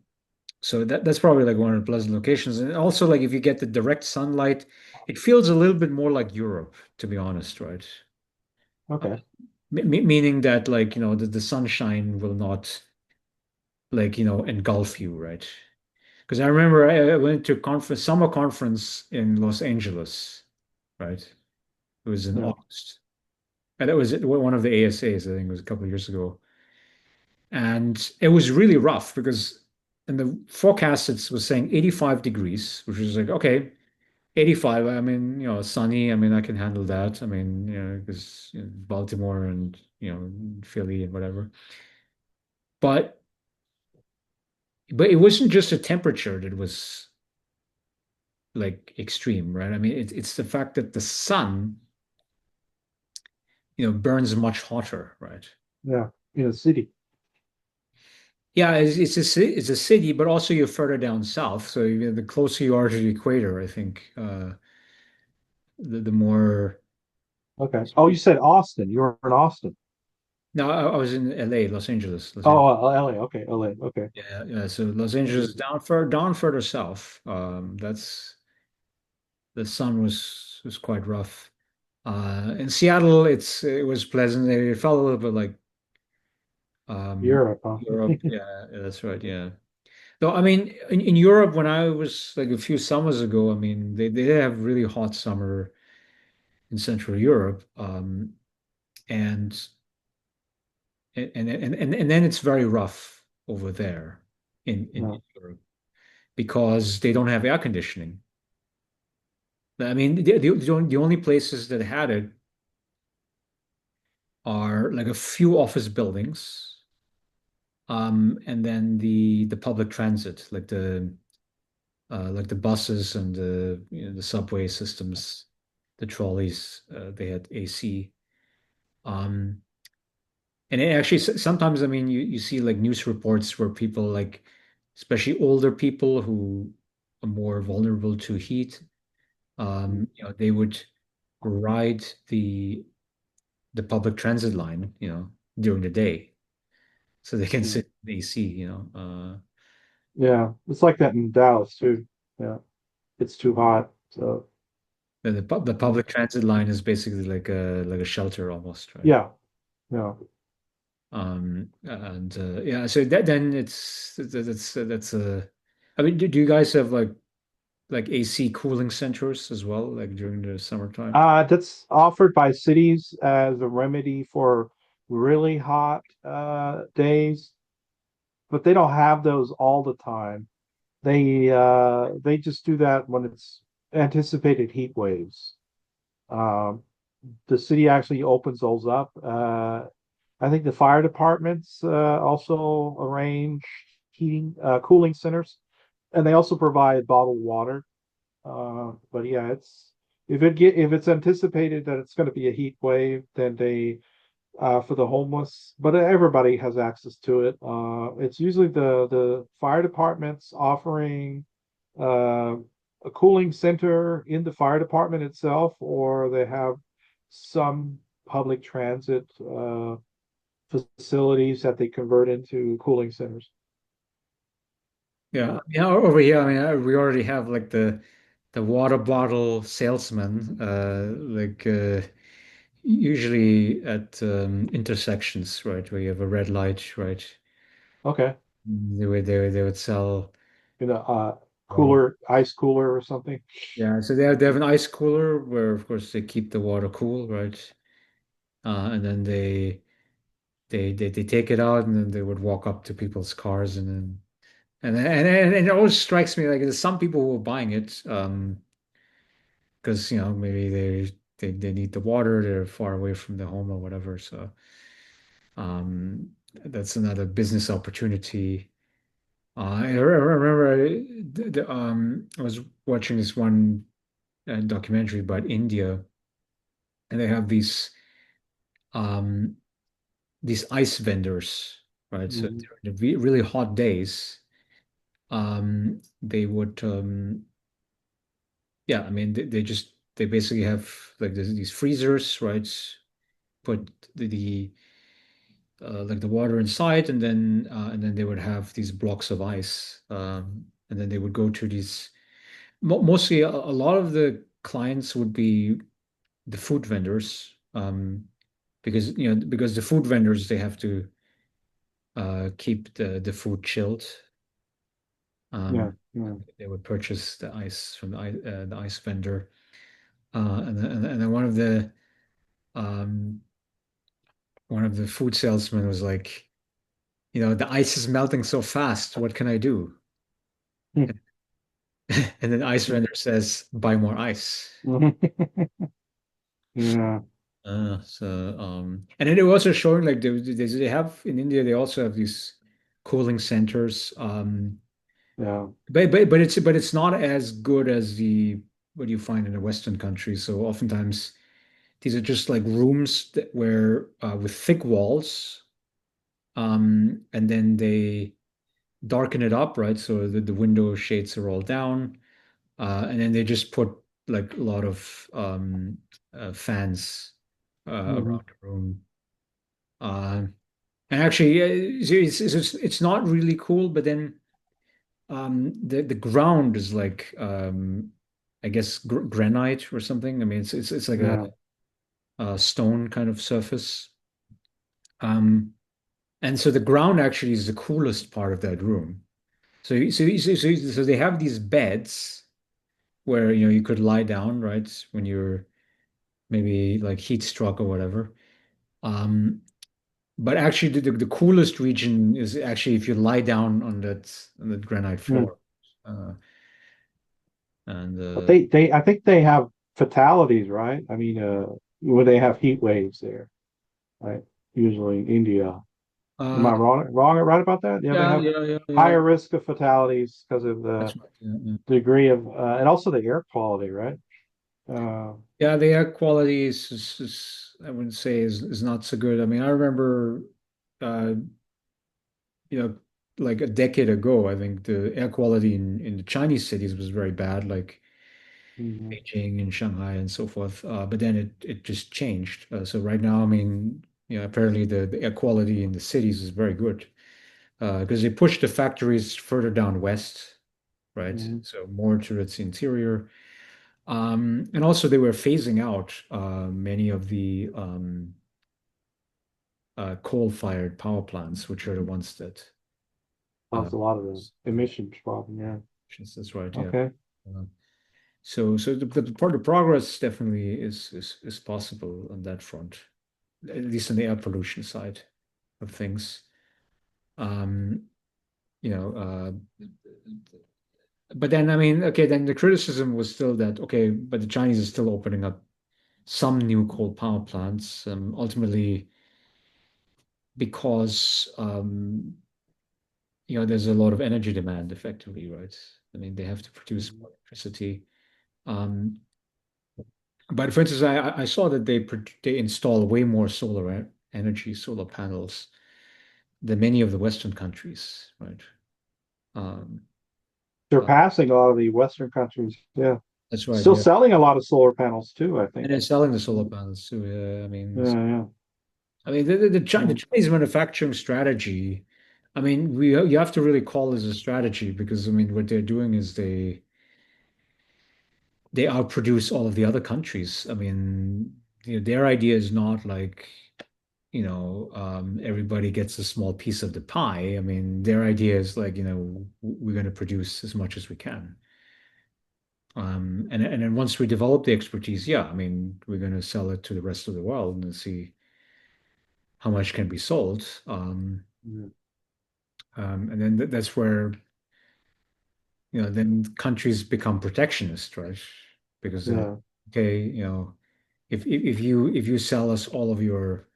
so that's probably like one of the pleasant locations. And also like if you get the direct sunlight, it feels a little bit more like Europe, to be honest, right? Uh, Okay. meaning that like, the sunshine will not like, engulf you, right? Because I remember I went to a conference, summer conference in Los Angeles, right? It was in Yeah. August. And that was one of the ASAs, I think it was a couple of years ago. And it was really rough because in the forecast it was saying 85 degrees, which was like, okay, 85, I mean, sunny, I mean, I can handle that. I mean, because Baltimore and, Philly and whatever. But but it wasn't just a temperature that was like extreme, right? I mean, it's the fact that the sun, burns much hotter, right? Yeah. In a city. Yeah, it's a city, but also you're further down south. So the closer you are to the equator, I think, the more. Okay. Oh, you said Austin. You were in Austin. No, I was in LA, Los Angeles, Los Angeles. Oh, LA. Okay. LA. Okay. Yeah, yeah. So Los Angeles is down further south. That's the sun was quite rough. In Seattle, it was pleasant. It felt a little bit like Europe, huh? Europe. Yeah, yeah, that's right. Yeah. Though, I mean, in Europe, when I was like a few summers ago, I mean, they did have really hot summer in Central Europe, and and then it's very rough over there in No. Europe because they don't have air conditioning. I mean, the only places that had it are like a few office buildings, and then the public transit, like the buses and the subway systems, the trolleys, they had AC. Um, and it actually sometimes, I mean, you see like news reports where people like, especially older people who are more vulnerable to heat, they would ride the public transit line, during the day. so they can Mm. sit in AC, Yeah, it's like that in Dallas too. Yeah, it's too hot. So and the yeah, public transit line is basically like a shelter almost, right? yeah, yeah. And yeah, so that then that's I mean, do you guys have like AC cooling centers as well, like during the summertime? That's offered by cities as a remedy for really hot days, but they don't have those all the time. They just do that when it's anticipated heat waves. Um, the city actually opens those up. I think the fire departments also arrange cooling centers, and they also provide bottled water. But yeah, it's if it's anticipated that it's going to be a heat wave, then they for the homeless, but everybody has access to it. It's usually the fire departments offering uh, a cooling center in the fire department itself, or they have some public transit facilities that they convert into cooling centers. Yeah, Yeah. yeah. Over here, I mean, we already have like the water bottle salesman, usually at intersections, right, where you have a red light, right? Okay. They would sell. You know, Oh, cooler, ice cooler or something. yeah, so they have an ice cooler where, of course, they keep the water cool, right? And then they take it out, and then they would walk up to people's cars, and then and it always strikes me like there's some people who are buying it, because maybe they need the water, they're far away from the home or whatever. So that's another business opportunity. I remember I was watching this one documentary about India, and they have um, these ice vendors, right? So Mhm. during the really hot days, they would, yeah, I mean, they basically have like these freezers, right? Put like the water inside, and then they would have these blocks of ice, and then they would go to these. Mostly, a lot of the clients would be the food vendors, because the food vendors they have to keep the food chilled. Yeah, Um, yeah. they would purchase the ice from the ice vendor, and then um, one of the food salesmen was like, the ice is melting so fast. What can I do? Hmm. And then ice vendor says, buy more ice. Yeah, And then they were also showing like they have in India, they also have these cooling centers. yeah. But it's not as good as the what you find in the Western countries. So oftentimes these are just like rooms where with thick walls, and then they darken it up, right? So the window shades are all down, and then they just put like a lot of fans Mhm. around the room. Uh, and actually, yeah, it's not really cool, but then the ground is like I guess granite or something. I mean, it's like Yeah. a stone kind of surface. Um, and so the ground actually is the coolest part of that room. So they have these beds where you could lie down, right, when you're maybe like heat struck or whatever. Um, but actually, the coolest region is actually if you lie down on that granite Mm. floor. Uh, and But they I think they have fatalities, right? I mean, where they have heat waves there, right? Usually in India. Am uh, I right about that? Yeah, they yeah, have yeah, yeah, yeah. higher risk of fatalities because of the That's right. Yeah, yeah. degree of and also the air quality, right? Uh, Yeah, the air quality is I wouldn't say is not so good. I mean, I remember, uh, you know, like a decade ago, I think the air quality in the Chinese cities was very bad, like mhm. Beijing and Shanghai and so forth. But then it just changed. So right now, I mean, apparently the air quality in the cities is very good. because they pushed the factories further down west, right? Mhm. So more to its interior. And also they were phasing out many of the coal-fired power plants, which are the ones that uh, Caused a lot of the emissions problem. Yeah. that's right, yeah. Okay. Uh, so the part of progress definitely is possible on that front, at least on the air pollution side of things. Um, you know, but then I mean, okay, then the criticism was still that okay, but the Chinese are still opening up some new coal power plants, ultimately because there's a lot of energy demand effectively, right? I mean, they have to produce Mhm. more electricity. Um, but for instance, I saw that they install way more energy, solar panels than many of the Western countries, right? Um, uh, Surpassing a lot of the Western countries. Yeah. that's right, Still yeah. selling a lot of solar panels too, I And think. they're selling the solar Mm. panels too. Yeah, Yeah, yeah. the Mm. Chinese manufacturing strategy. I mean, you have to really call this a strategy because I mean, what they're doing is they outproduce all of the other countries. I mean, their idea is not like, everybody gets a small piece of the pie. I mean, their idea is like, we're going to produce as much as we can. And then once we develop the expertise, yeah, I mean, we're going to sell it to the rest of the world and see how much can be sold. Mm. And then that's where, then countries become protectionist, right? Because they're like, Yeah. okay, if you sell us all of your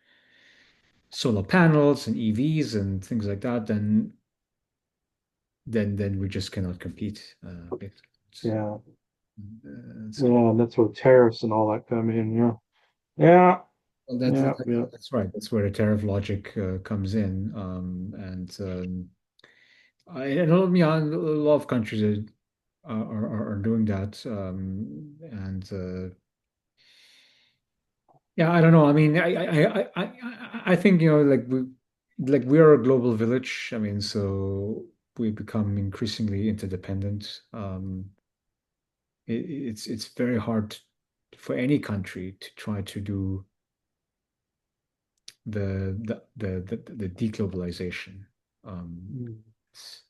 solar panels and EVs and things like that, then we just cannot compete. Yeah. It's- Yeah. And that's where tariffs and all that come in. Yeah. Yeah. well, Yeah. Yeah. that's right. That's where the tariff logic comes in. I know, yeah, a lot of countries are doing that. And Yeah, I don't know. I mean, I think, like we are a global village. I mean, so we become increasingly interdependent. It's very hard for any country to try to do the deglobalization. Um, Mm. it's,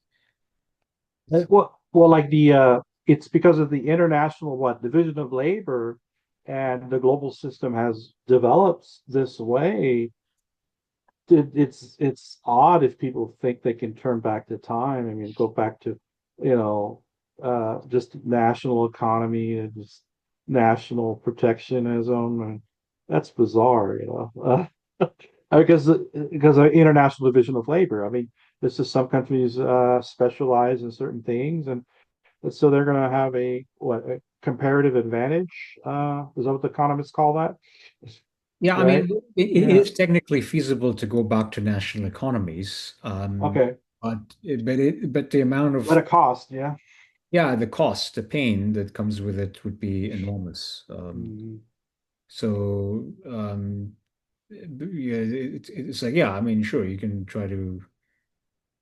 it's Well, like it's because of the international what division of labor, and the global system has developed this way. It's odd if people think they can turn back the time. I mean, go back to, you know, just national economy and just national protectionism, and that's bizarre, because of international division of labor. I mean, this is some countries specialize in certain things, and so they're going to have a comparative advantage. Is that what the economists call that? Yeah, I Right? mean, it Yeah. is technically feasible to go back to national economies, Okay. but the amount At of a cost, yeah. yeah, the cost, the pain that comes with it would be enormous. Mhm. So yeah, it's like yeah, I mean, sure, you can try to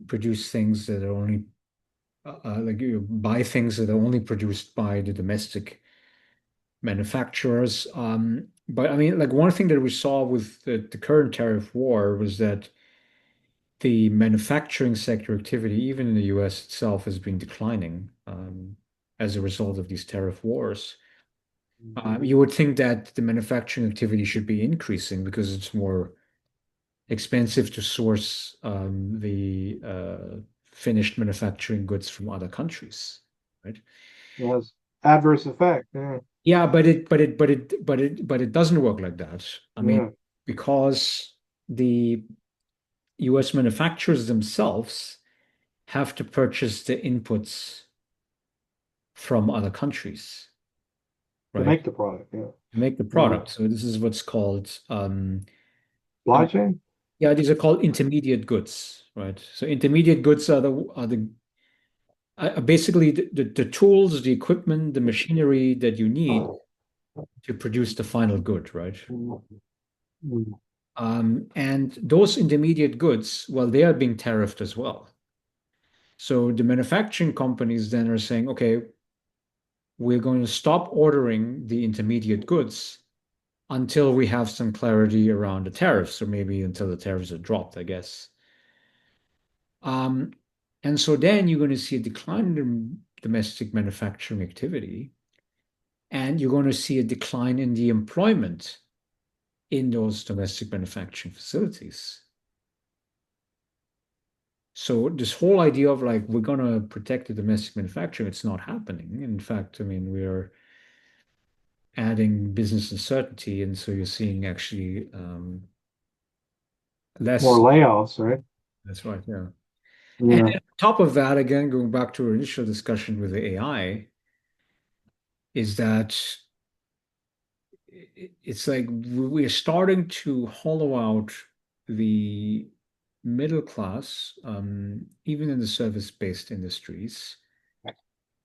produce things that are only like you buy things that are only produced by the domestic manufacturers. But I mean, like one thing that we saw with the current tariff war was that the manufacturing sector activity, even in the US itself, has been declining as a result of these tariff wars. You would think that the manufacturing activity should be increasing because it's more expensive to source the finished manufacturing goods from other countries, right? Yes. Adverse effect. Yeah. Yeah, but it doesn't work like that. I mean, Yeah. because the US manufacturers themselves have to purchase the inputs from other countries, To right? make the product. Yeah. To make the Yeah. product. So this is what's called, I Supply mean, chain? yeah, these are called intermediate goods, right? So intermediate goods are basically the tools, the equipment, the machinery that you need to produce the final good, right? Mm. And those intermediate goods, well, they are being tariffed as well. So the manufacturing companies then are saying, okay, we're going to stop ordering the intermediate goods until we have some clarity around the tariffs, or maybe until the tariffs are dropped, I guess. Um, and so then you're going to see a decline in domestic manufacturing activity, and you're going to see a decline in the employment in those domestic manufacturing facilities. So this whole idea of like we're going to protect the domestic manufacturing, it's not happening. In fact, I mean, we're adding business uncertainty, and so you're seeing actually More less. layoffs, right? That's right, yeah. And Yeah. on top of that, again, going back to our initial discussion with the AI, is that it's like we're starting to hollow out the middle class, even in the service-based industries.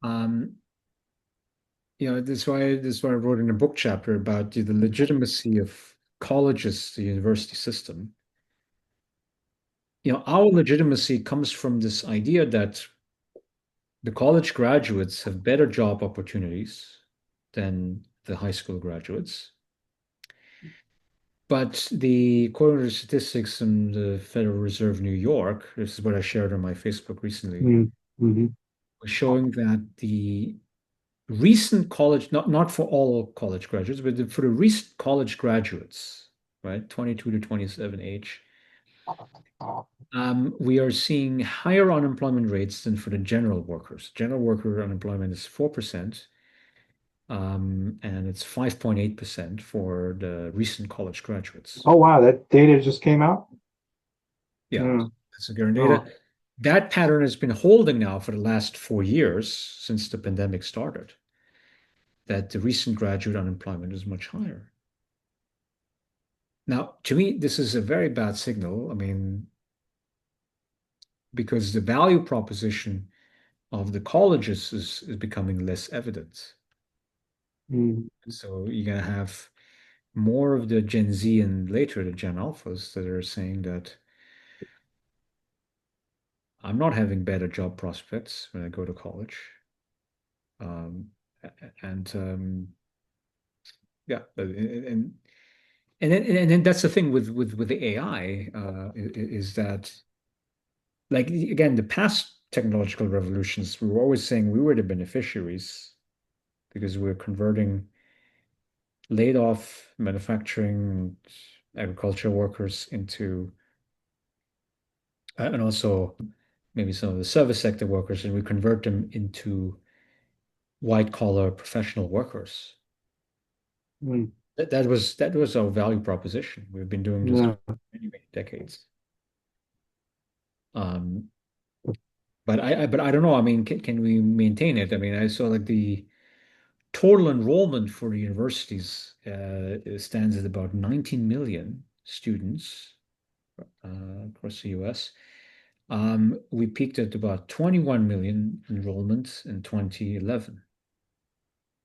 Um, that's why I wrote in a book chapter about the legitimacy of colleges, the university system. Our legitimacy comes from this idea that the college graduates have better job opportunities than the high school graduates. But the according to the statistics from the Federal Reserve New York, this is what I shared on my Facebook recently, Mm-hmm. was showing that the recent college, not for all college graduates, but for the recent college graduates, right, 22 to 27 age, we are seeing higher unemployment rates than for the general workers. General worker unemployment is 4%, and it's 5.8% for the recent college graduates. Oh wow, that data just came out. Yeah, Yeah. that's the current data. Oh. That pattern has been holding now for the last 4 years since the pandemic started, that the recent graduate unemployment is much higher. Now, to me, this is a very bad signal. I mean, because the value proposition of the colleges is becoming less evident. Mm. So you're going to have more of the Gen Z and later the Gen Alphas that are saying that I'm not having better job prospects when I go to college. Um, and yeah, and then that's the thing with the AI is that like again the past technological revolutions we were always saying we were the beneficiaries because we're converting laid off manufacturing agricultural workers into and also maybe some of the service sector workers and we convert them into white collar professional workers. Mm. That was our value proposition. We've been doing this Yeah. for many decades. Um, but I don't know. I mean, can we maintain it? I mean, I saw like the total enrollment for the universities it stands at about 19 million students across the US. We peaked at about 21 million enrollments in 2011.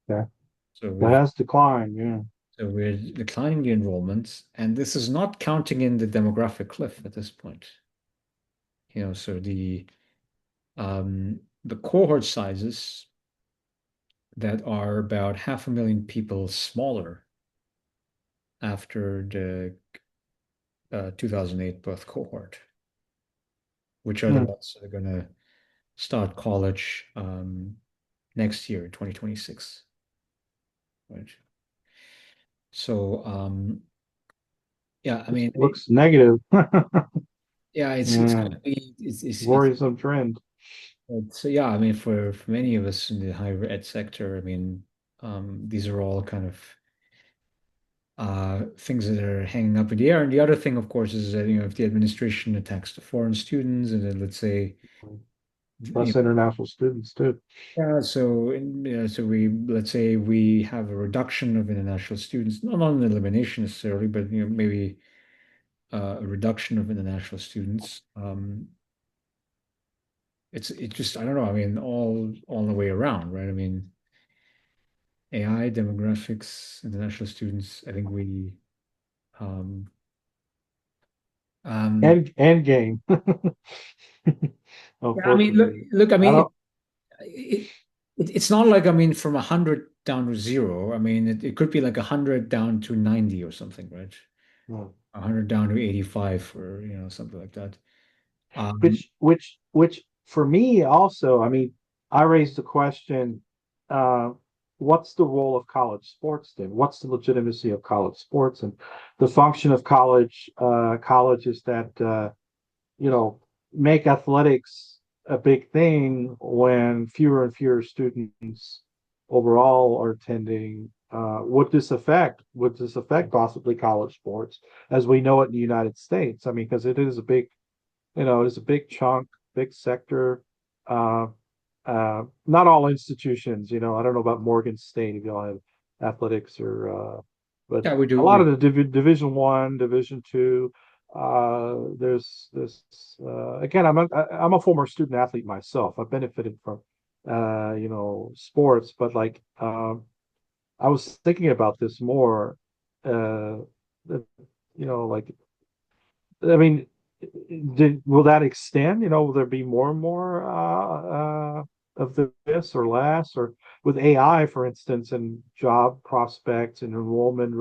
Yeah. So That we've has declined. Yeah. so we're declining the enrollments, and this is not counting in the demographic cliff at this point. So the cohort sizes that are about 500,000 people smaller after the 2008 birth cohort, which are the Mm. ones that are going to start college next year, 2026. Right. So, yeah, I This mean, looks negative. yeah, it's Yeah. going to be, Worrisome trend. so yeah, I mean, for many of us in the higher ed sector, I mean, these are all kind of things that are hanging up in the air. And the other thing, of course, is that, if the administration attacks the foreign students, and then let's say, you Less international students too. yeah, so let's say we have a reduction of international students, not an elimination necessarily, but maybe a reduction of international students. It's just I don't know. I mean, all the way around, right? I mean, AI, demographics, international students. I think we um, and game. Yeah, I mean, look, Unfortunately, look, I I mean, don't. it's not like, I mean, from 100 down to zero. I mean, it could be like 100 down to 90 or something, right? No. 100 down to 85 or, something like that. Um, Which for me also, I mean, I raised the question, uh, what's the role of college sports then? What's the legitimacy of college sports and the function of colleges that make athletics a big thing when fewer and fewer students overall are attending. Would this affect possibly college sports as we know it in the United States? I mean, because it is a big, it's a big chunk, big sector. Uh, Not all institutions, I don't know about Morgan State if y'all have athletics but yeah, we a do. lot of the Division One, Division Two. There's this again. I'm a former student athlete myself. I've benefited from sports, but like I was thinking about this more. Uh, like I mean, will that extend? Will there be more and more of this or less? Or with AI, for instance, and job prospects and enrollment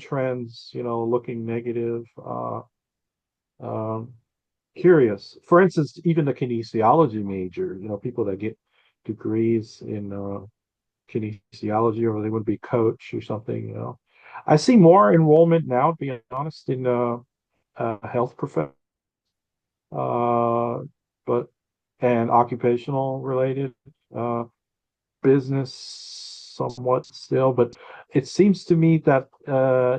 trends, looking negative. Um, Curious. For instance, even the kinesiology major, people that get degrees in kinesiology or they would be coach or something. I see more enrollment now, to be honest, in health profession, uh, but and occupational related uh, business somewhat still. But it seems to me that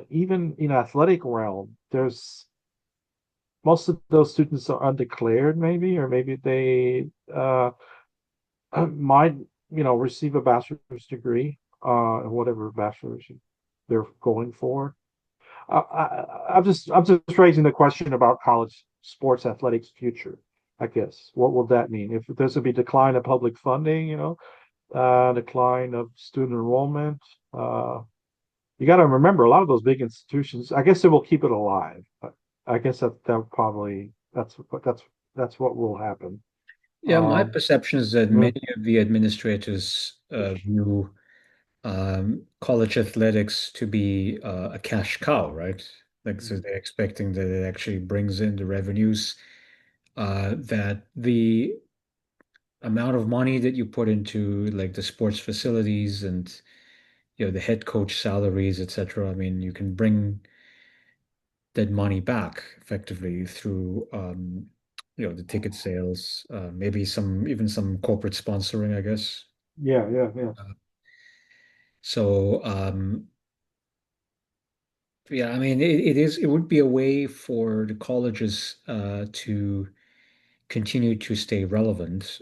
even in athletic realm, there's most of those students are undeclared, maybe, or maybe they might, receive a bachelor's degree, whatever bachelor's they're going for. I'm just raising the question about college sports athletics future. I guess what will that mean if there's a be decline of public funding? Decline of student enrollment. You got to remember a lot of those big institutions. I guess they will keep it alive. But I guess that probably that's what will happen. Yeah, my Um, perception is that yeah, many of the administrators view college athletics to be a cash cow, right? Like, so they're expecting that it actually brings in the revenues, that the amount of money that you put into like the sports facilities and the head coach salaries, etc. I mean, you can bring that money back effectively through the ticket sales, maybe even some corporate sponsoring, I guess. yeah, yeah, yeah. Uh, so yeah, I mean, it would be a way for the colleges to continue to stay relevant.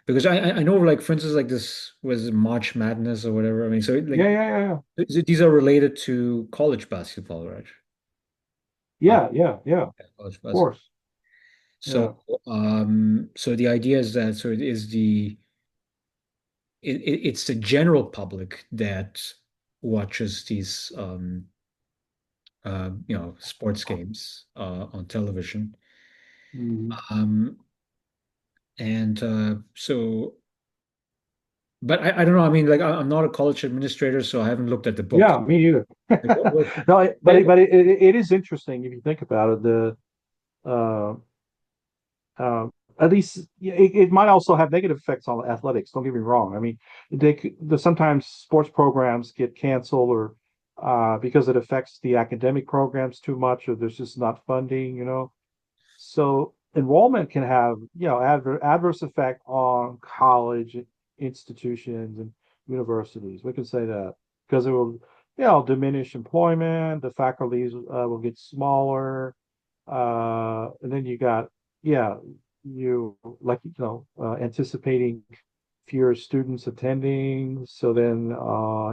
Because I know, like, for instance, like this was March Madness or whatever. I mean, so Yeah, like yeah, yeah, yeah. these are related to college basketball, right? Uh, Yeah, yeah, yeah. Of yeah, college basketball. course. So Yeah. so the idea is that so it is it's the general public that watches these sports games on television. Mhm. Um, and so, but I don't know. I mean, like, I'm not a college administrator, so I haven't looked at the books. Yeah, me neither. Like, what, No, what, it is interesting if you think about it. Uh, uh, at least yeah, it might also have negative effects on athletics. Don't get me wrong. I mean, sometimes sports programs get canceled or because it affects the academic programs too much, or there's just not funding. So enrollment can have, adverse effect on college institutions and universities. We can say that because it will, diminish employment. The faculties will get smaller, and then you got, yeah, you like, anticipating fewer students attending. So then,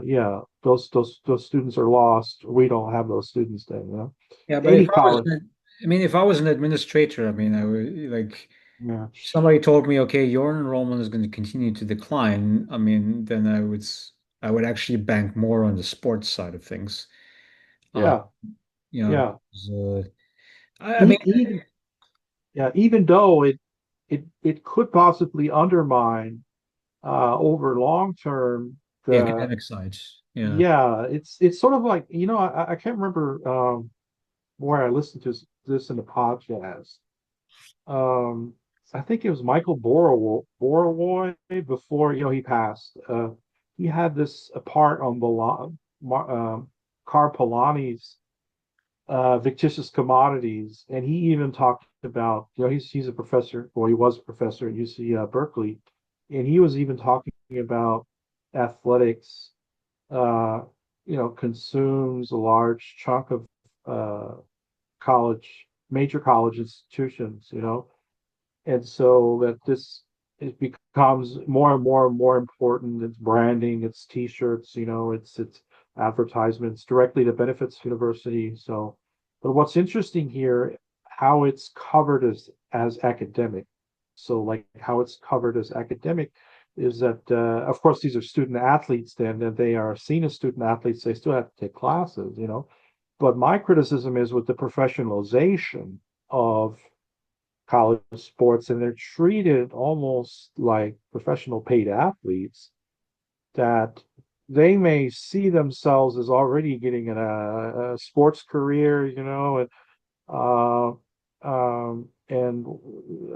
yeah, those students are lost. We don't have those students then. yeah, but if Any I was, college, I mean, if I was an administrator, I mean, I would like. yeah. If somebody told me, okay, your enrollment is going to continue to decline, I mean, then I would actually bank more on the sports side of things. Uh, Yeah. You know, Yeah. I mean, Even yeah, even though it could possibly undermine over long term the the academic side. Yeah. yeah, it's sort of like I can't remember where I listened to this in the podcast. Um, I think it was Michael Borowoy before he passed. He had this part on Carl Polanyi's fictitious commodities, and he even talked about he's a professor, or he was a professor at UC Berkeley, and he was even talking about athletics. Uh, consumes a large chunk of uh, major college institutions. And so that this it becomes more and more and more important. It's branding, it's T-shirts, it's advertisements directly that benefits university. So, but what's interesting here, how it's covered as academic. So, like how it's covered as academic is that, of course, these are student athletes. Then that they are seen as student athletes, they still have to take classes. But my criticism is with the professionalization of college sports, and they're treated almost like professional paid athletes, that they may see themselves as already getting a sports career, and uh, and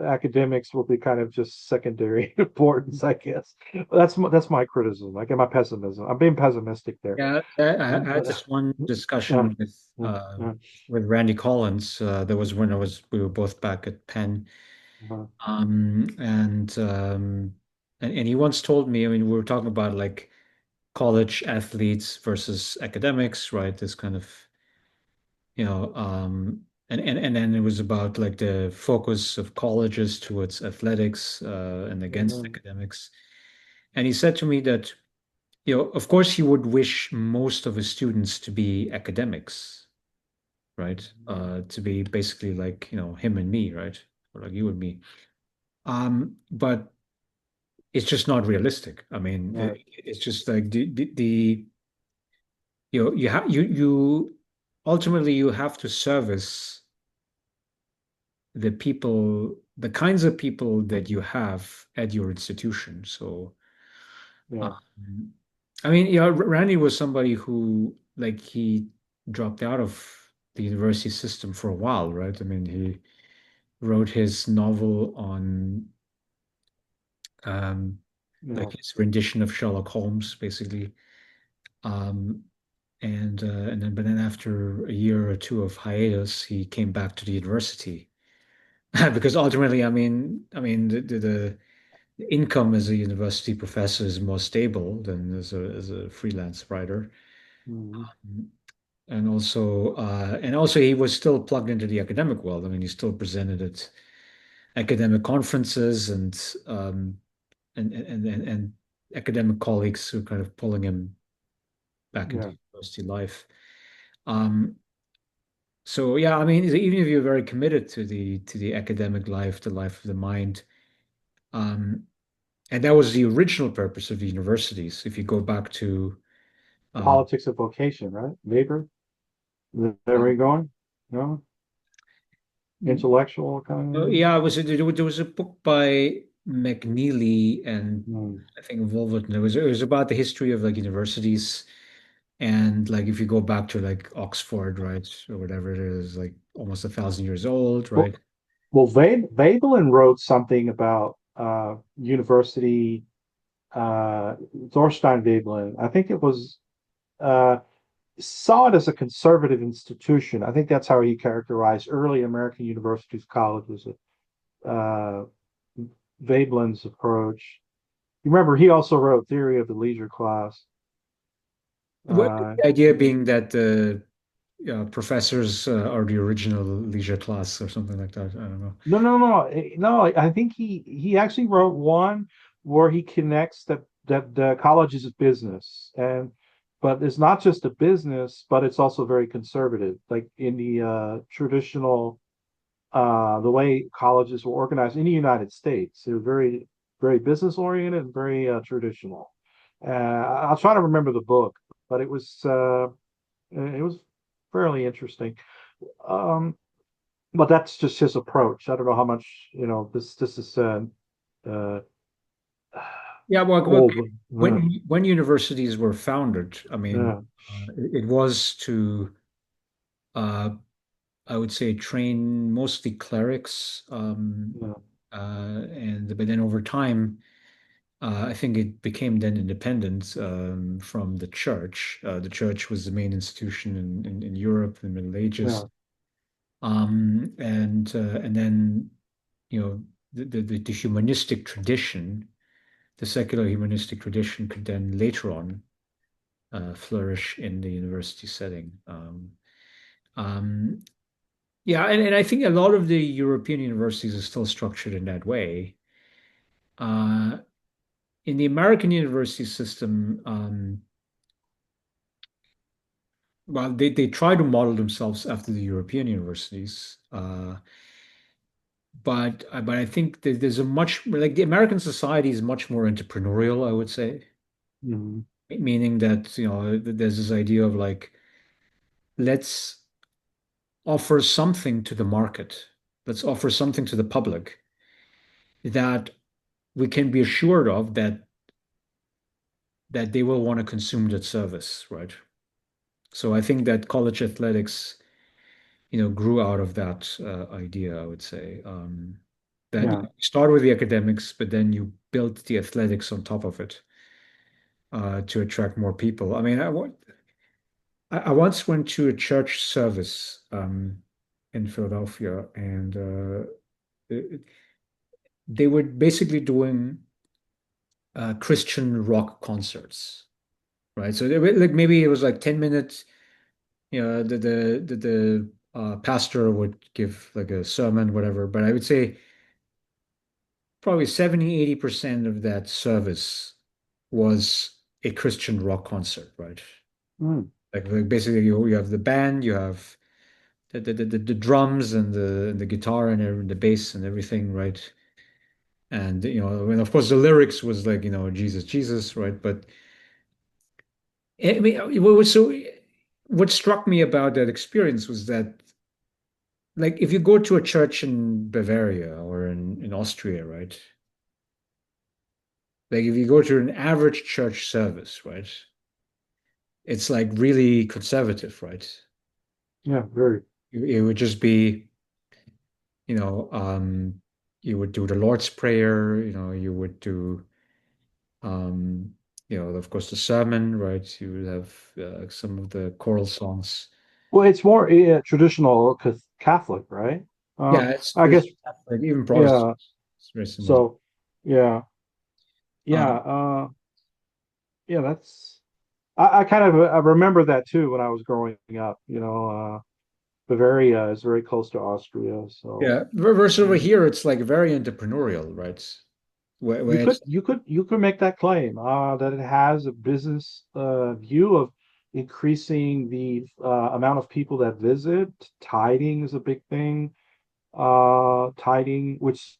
academics will be kind of just secondary importance, I guess. That's my criticism, like, and my pessimism. I'm being pessimistic there. Yeah, I had But this one uh, discussion uh, uh, with Randy Collins. There was when we were both back at Penn. uh, And he once told me, I mean, we were talking about like college athletes versus academics, right? This kind of, and then it was about like the focus of colleges towards athletics and against uh, academics. And he said to me that, of course, he would wish most of his students to be academics, right? To be basically like, him and me, right? Or like you and me. But it's just not realistic. I mean, uh, it's just like you ultimately you have to service the people, the kinds of people that you have at your institution. So, yeah, um, I mean, Randy was somebody who like he dropped out of the university system for a while, right? I mean, he wrote his novel on um, yeah. like his rendition of Sherlock Holmes, basically. Um, but then after a year or two of hiatus, he came back to the university because ultimately, I mean, the income as a university professor is more stable than as a freelance writer. Mhm. Um, and also he was still plugged into the academic world. I mean, he still presented at academic conferences um, and academic colleagues who kind of pulling him back into Yeah. university life. Um, So yeah, I mean, even if you're very committed to the academic life, the life of the mind, um, and that was the original purpose of the universities. If you go back to, uh, Politics of vocation, right? Weber, is that uh, where you going? No, intellectual kind yeah, there was a book by McNeely and of. I think Wolverton. It was about the history of like universities and like if you go back to like Oxford, right, or whatever it is, like almost 1,000 years old, Well, right? well, Veblen wrote something about university. Thorstein Veblen, I think it was, uh, saw it as a conservative institution. I think that's how he characterized early American universities, colleges. Uh, Veblen's approach. You remember, he also wrote Theory of the Leisure Class. Uh, The idea being that the professors are the original leisure class or something like that. I don't know. No, no, no, no. I think he actually wrote one where he connects that the college is a business, but it's not just a business, but it's also very conservative, like in the traditional the way colleges were organized in the United States. They're very very business oriented and very traditional. I'll try to remember the book, but it was fairly interesting. Um, but that's just his approach. I don't know how much, this is uh Yeah, well, look, old. when universities were founded, I mean, Yeah, it was to, uh, I would say, train mostly clerics, yeah, and but then over time, I think it became then independent from the church. The church was the main institution in Europe in the Middle Ages, yeah, and then the humanistic tradition, the secular humanistic tradition, could then later on flourish in the university setting. Um, yeah, and I think a lot of the European universities are still structured in that way. Uh, in the American university system, well, they try to model themselves after the European universities, but I think that there's a much like the American society is much more entrepreneurial, I would say, mhm, meaning that there's this idea of like let's offer something to the market, let's offer something to the public that we can be assured of that they will want to consume that service, right? So I think that college athletics grew out of that idea, I would say. That yeah. you start with the academics, but then you build the athletics on top of it to attract more people. I mean, I once went to a church service in Philadelphia, and it- they were basically doing Christian rock concerts, right? So they were, like maybe it was like 10 minutes. The pastor would give like a sermon, whatever, but I would say probably 70-80% of that service was a Christian rock concert, right? Mm. Like basically you have the band, you have the drums and the guitar and the bass and everything, right? And and of course the lyrics was like, Jesus, Jesus, right? But I mean, what struck me about that experience was that like if you go to a church in Bavaria or in Austria, right? Like if you go to an average church service, right? It's like really conservative, right? Yeah, very. It would just be, you know, um, you would do the Lord's Prayer, you would do, um, of course, the sermon, right? You would have some of the choral songs. Well, it's more traditional Catholic, right? Uh, Yeah, I guess, like even yeah. Protestants, it's very similar. So, yeah, yeah, Um, yeah. I kind of I remember that too when I was growing up. Bavaria is very close to Austria, so yeah, versus over mm, here, it's like very entrepreneurial, right? Where you could it's you could you could make that claim that it has a business view of increasing the amount of people that visit. Tiding is a big thing. Tiding, which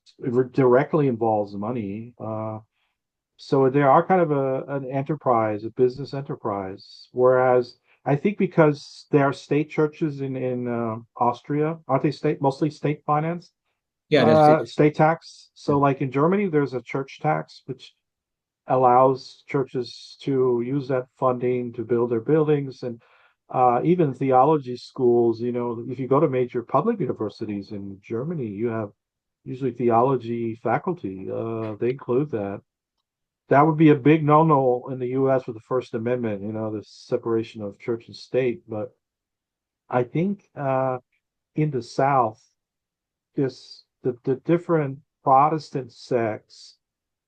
directly involves money. So they are kind of an enterprise, a business enterprise. Whereas I think because there are state churches in Austria, aren't they mostly state financed? yeah, that's it. State tax. Yeah. So like in Germany, there's a church tax which allows churches to use that funding to build their buildings and even theology schools. If you go to major public universities in Germany, you have usually theology faculty. They include that. That would be a big no-no in the U.S. with the First Amendment, the separation of church and state. But I think in the South, the different Protestant sects,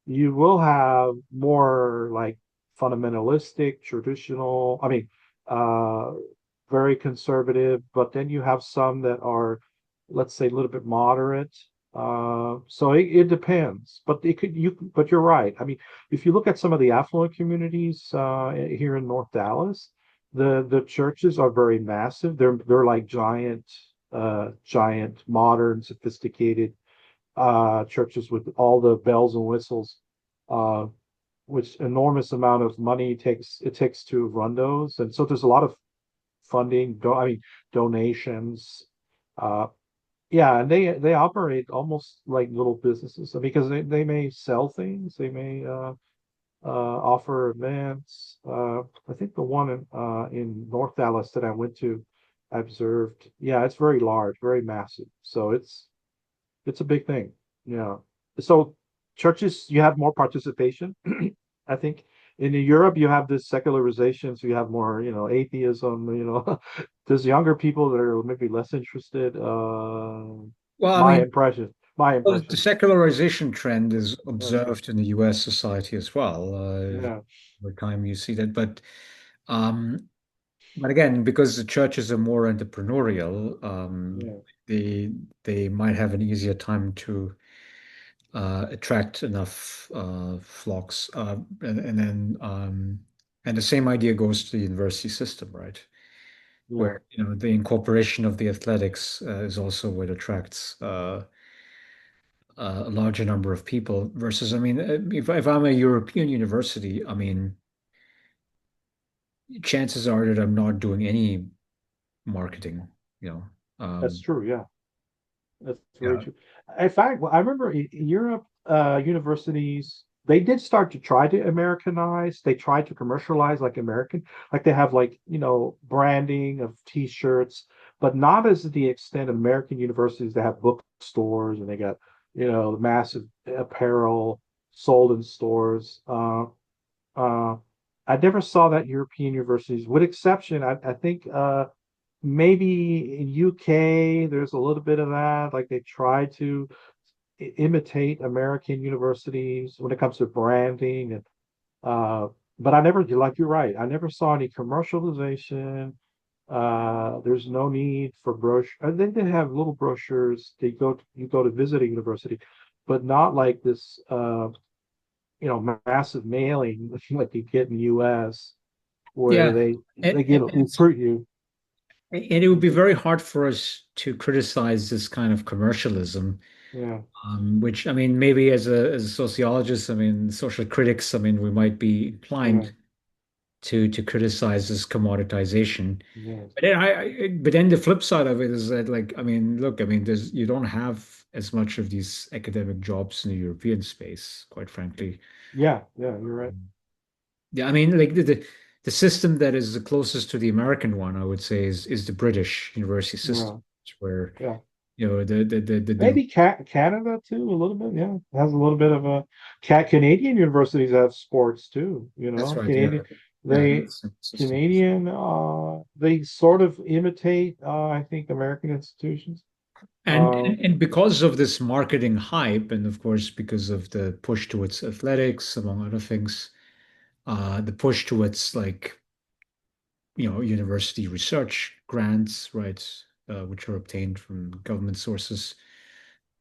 you will have more like fundamentalistic, traditional, I mean, uh, very conservative, but then you have some that are, let's say, a little bit moderate. So it depends, but but you're right. I mean, if you look at some of the affluent communities here in North Dallas, the churches are very massive. They're like giant, modern, sophisticated churches with all the bells and whistles, uh, which enormous amount of money it takes to run those. And so there's a lot of funding, I mean donations. Uh, yeah, and they operate almost like little businesses because they may sell things, they may offer events. I think the one in North Dallas that I went to, I observed, yeah, it's very large, very massive. So it's a big thing. Yeah. So churches, you have more participation. I think in Europe you have this secularization, so you have more, atheism, there's younger people that are maybe less interested. Well, I My mean, impression. My well, the impression. secularization trend is Yeah. observed in the U.S. society as well. Yeah. Over time, you see that, um, but again, because the churches are more entrepreneurial, Yeah. they they might have an easier time to attract enough flocks, and the same idea goes to the university system, right? Yeah. Where the incorporation of the athletics is also what attracts a larger number of people. Versus, I mean, if I'm a European university, I mean, chances are that I'm not doing any marketing. You know, That's um, true. Yeah. That's very yeah, true. In fact, well, I remember in Europe, universities, they did start to try to Americanize. They tried to commercialize like American, like they have like, branding of t-shirts, but not as the extent of American universities that have bookstores and they got, massive apparel sold in stores. Uh, I never saw that European universities, with exception, I think maybe in UK there's a little bit of that. Like they try to imitate American universities when it comes to branding and but I never like you're right. I never saw any commercialization. There's no need for brochure. I think they have little brochures. You go to visit a university, but not like this massive mailing like you get in the US where yeah, they get and recruit you. it would be very hard for us to criticize this kind of commercialism. Yeah, Which, I mean, maybe as a sociologist, I mean, social critics, I mean, we might be yeah, inclined to criticize this commoditization. yeah. But then the flip side of it is that, like, I mean, look, I mean, there's you don't have as much of these academic jobs in the European space, quite frankly. Yeah, yeah, you're right. Yeah, I mean, like the system that is the closest to the American one, I would say, is the British university system, Yeah, where yeah. the Maybe Canada too, a little bit. Yeah, it has a little bit of a Canadian universities have sports too. that's right, yeah, Canadian yeah, they that's the system. Canadian they sort of imitate I think American institutions. And, Uh, and and because of this marketing hype, and of course because of the push towards athletics, among other things, the push towards like university research grants, right, which are obtained from government sources.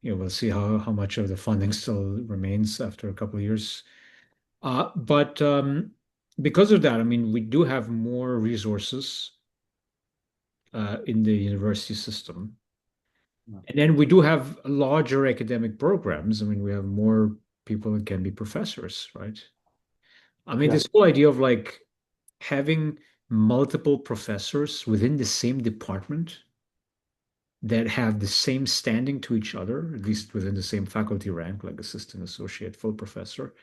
We'll see how much of the funding still remains after a couple of years. But because of that, I mean, we do have more resources in the university system. And then we do have larger academic programs. I mean, we have more people that can be professors, right? I mean, yeah, this whole idea of like having multiple professors within the same department that have the same standing to each other, at least within the same faculty rank, like assistant, associate, full professor.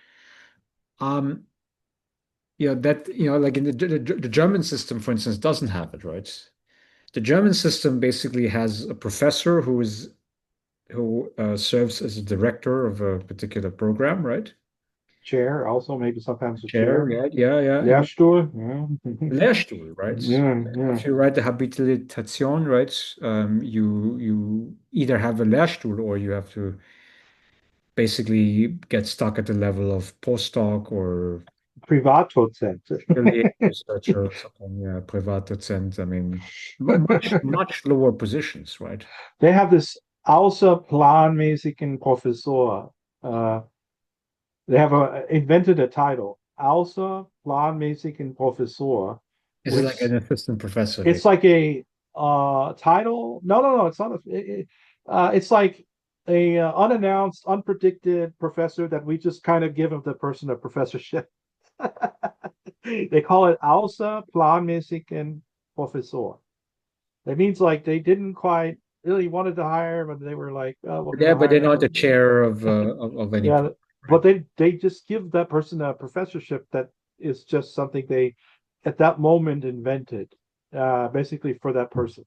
Um, like in the German system, for instance, doesn't have it, right? The German system basically has a professor who serves as a director of a particular program, right? chair also maybe sometimes a Chair, chair. yeah, yeah, yeah. And Lehrstuhl. Yeah, Lehrstuhl, right? yeah, yeah. If you write the Habilitation, right, you either have a Lehrstuhl or you have to basically get stuck at the level of postdoc or Privatdozent. affiliate researcher or something. Yeah, Privatdozent. I mean, much lower positions, right? They have this außerplanmäßigen Professor. They have invented a title, außerplanmäßigen Professor, Is it like which an assistant professor, it's basically? like a title. No, no, no. It's not it's like a unannounced, unpredicted professor that we just kind of give the person a professorship. They call it außerplanmäßigen professor. That means like they didn't quite really wanted to hire, but they were like, oh, we're going Yeah, to but they're hire not the him. chair of any Yeah, program, but right? they just give that person a professorship that is just something they at that moment invented, basically for that person.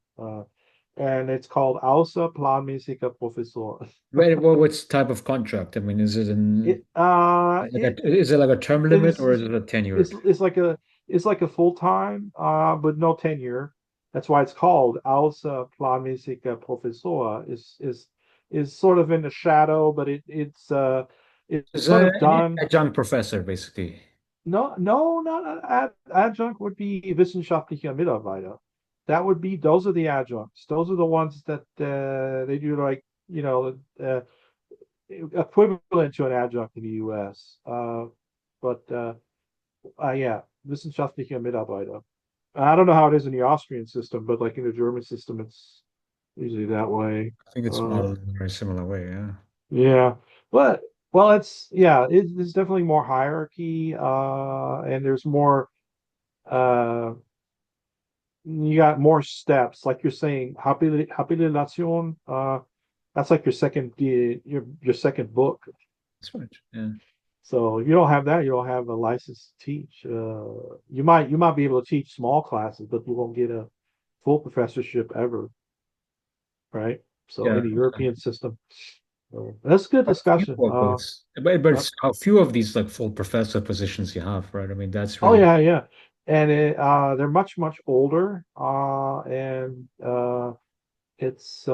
And it's called Außer planmäßiger Professor. What's type of contract? I mean, is it an It uh like it is it like a term limit is or is it a tenured? it's like a full time but no tenure. That's why it's called Außer planmäßiger Professor is sort of in the shadow, but it's Is sort of an done. adjunct professor basically? No, no, not an adjunct would be wissenschaftlicher Mitarbeiter. That would be those are the adjuncts. Those are the ones that they do like equivalent to an adjunct in the U.S. But yeah, wissenschaftlicher Mitarbeiter. I don't know how it is in the Austrian system, but like in the German system, it's usually that way. I think it's Uh, modeled in a very similar way. Yeah. yeah, but well, it's definitely more hierarchy, and there's more. Uh, you got more steps, like you're saying, habilitation. That's like your second book. That's right. Yeah. So if you don't have that, you don't have a license to teach. You might be able to teach small classes, but you won't get a full professorship ever, right? So Yeah. in the European system, that's a good A few discussion. of those, but Uh, it's a few of these like full professor positions you have, right? I mean, that's oh really yeah, yeah, and they're much older, and it's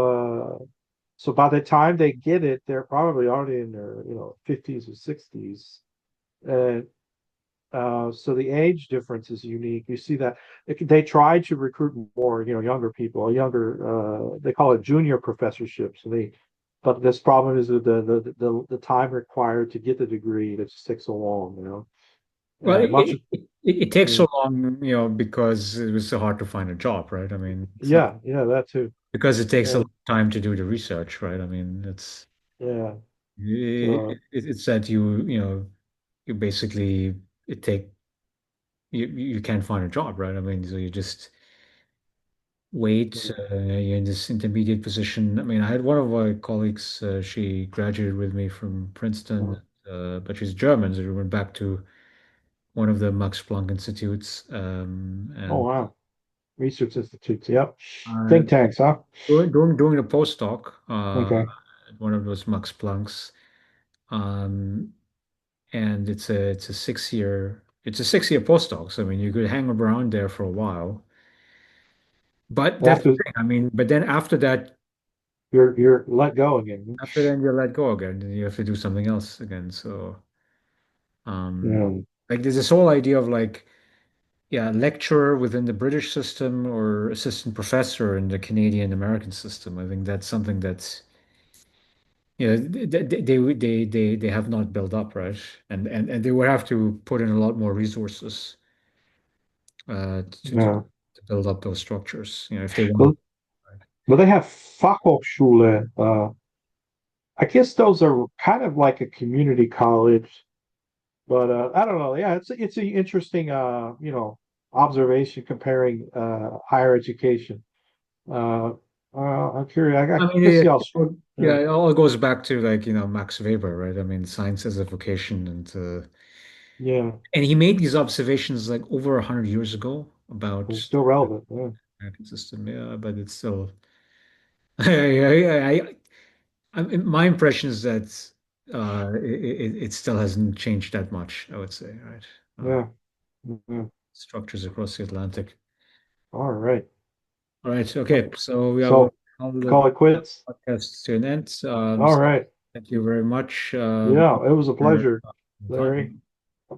so by the time they get it, they're probably already in their 50s or 60s, and so the age difference is unique. You see that they try to recruit more, younger people, they call it junior professorship. But this problem is that the time required to get the degree that just takes so long. well, Much, it takes yeah, so long, because it was so hard to find a job, right? I mean, it's not yeah, yeah, that too. because it takes a Yeah, long time to do the research, right? I mean, yeah. it, So it's that you basically it take you can't find a job, right? I mean, so you just wait. yeah, You're in this intermediate position. I mean, I had one of my colleagues. She graduated with me from yeah. Princeton, but she's German, so we went back to one of the Max Planck institutes, Oh and wow, research institutes. Yep, uh, think tanks, huh? doing a postdoc Okay. at one of those Max Plancks. Um, and it's a 6 year postdoc. So I mean, you could hang around there for a while. But that's the After thing. I mean, but then you're let go again. after then you let go again, and you have to do something else again. So Yeah, like there's this whole idea of like, yeah, lecturer within the British system or assistant professor in the Canadian American system. I think that's something that's they have not built up, right? And they would have to put in a lot more resources yeah. to build up those structures, if they want. But but they have Fachhochschule. I guess those are kind of like a community college, but I don't know. Yeah, it's an interesting observation comparing higher education. Uh, I'm curious. I I mean, guess yeah, the Aust yeah, yeah, it all goes back to like, Max Weber, right? I mean, science as a vocation, yeah, and he made these observations like over 100 years ago about it's still the relevant. Yeah, American system. Yeah, but it's still, my impression is that it still hasn't changed that much, I would say, right? yeah, yeah. Structures across the Atlantic. All right. All right. Okay. So we will So call the call it quits. podcast to an end. All right. Thank you very much Yeah, it was a for pleasure, time. Larry.